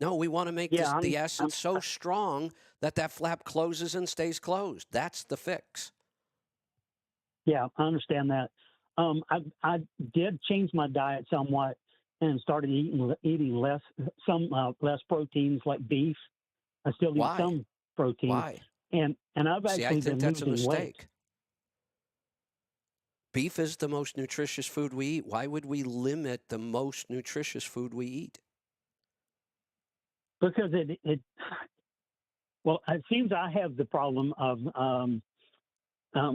No, we want to make Yeah, the acid so strong that flap closes and stays closed. That's the fix. Yeah, I understand that. I did change my diet somewhat and started eating less proteins like beef. I still eat Why? some protein. Why? And I've See, I actually think been that's a losing weight. mistake. Beef is the most nutritious food we eat. Why would we limit the most nutritious food we eat? Because it seems I have the problem of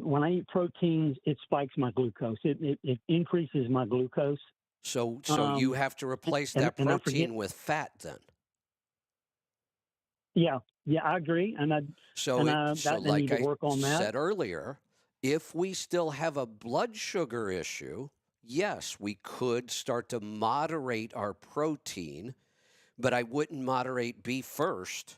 when I eat proteins, it spikes my glucose. It increases my glucose. So you have to replace that and I protein with fat then. Yeah, I agree, and I like need to I work on that. said earlier, if we still have a blood sugar issue, yes, we could start to moderate our protein, but I wouldn't moderate beef first.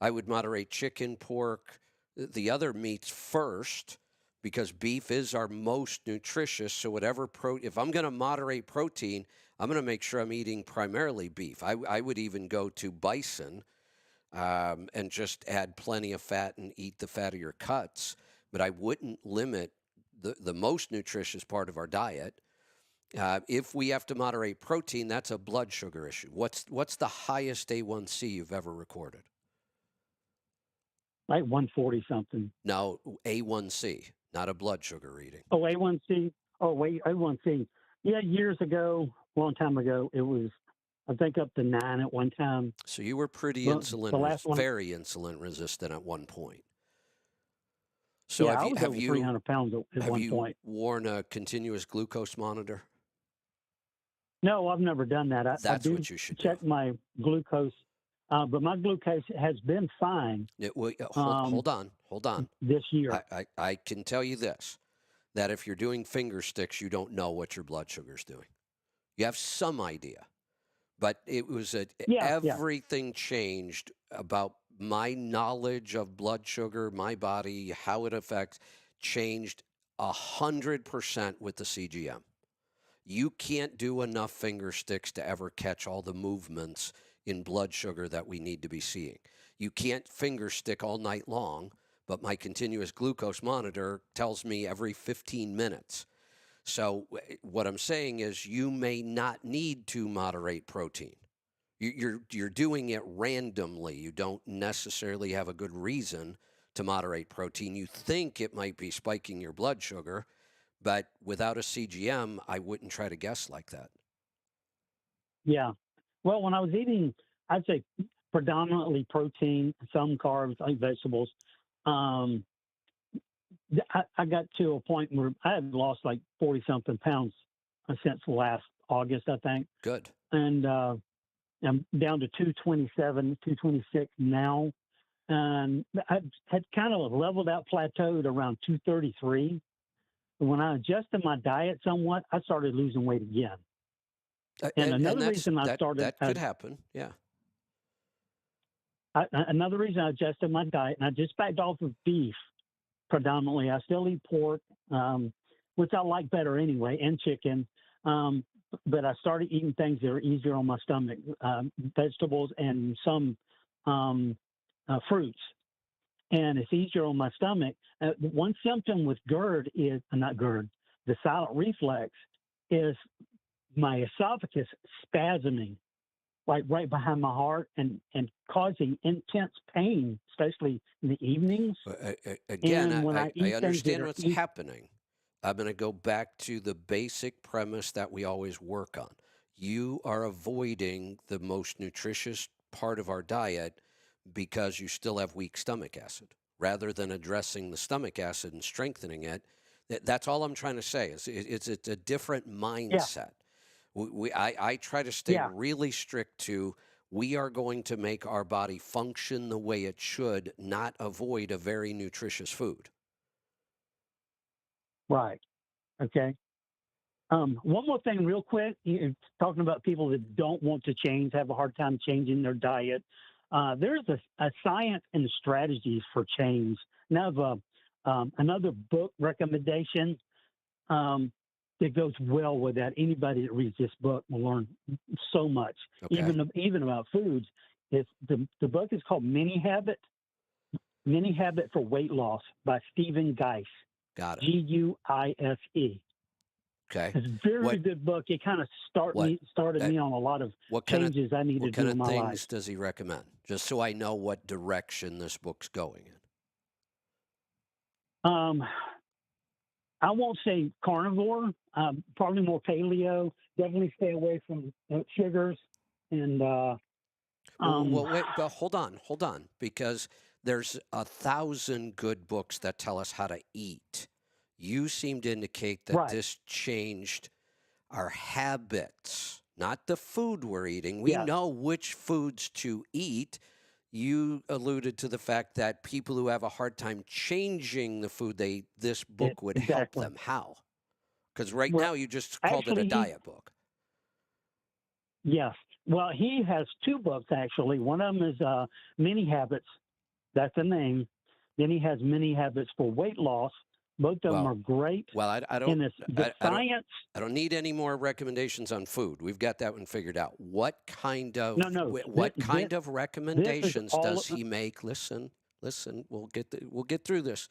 I would moderate chicken, pork, the other meats first, because beef is our most nutritious. So if I'm going to moderate protein, I'm going to make sure I'm eating primarily beef. I would even go to bison and just add plenty of fat and eat the fattier cuts. But I wouldn't limit the most nutritious part of our diet. If we have to moderate protein, that's a blood sugar issue. What's the highest A1C you've ever recorded? Like 140 something. No, A1C, not a blood sugar reading. Oh, A1C. Oh, wait, A1C. Yeah, years ago, a long time ago, it was, I think, up to 9 at one time. So you were very insulin resistant at one point. So yeah, I was over 300 pounds at one point. Have you worn a continuous glucose monitor? No, I've never done that. That's what you should check do. my glucose, but my glucose has been fine. Hold on. This year. I can tell you this, that if you're doing finger sticks, you don't know what your blood sugar's doing. You have some idea. But it was everything changed about my knowledge of blood sugar, my body, how it affects, changed 100% with the CGM. You can't do enough finger sticks to ever catch all the movements in blood sugar that we need to be seeing. You can't finger stick all night long, but my continuous glucose monitor tells me every 15 minutes. So what I'm saying is you may not need to moderate protein. You're doing it randomly. You don't necessarily have a good reason to moderate protein. You think it might be spiking your blood sugar, but without a CGM, I wouldn't try to guess like that. Yeah. Well, when I was eating, I'd say predominantly protein, some carbs, like vegetables, I got to a point where I had lost like 40-something pounds since last August, I think. Good. And I'm down to 227, 226 now. And I had kind of leveled out, plateaued around 233. When I adjusted my diet somewhat, I started losing weight again. And another reason I started... That could happen, yeah. Another reason I adjusted my diet, and I just backed off of beef predominantly. I still eat pork, which I like better anyway, and chicken. But I started eating things that are easier on my stomach, vegetables and some fruits. And it's easier on my stomach. One symptom with GERD is, not GERD, the silent reflex, is my esophagus spasming, like right behind my heart and causing intense pain, especially in the evenings. Again, I understand what's happening. I'm going to go back to the basic premise that we always work on. You are avoiding the most nutritious part of our diet because you still have weak stomach acid. Rather than addressing the stomach acid and strengthening it, that's all I'm trying to say. It's a different mindset. Yeah. I try to stay really strict to, we are going to make our body function the way it should, not avoid a very nutritious food. Right. Okay. One more thing real quick, talking about people that don't want to change, have a hard time changing their diet. There's a science and strategies for change. Now, another book recommendation. that goes well with that. Anybody that reads this book will learn so much, Okay. even about foods. It's the book is called Mini Habit for Weight Loss by Stephen Geis. Got it. Guise. Okay. It's a very good book. It kind of started me on a lot of changes I needed to do in my life. What kind of things does he recommend? Just so I know what direction this book's going in. I won't say carnivore. Probably more paleo. Definitely stay away from sugars and. Well, wait, but hold on, because there's 1,000 good books that tell us how to eat. You seem to indicate that this changed our habits, not the food we're eating. We know which foods to eat. You alluded to the fact that people who have a hard time changing the food they eat, this book would help them. How? Because now you just called it a diet book. Yes. Well, he has two books, actually. One of them is Mini Habits. That's the name. Then he has Mini Habits for Weight Loss. Both of them are great. Well, I don't need any more recommendations on food. We've got that one figured out. What kind of of recommendations does he make? Listen. We'll get through this.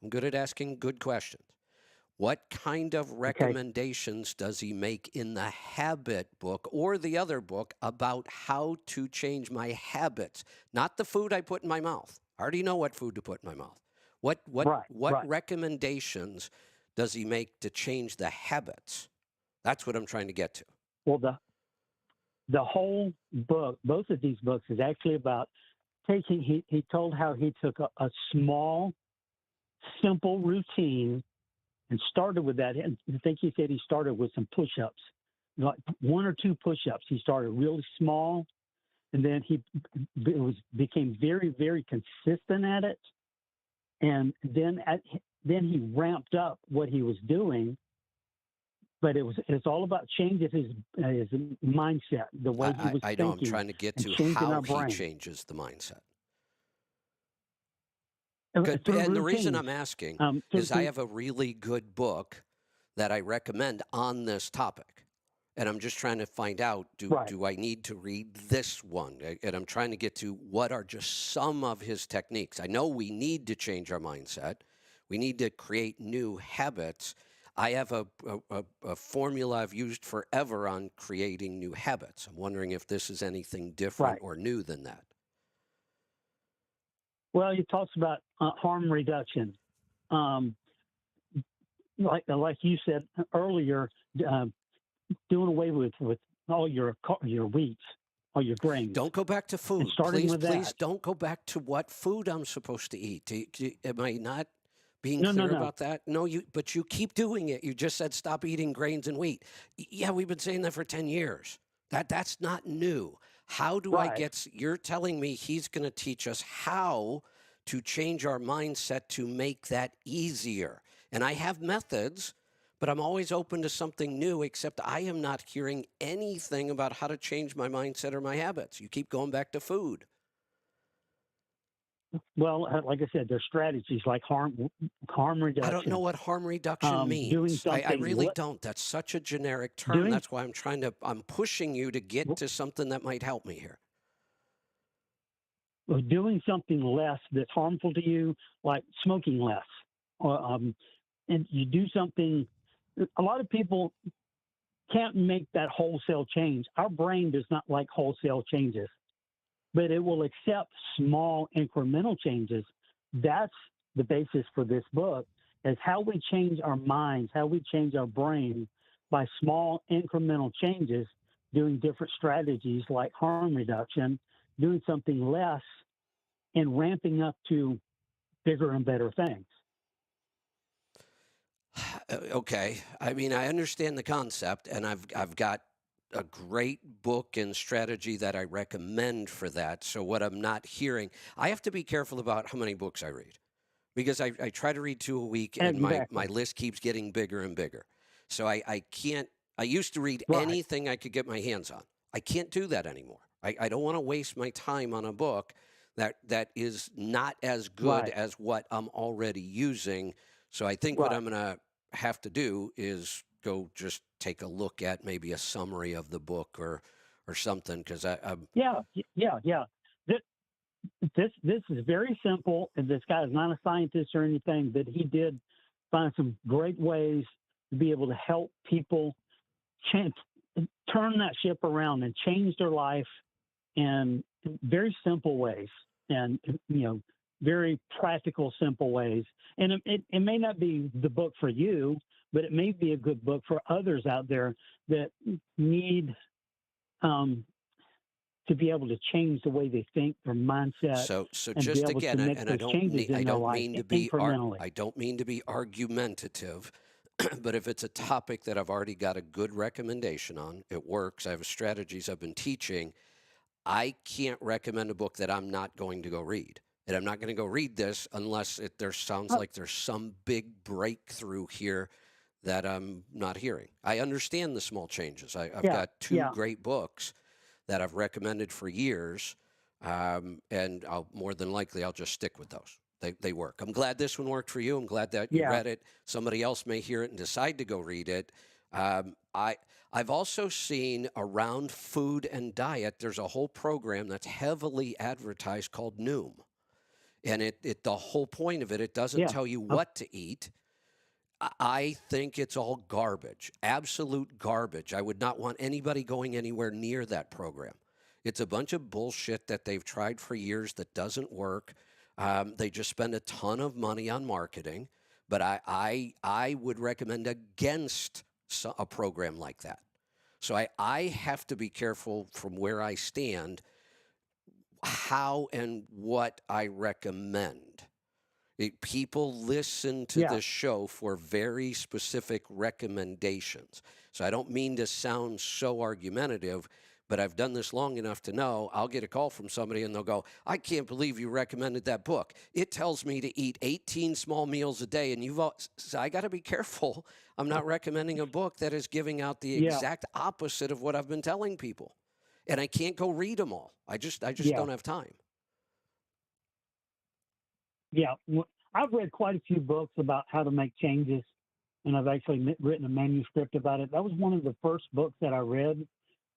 I'm good at asking good questions. What kind of recommendations does he make in the habit book or the other book about how to change my habits? Not the food I put in my mouth. I already know what food to put in my mouth. What recommendations does he make to change the habits? That's what I'm trying to get to. Well, the whole book, both of these books, is actually about taking. He told how he took a small, simple routine and started with that. And I think he said he started with some push-ups, like 1 or 2 push-ups. He started really small, and then he became very, very consistent at it. And then he ramped up what he was doing, but it's all about changing his mindset, the way he was thinking. I know. I'm trying to get to how he changes the mindset. And the reason I'm asking is I have a really good book that I recommend on this topic. And I'm just trying to find out, do I need to read this one? And I'm trying to get to what are just some of his techniques. I know we need to change our mindset. We need to create new habits. I have a formula I've used forever on creating new habits. I'm wondering if this is anything different or new than that. Well, he talks about harm reduction. Like you said earlier, doing away with all your wheats, all your grains. Don't go back to food. Please don't go back to what food I'm supposed to eat. Am I not being clear about that? No, but you keep doing it. You just said stop eating grains and wheat. Yeah, we've been saying that for 10 years. That's not new. How do I get? You're telling me he's going to teach us how to change our mindset to make that easier. And I have methods, but I'm always open to something new, except I am not hearing anything about how to change my mindset or my habits. You keep going back to food. Well, like I said, there's strategies like harm reduction. I don't know what harm reduction means. I really don't. That's such a generic term. That's why I'm pushing you to get to something that might help me here. Doing something less that's harmful to you, like smoking less. And you do something. A lot of people can't make that wholesale change. Our brain does not like wholesale changes, but it will accept small incremental changes. That's the basis for this book, is how we change our minds, how we change our brain by small incremental changes, doing different strategies like harm reduction, doing something less, and ramping up to bigger and better things. Okay. I mean, I understand the concept, and I've got a great book and strategy that I recommend for that. So what I'm not hearing, I have to be careful about how many books I read, because I try to read 2 a week, and my list keeps getting bigger and bigger. So I can't. I used to read anything I could get my hands on. I can't do that anymore. I don't want to waste my time on a book that is not as good as what I'm already using. So I think what I'm going to have to do is go just take a look at maybe a summary of the book or something? Because I'm Yeah. This is very simple, and this guy is not a scientist or anything, but he did find some great ways to be able to help people turn that ship around and change their life in very simple ways, and very practical, simple ways. And it may not be the book for you, but it may be a good book for others out there that need to be able to change the way they think, their mindset. so and just be able again, to make and those changes in their life incrementally. I don't mean to be argumentative, but if it's a topic that I've already got a good recommendation on, it works. I have strategies I've been teaching. I can't recommend a book that I'm not going to go read. And I'm not going to go read this unless there sounds like there's some big breakthrough here that I'm not hearing. I understand the small changes. I've got two great books that I've recommended for years, and more than likely I'll just stick with those. They work. I'm glad this one worked for you. I'm glad that you read it. Somebody else may hear it and decide to go read it. I've also seen around food and diet, there's a whole program that's heavily advertised called Noom. And the whole point of it doesn't tell you what to eat. I think it's all garbage, absolute garbage. I would not want anybody going anywhere near that program. It's a bunch of bullshit that they've tried for years that doesn't work. They just spend a ton of money on marketing. But I would recommend against a program like that. So I have to be careful from where I stand how and what I recommend. People listen to this show for very specific recommendations. So I don't mean to sound so argumentative, but I've done this long enough to know I'll get a call from somebody and they'll go, I can't believe you recommended that book. It tells me to eat 18 small meals a day. And so I got to be careful. I'm not recommending a book that is giving out the exact opposite of what I've been telling people. And I can't go read them all. I just don't have time. Yeah, I've read quite a few books about how to make changes, and I've actually written a manuscript about it. That was one of the first books that I read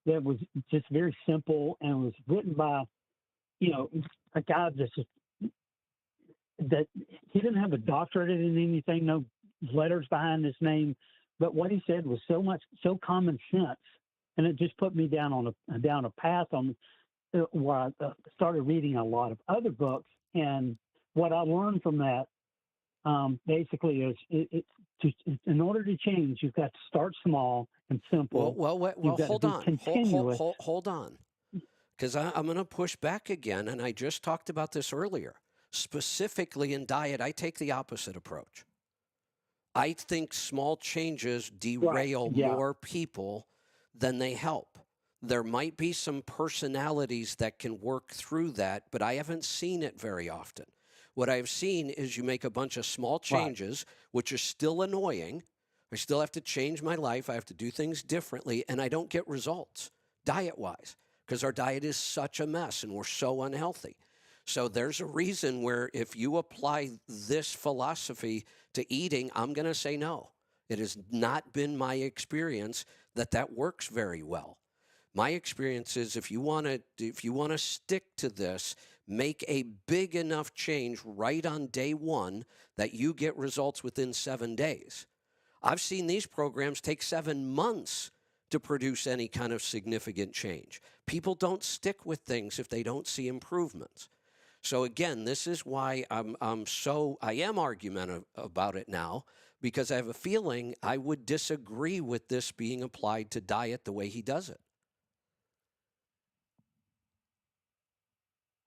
that was just very simple and was written by, a guy that he didn't have a doctorate in anything, no letters behind his name, but what he said was so common sense, and it just put me down a path where I started reading a lot of other books. And what I learned from that basically is in order to change, you've got to start small and simple. Well, hold on. Because I'm going to push back again, and I just talked about this earlier. Specifically in diet, I take the opposite approach. I think small changes derail more people than they help. There might be some personalities that can work through that, but I haven't seen it very often. What I've seen is you make a bunch of small changes, which are still annoying. I still have to change my life. I have to do things differently, and I don't get results diet-wise because our diet is such a mess and we're so unhealthy. So there's a reason where if you apply this philosophy to eating, I'm going to say no. It has not been my experience that works very well. My experience is if you want to stick to this, make a big enough change right on day one that you get results within 7 days. I've seen these programs take 7 months to produce any kind of significant change. People don't stick with things if they don't see improvements. So again, this is why I am argumentative about it now, because I have a feeling I would disagree with this being applied to diet the way he does it.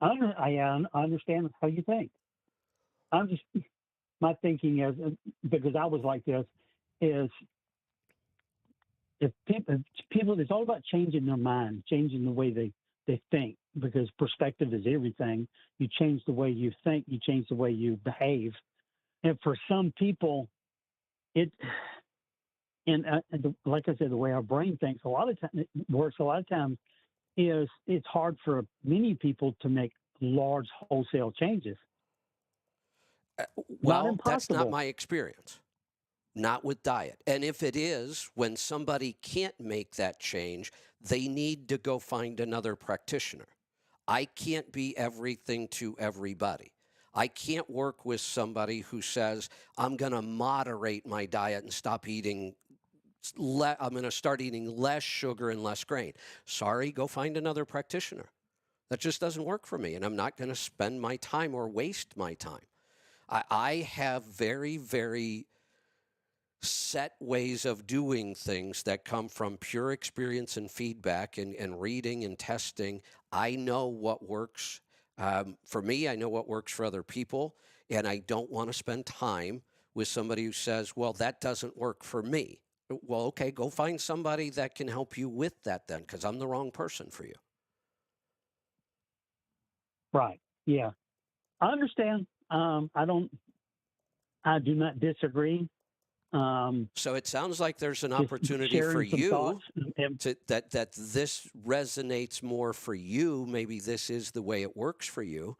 I understand how you think. My thinking is, because I was like this, is if people, it's all about changing their mind, changing the way they think, because perspective is everything. You change the way you think, you change the way you behave. And for some people, like I said, the way our brain thinks, a lot of times is it's hard for many people to make large wholesale changes. Well, that's not my experience. not with diet. And if it is, when somebody can't make that change, they need to go find another practitioner. I can't be everything to everybody. I can't work with somebody who says, I'm going to moderate my diet and stop eating. I'm going to start eating less sugar and less grain. Sorry, go find another practitioner. That just doesn't work for me, and I'm not going to spend my time or waste my time. I have very, very set ways of doing things that come from pure experience and feedback and reading and testing. I know what works for me. I know what works for other people, and I don't want to spend time with somebody who says, well, that doesn't work for me. Well, okay, go find somebody that can help you with that then, because I'm the wrong person for you. Right. Yeah. I understand. I do not disagree. So it sounds like there's an opportunity for you that this resonates more for you. Maybe this is the way it works for you.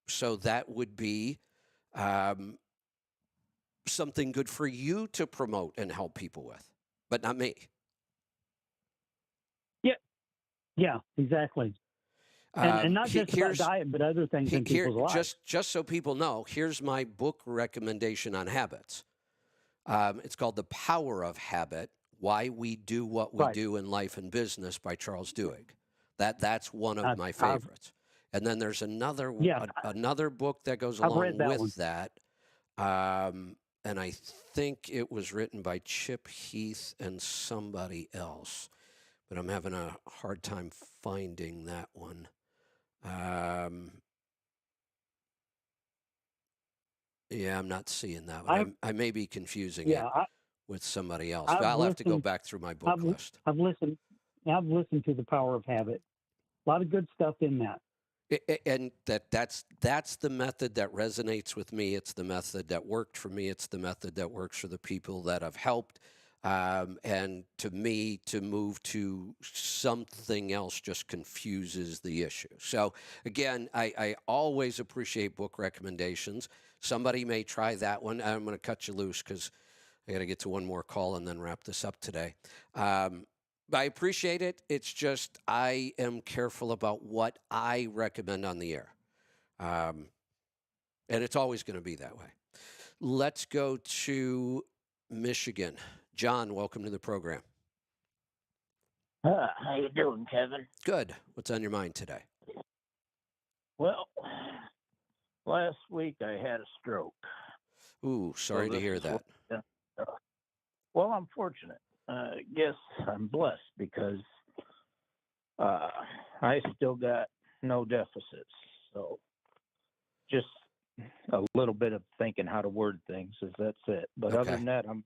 So that would be something good for you to promote and help people with, but not me. Yeah, exactly. And not just about diet, but other things in people's lives. Just so people know, here's my book recommendation on habits. It's called The Power of Habit, Why We Do What We Do in Life and Business by Charles Duhigg. That's one of my favorites. And then there's another book that goes along with that. And I think it was written by Chip Heath and somebody else. But I'm having a hard time finding that one. Yeah, I'm not seeing that one. I may be confusing it with somebody else. But I'll have to go back through my book list. I've listened to The Power of Habit. A lot of good stuff in that. And that's the method that resonates with me. It's the method that worked for me. It's the method that works for the people that I've helped. And to me, to move to something else just confuses the issue. So again, I always appreciate book recommendations. Somebody may try that one. I'm going to cut you loose because I got to get to one more call and then wrap this up today. I appreciate it. It's just I am careful about what I recommend on the air. And it's always going to be that way. Let's go to Michigan. John, welcome to the program. How you doing, Kevin? Good. What's on your mind today? Well, last week I had a stroke. Ooh, sorry to hear that. Well, I'm fortunate. I guess I'm blessed because I still got no deficits. So just a little bit of thinking how to word things that's it. But other than that, I'm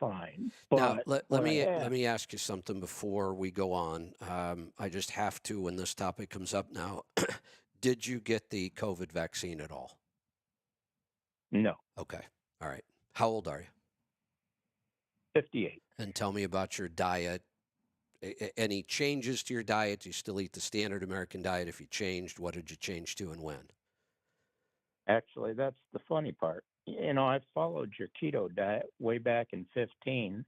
fine. But now let me ask you something before we go on. I just have to when this topic comes up now. Did you get the COVID vaccine at all? No. Okay. All right. How old are you? 58. And tell me about your diet. Any changes to your diet? Do you still eat the standard American diet? If you changed, what did you change to and when? Actually, that's the funny part. You know, I followed your keto diet way back in 15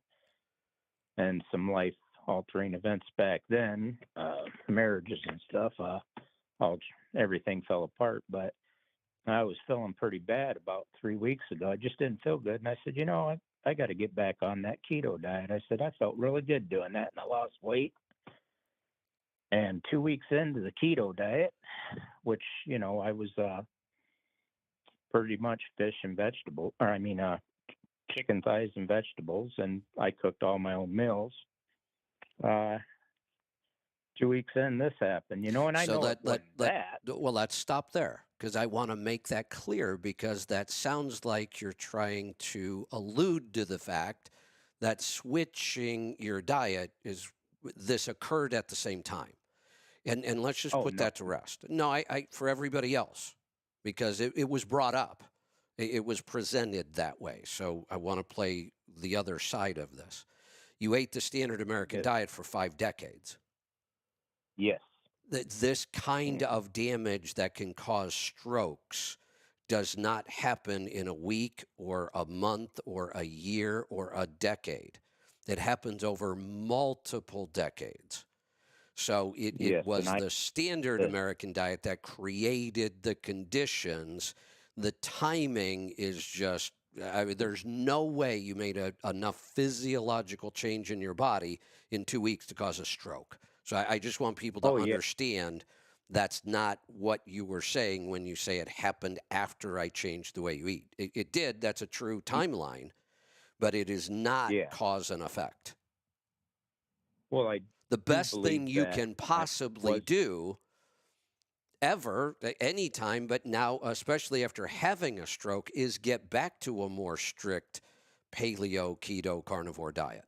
and some life-altering events back then, marriages and stuff. Everything fell apart, but I was feeling pretty bad about 3 weeks ago. I just didn't feel good. And I said, you know, I got to get back on that keto diet. I said, I felt really good doing that, and I lost weight. And 2 weeks into the keto diet, which, you know, I was pretty much fish and vegetable, chicken thighs and vegetables, and I cooked all my own meals. 2 weeks in, this happened, you know, and I know that. Well, let's stop there because I want to make that clear because that sounds like you're trying to allude to the fact that switching your diet this occurred at the same time. And let's just put that to rest. No, I for everybody else, because it was brought up. It was presented that way. So I want to play the other side of this. You ate the standard American diet for 5 decades. Yes. This kind of damage that can cause strokes does not happen in a week or a month or a year or a decade. It happens over multiple decades. So it Yes, was and the standard American diet that created the conditions. The timing is just, I mean, there's no way you made enough physiological change in your body in 2 weeks to cause a stroke. So I just want people to understand that's not what you were saying when you say it happened after I changed the way you eat. It did. That's a true timeline, but it is not cause and effect. Well, the best thing you can possibly do ever, anytime, but now, especially after having a stroke, is get back to a more strict paleo, keto, carnivore diet.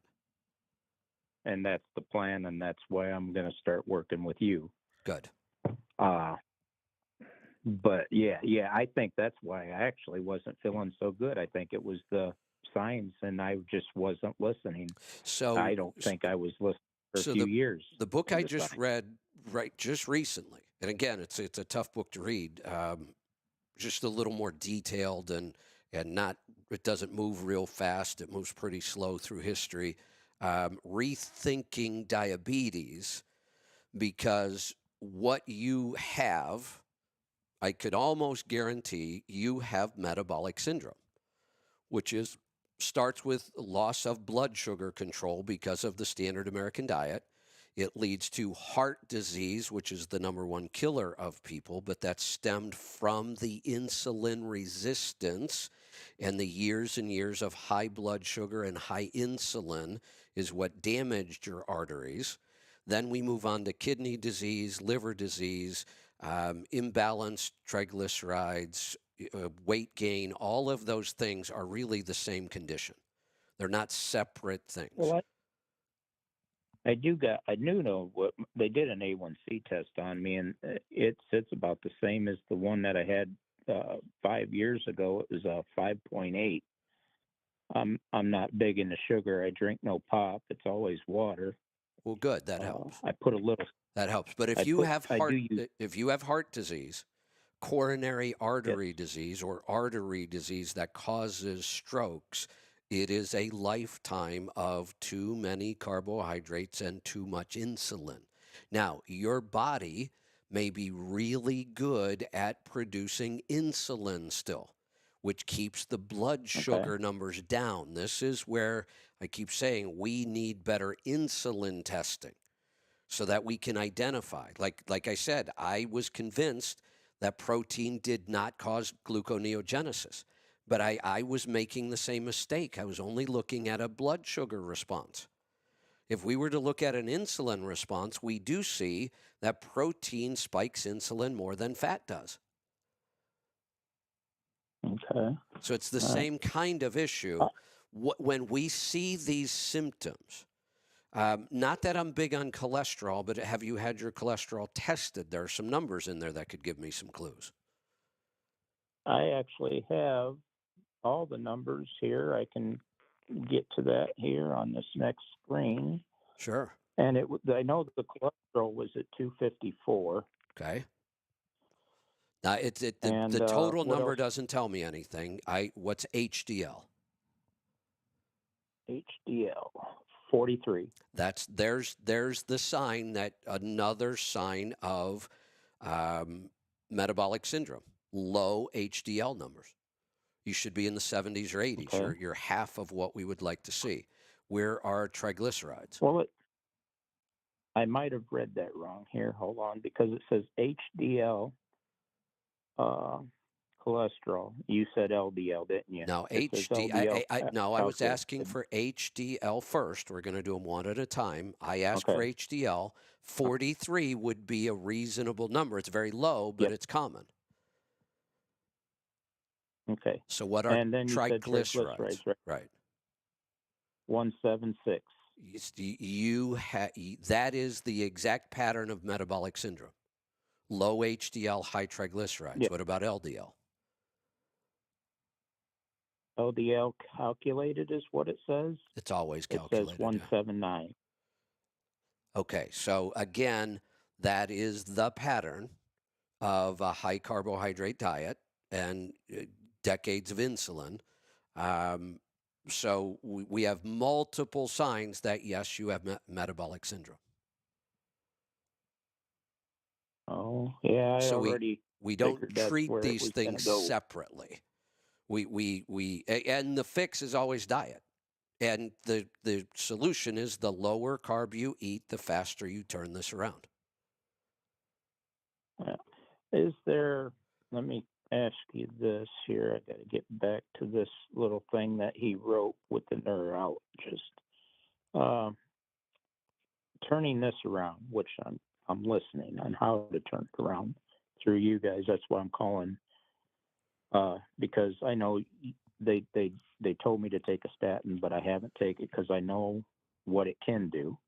And that's the plan, and that's why I'm going to start working with you. Good. But yeah, I think that's why I actually wasn't feeling so good. I think it was the signs, and I just wasn't listening. So I don't think I was listening for a few years. The book I just read just recently, and again, it's a tough book to read. Just a little more detailed and not, it doesn't move real fast. It moves pretty slow through history. Rethinking Diabetes, because what you have, I could almost guarantee you have metabolic syndrome, which starts with loss of blood sugar control because of the standard American diet. It leads to heart disease, which is the #1 killer of people, but that stemmed from the insulin resistance, and the years and years of high blood sugar and high insulin is what damaged your arteries. Then we move on to kidney disease, liver disease, imbalanced triglycerides, weight gain. All of those things are really the same condition. They're not separate things. Well, I do know what they did an A1C test on me, and it's about the same as the one that I had 5 years ago. It was a 5.8. I'm not big into sugar. I drink no pop. It's always water. Well, good. That helps. I put a little. That helps. But if you have heart disease, coronary artery disease, or artery disease that causes strokes, it is a lifetime of too many carbohydrates and too much insulin. Now, your body may be really good at producing insulin still, which keeps the blood sugar numbers down. This is where I keep saying we need better insulin testing so that we can identify. Like I said, I was convinced that protein did not cause gluconeogenesis. But I was making the same mistake. I was only looking at a blood sugar response. If we were to look at an insulin response, we do see that protein spikes insulin more than fat does. Okay. So it's the same kind of issue. When we see these symptoms, not that I'm big on cholesterol, but have you had your cholesterol tested? There are some numbers in there that could give me some clues. I actually have all the numbers here. I can get to that here on this next screen. Sure. And I know the cholesterol was at 254. Okay. Now the total number doesn't tell me anything. What's HDL? HDL 43. There's the sign, that another sign of metabolic syndrome. Low HDL numbers. You should be in the 70s or 80s. Okay. You're half of what we would like to see. Where are triglycerides? Well, I might have read that wrong here. Hold on, because it says HDL cholesterol. You said LDL, didn't you? No, I was asking for HDL first. We're going to do them one at a time. I asked for HDL. 43 would be a reasonable number. It's very low, but it's common. Okay. So what are triglycerides? Right. 176. That is the exact pattern of metabolic syndrome. Low HDL, high triglycerides. Yep. What about LDL? LDL calculated is what it says. It's always calculated. It says 179. Okay, so again, that is the pattern of a high carbohydrate diet. and decades of insulin. So we have multiple signs that, yes, you have metabolic syndrome. Oh, yeah, I So already we don't figured that's treat where it these was gonna things go. separately. And the fix is always diet. And the solution is the lower carb you eat, the faster you turn this around. Yeah. Is there, let me ask you this here. I got to get back to this little thing that he wrote with the neurologist. Turning this around, which I'm listening on how to turn it around through you guys. That's why I'm calling, because I know they told me to take a statin, but I haven't taken it because I know what it can do.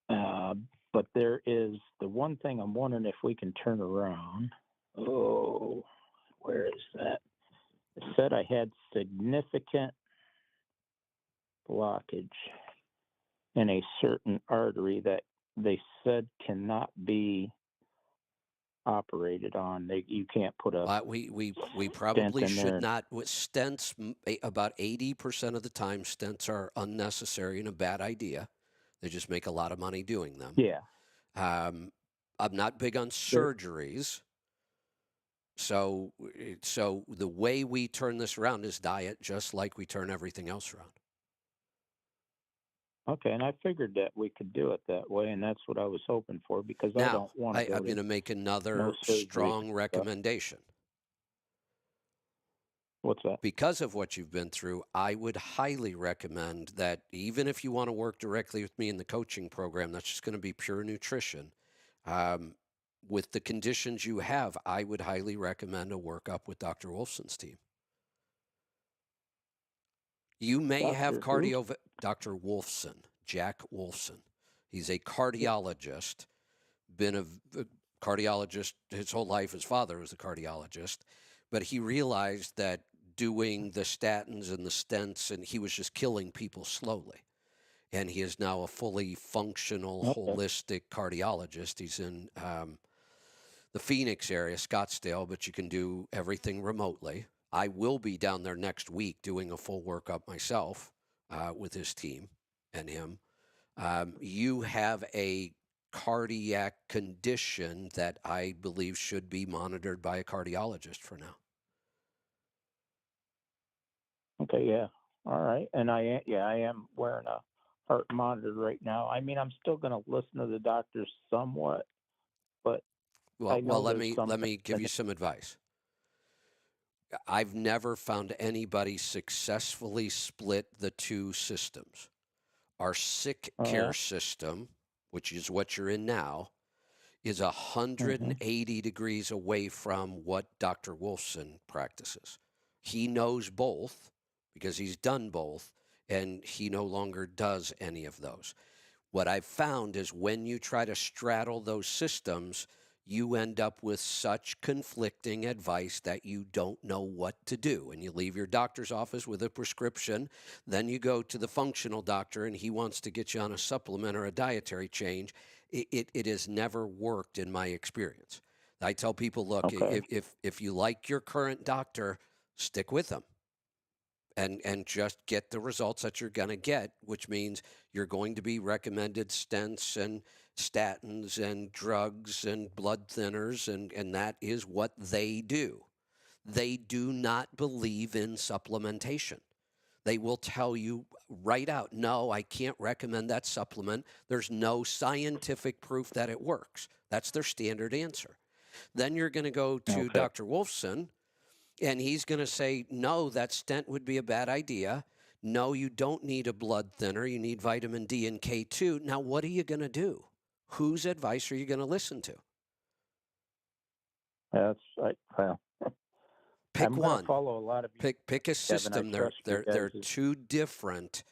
But there is the one thing I'm wondering if we can turn around. Oh, where is that? It said I had significant blockage in a certain artery that they said cannot be operated on. You can't put a we probably should not. With stents, about 80% of the time, stents are unnecessary and a bad idea. They just make a lot of money doing them. Yeah. I'm not big on surgeries. So the way we turn this around is diet, just like we turn everything else around. Okay, and I figured that we could do it that way, and that's what I was hoping for, because I don't want to. I'm going to make another strong recommendation. What's that? Because of what you've been through, I would highly recommend that even if you want to work directly with me in the coaching program, that's just going to be pure nutrition. With the conditions you have, I would highly recommend a workup with Dr. Wolfson's team. You may have Dr. Wolfson, Jack Wolfson. He's a cardiologist, been a cardiologist his whole life. His father was a cardiologist, but he realized that doing the statins and the stents, and he was just killing people slowly. And he is now a fully functional, holistic cardiologist. He's in the Phoenix area, Scottsdale, but you can do everything remotely. I will be down there next week doing a full workup myself with his team and him. You have a cardiac condition that I believe should be monitored by a cardiologist for now. Okay, yeah. All right. And I am wearing a heart monitor right now. I mean, I'm still going to listen to the doctors somewhat, but let me give you some advice. I've never found anybody successfully split the two systems. Our sick care system, which is what you're in now, is 180 degrees away from what Dr. Wolfson practices. He knows both because he's done both, and he no longer does any of those. What I've found is when you try to straddle those systems, you end up with such conflicting advice that you don't know what to do. And you leave your doctor's office with a prescription. Then you go to the functional doctor, and he wants to get you on a supplement or a dietary change. It has never worked in my experience. I tell people, look, if you like your current doctor, stick with them. And just get the results that you're going to get, which means you're going to be recommended stents and statins and drugs and blood thinners, and that is what they do. They do not believe in supplementation. They will tell you right out, no, I can't recommend that supplement. There's no scientific proof that it works. That's their standard answer. Then you're going to go to Dr. Wolfson, and he's going to say, no, that stent would be a bad idea. No, you don't need a blood thinner. You need vitamin D and K2. Now, what are you going to do? Whose advice are you going to listen to? That's right. Well, pick I'm one. Follow a lot of pick a system. They're too different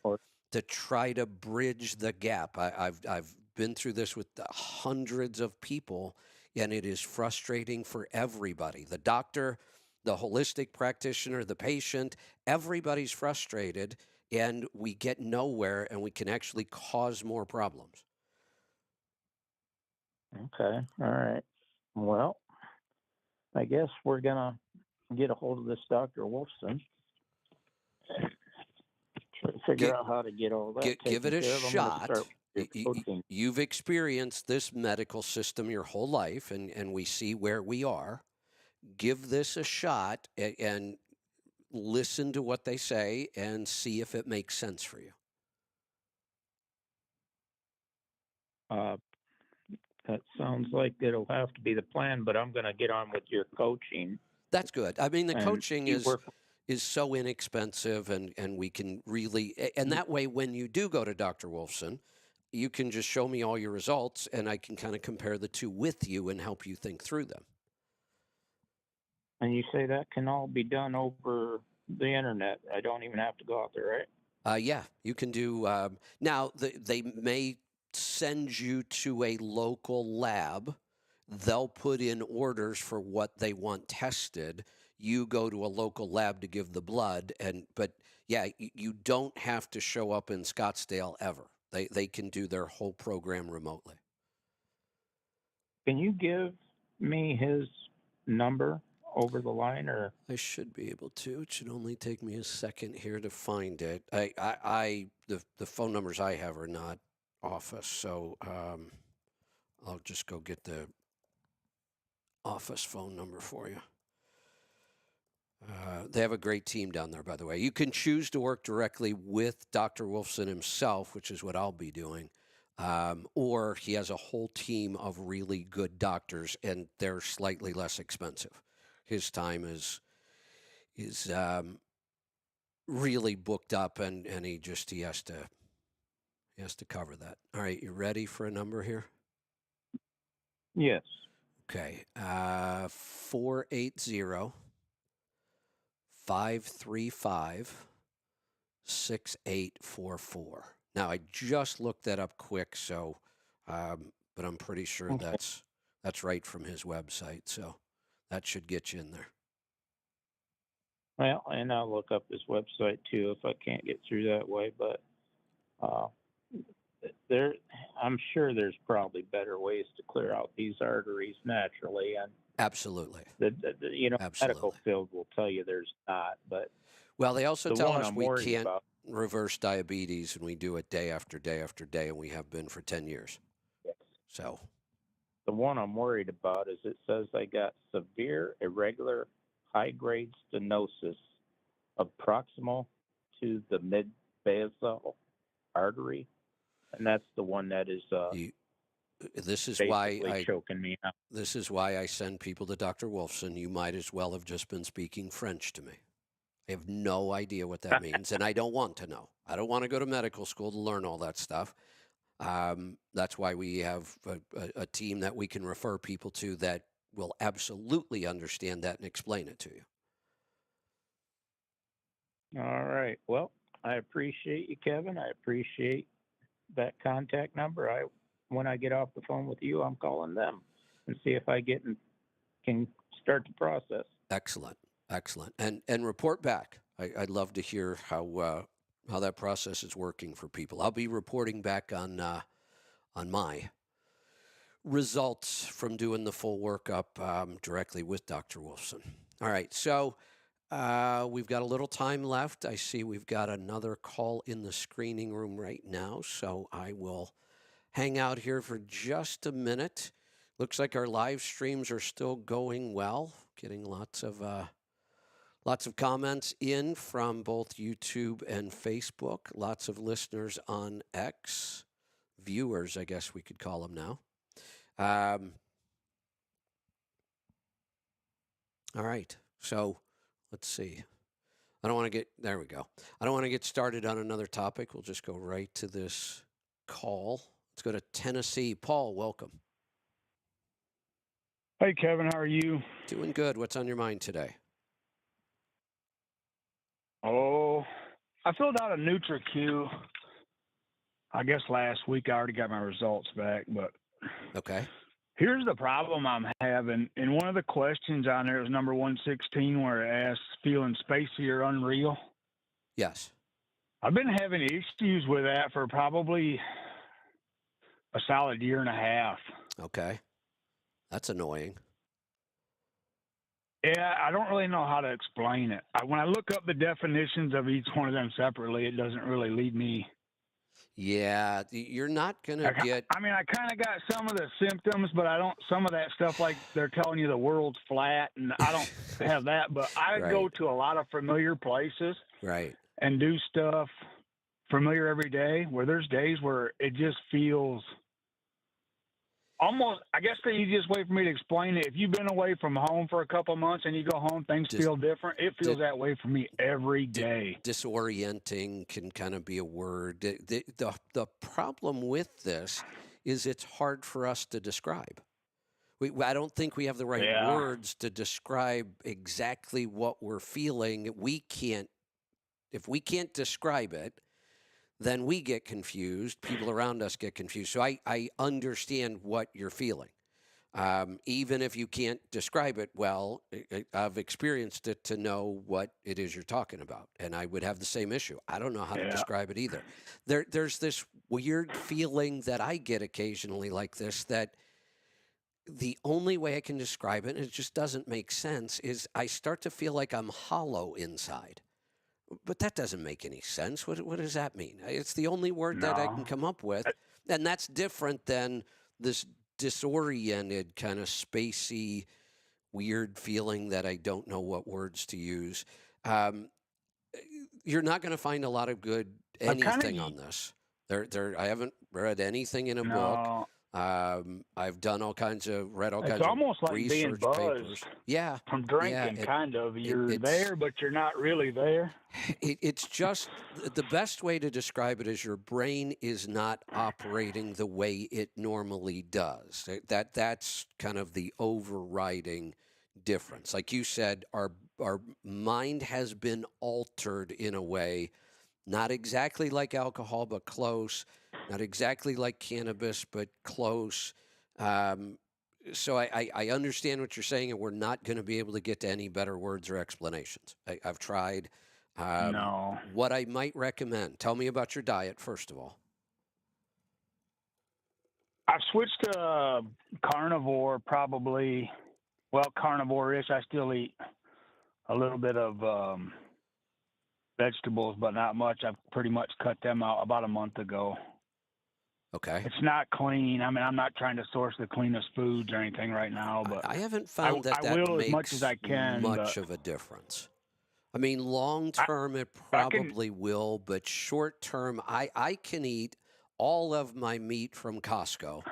to try to bridge the gap. I've been through this with hundreds of people, and it is frustrating for everybody. The doctor, the holistic practitioner, the patient, everybody's frustrated, and we get nowhere, and we can actually cause more problems. Okay. All right. Well, I guess we're going to get a hold of this Dr. Wolfson. Try to figure out how to get all that. Give it a taken care of. I'm gonna shot. start with your coaching. You've experienced this medical system your whole life, and we see where we are. Give this a shot and listen to what they say and see if it makes sense for you. That sounds like it'll have to be the plan, but I'm going to get on with your coaching. That's good. I mean, the And coaching you is work- so inexpensive, and we can really, and that way, when you do go to Dr. Wolfson, you can just show me all your results, and I can kind of compare the two with you and help you think through them. And you say that can all be done over the internet. I don't even have to go out there, right? Yeah, you can do. Now, they may send you to a local lab. They'll put in orders for what they want tested. You go to a local lab to give the blood, but yeah, you don't have to show up in Scottsdale ever. They can do their whole program remotely. Can you give me his number over the line, or? I should be able to. It should only take me a second here to find it. The phone numbers I have are not office, so I'll just go get the office phone number for you. They have a great team down there, by the way. You can choose to work directly with Dr. Wolfson himself, which is what I'll be doing, or he has a whole team of really good doctors, and they're slightly less expensive. His time is really booked up, and he has to cover that. All right, you ready for a number here? Yes. Okay, 480-535-6844. Now, I just looked that up quick, so, but I'm pretty sure that's right from his website, so that should get you in there. Well, and I'll look up his website too if I can't get through that way, but I'm sure there's probably better ways to clear out these arteries naturally, and absolutely, absolutely. Medical field will tell you there's not, but well, they also tell us we can't about reverse diabetes, and we do it day after day after day, and we have been for 10 years. Yes. So the one I'm worried about is it says I got severe irregular high-grade stenosis of proximal to the mid-basal artery, and that's the one that is this is why choking me out. This is why I send people to Dr. Wolfson. You might as well have just been speaking French to me. I have no idea what that means, and I don't want to know. I don't want to go to medical school to learn all that stuff. That's why we have a team that we can refer people to that will absolutely understand that and explain it to you. All right. Well, I appreciate you, Kevin. I appreciate that contact number. When I get off the phone with you, I'm calling them and see if I can start the process. Excellent. And report back. I'd love to hear how that process is working for people. I'll be reporting back on my results from doing the full workup directly with Dr. Wolfson. All right, so we've got a little time left. I see we've got another call in the screening room right now, so I will hang out here for just a minute. Looks like our live streams are still going well, getting lots of comments in from both YouTube and Facebook. Lots of listeners on X, viewers, I guess we could call them now. All right, so let's see. There we go. I don't want to get started on another topic. We'll just go right to this call. Let's go to Tennessee. Paul, welcome. Hey, Kevin, how are you? Doing good. What's on your mind today? Oh, I filled out a NutriQ. I guess last week I already got my results back, but okay. Here's the problem I'm having. And one of the questions on there is number 116, where it asks, feeling spacey or unreal? Yes. I've been having issues with that for probably a solid year and a half. Okay. That's annoying. Yeah, I don't really know how to explain it. When I look up the definitions of each one of them separately, it doesn't really lead me. Yeah, you're not going to get. I mean, I kind of got some of the symptoms, but I don't. Some of that stuff, like they're telling you the world's flat, and I don't have that. But I Right. go to a lot of familiar places, Right. and do stuff familiar every day. Where there's days where it just feels almost. I guess the easiest way for me to explain it: if you've been away from home for a couple months and you go home, things feel different. It feels that way for me every day. Disorienting can kind of be a word. The problem with this is it's hard for us to describe. I don't think we have the right words to describe exactly what we're feeling. If we can't describe it, then we get confused. People around us get confused. So I understand what you're feeling. Even if you can't describe it well, I've experienced it to know what it is you're talking about. And I would have the same issue. I don't know how to describe it either. There's this weird feeling that I get occasionally like this, that the only way I can describe it, and it just doesn't make sense, is I start to feel like I'm hollow inside. But that doesn't make any sense. What does that mean? It's the only word that I can come up with. And that's different than this disoriented, kind of spacey, weird feeling that I don't know what words to use. You're not going to find a lot of good anything on this. I haven't read anything in a book. I've done read all kinds of It's almost like being research buzzed papers. Yeah, from drinking, kind of. You're there, but you're not really there. It's just the best way to describe it is your brain is not operating the way it normally does. That's kind of the overriding difference. Like you said, our mind has been altered in a way, not exactly like alcohol, but close. Not exactly like cannabis, but close. So I understand what you're saying, and we're not going to be able to get to any better words or explanations. I've tried. No. What I might recommend, tell me about your diet, first of all. I've switched to carnivore, probably. Well, carnivore-ish. I still eat a little bit of vegetables, but not much. I've pretty much cut them out about a month ago. Okay. It's not clean. I mean, I'm not trying to source the cleanest foods or anything right now, but I haven't found that will makes as much as I can, much of a difference. I mean, long term it probably will, but short term, I can eat all of my meat from Costco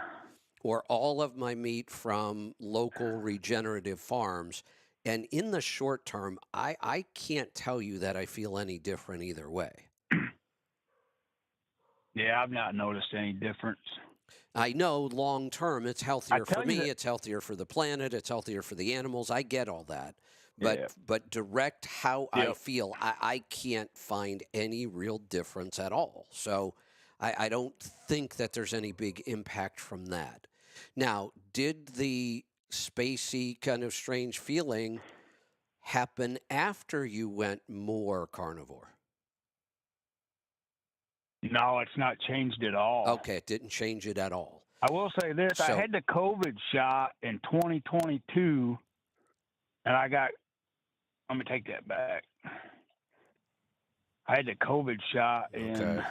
or all of my meat from local regenerative farms, and in the short term, I can't tell you that I feel any different either way. Yeah, I've not noticed any difference. I know long term it's healthier for me, it's healthier for the planet, it's healthier for the animals. I get all that. But direct how I feel, I can't find any real difference at all. So I don't think that there's any big impact from that. Now, did the spacey kind of strange feeling happen after you went more carnivore? No, it's not changed at all. Okay, it didn't change it at all. I will say this. I had the COVID shot in 2022, and let me take that back. I had the COVID shot in,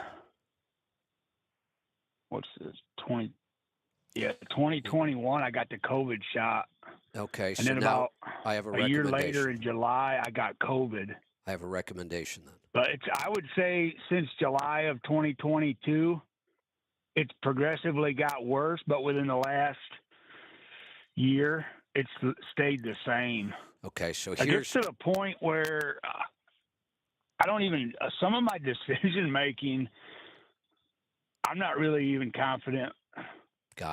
what's this, 2021, I got the COVID shot. Okay, and so then now about I have a year recommendation. later in July, I got COVID. I have a recommendation then. But I would say since July of 2022, it's progressively got worse, but within the last year, it's stayed the same. Okay, so It gets to the point where I don't even, some of my decision making, I'm not really even confident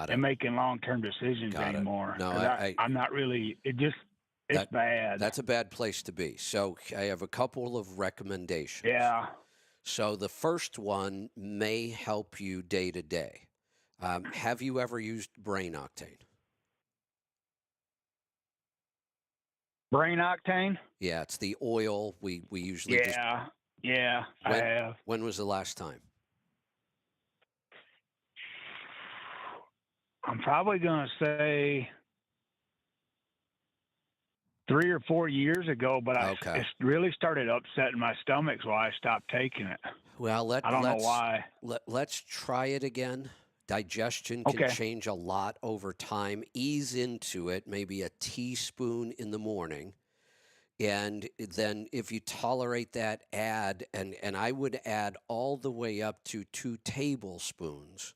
in making long-term decisions anymore. No, I'm not really, it's bad. That's a bad place to be. So I have a couple of recommendations. Yeah. So the first one may help you day to day. Have you ever used Brain Octane? Brain Octane? Yeah, it's the oil we usually Yeah, I have. When was the last time? I'm probably going to say 3 or 4 years ago, but Okay. it really started upsetting my stomach, so I stopped taking it. Well, I don't know why. Let's try it again. Digestion can Okay. change a lot over time. Ease into it, maybe a teaspoon in the morning. And then if you tolerate that, add, and I would add all the way up to 2 tablespoons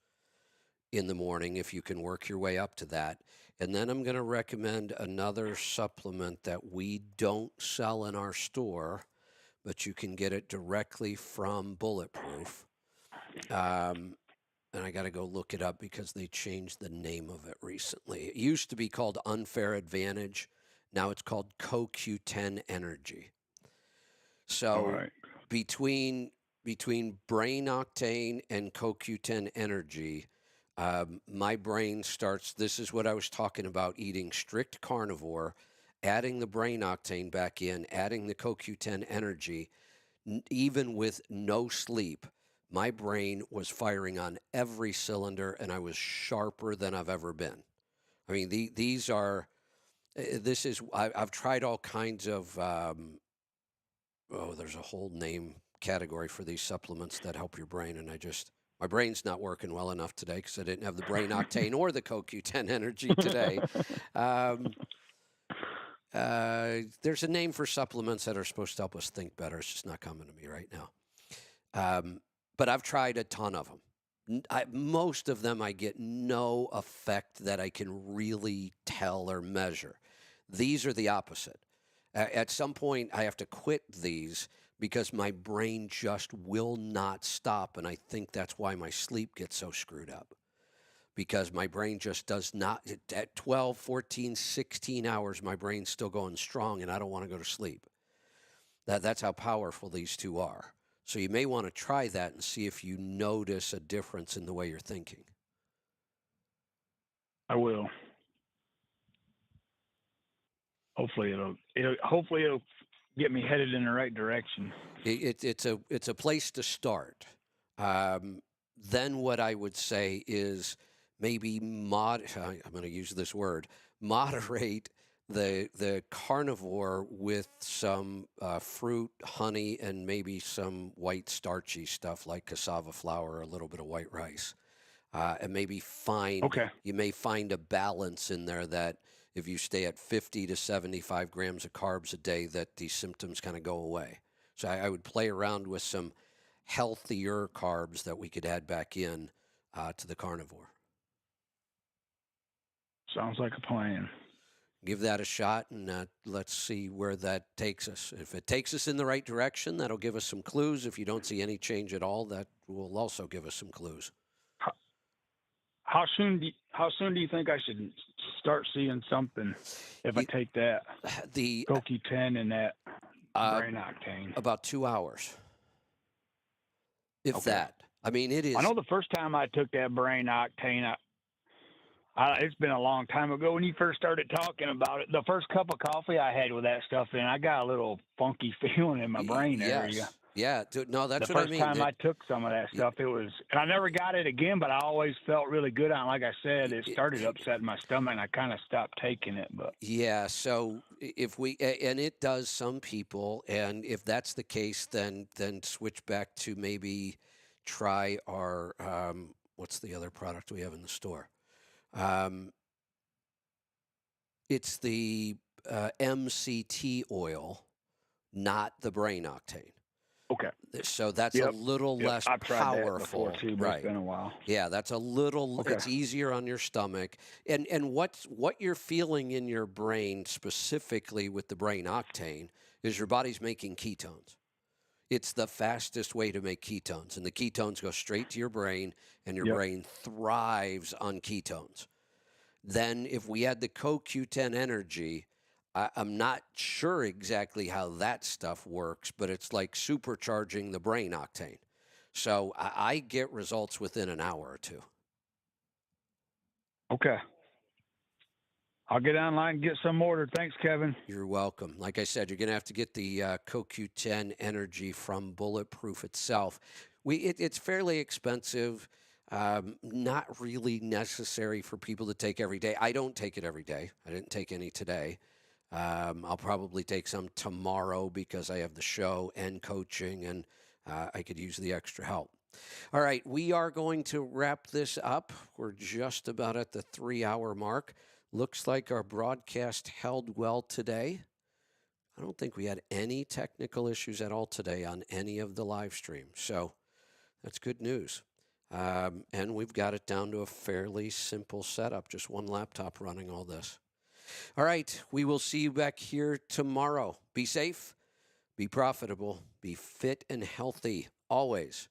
in the morning if you can work your way up to that. And then I'm going to recommend another supplement that we don't sell in our store, but you can get it directly from Bulletproof. And I got to go look it up because they changed the name of it recently. It used to be called Unfair Advantage. Now it's called CoQ10 Energy. So All right. between Brain Octane and CoQ10 Energy, my brain starts. This is what I was talking about: eating strict carnivore, adding the Brain Octane back in, adding the CoQ10 Energy, even with no sleep. My brain was firing on every cylinder, and I was sharper than I've ever been. I mean, these are. This is. I've tried all kinds of. There's a whole name category for these supplements that help your brain, and my brain's not working well enough today because I didn't have the Brain Octane or the CoQ10 Energy today. There's a name for supplements that are supposed to help us think better. It's just not coming to me right now. But I've tried a ton of them. Most of them I get no effect that I can really tell or measure. These are the opposite. At some point, I have to quit these because my brain just will not stop. And I think that's why my sleep gets so screwed up. Because my brain just does not, at 12, 14, 16 hours, my brain's still going strong and I don't want to go to sleep. That's how powerful these two are. So you may want to try that and see if you notice a difference in the way you're thinking. I will. Hopefully it'll get me headed in the right direction. It's a place to start. Then what I would say is maybe I'm going to use this word, moderate the carnivore with some fruit, honey, and maybe some white starchy stuff like cassava flour or a little bit of white rice. And maybe you may find a balance in there that if you stay at 50 to 75 grams of carbs a day, that these symptoms kind of go away. So I would play around with some healthier carbs that we could add back in to the carnivore. Sounds like a plan. Give that a shot, and let's see where that takes us. If it takes us in the right direction, that'll give us some clues. If you don't see any change at all, that will also give us some clues. How soon do you think I should start seeing something if I take that the CoQ10 and that Brain Octane? About 2 hours, if that. I mean, it is. I know the first time I took that Brain Octane, it's been a long time ago when you first started talking about it. The first cup of coffee I had with that stuff in, I got a little funky feeling in my brain area. Yeah, no, that's what I mean. The first time I took some of that stuff, and I never got it again, but I always felt really good on it. Like I said, it started upsetting my stomach, and I kind of stopped taking it. But yeah, so and it does some people, and if that's the case, then switch back to maybe try our what's the other product we have in the store? It's the MCT oil, not the Brain Octane. Okay. So that's a little less I've tried powerful. that before too, but it's been a while. Yeah, that's a little. Okay. It's easier on your stomach, and what you're feeling in your brain specifically with the Brain Octane is your body's making ketones. It's the fastest way to make ketones, and the ketones go straight to your brain, and your brain thrives on ketones. Then, if we add the CoQ10 Energy, I'm not sure exactly how that stuff works, but it's like supercharging the Brain Octane. So I get results within an hour or two. Okay. I'll get online and get some ordered. Thanks, Kevin. You're welcome. Like I said, you're going to have to get the CoQ10 Energy from Bulletproof itself. It's fairly expensive, not really necessary for people to take every day. I don't take it every day. I didn't take any today. I'll probably take some tomorrow because I have the show and coaching, and I could use the extra help. All right, we are going to wrap this up. We're just about at the 3-hour mark. Looks like our broadcast held well today. I don't think we had any technical issues at all today on any of the live streams, so that's good news. And we've got it down to a fairly simple setup, just one laptop running all this. All right, we will see you back here tomorrow. Be safe, be profitable, be fit and healthy always.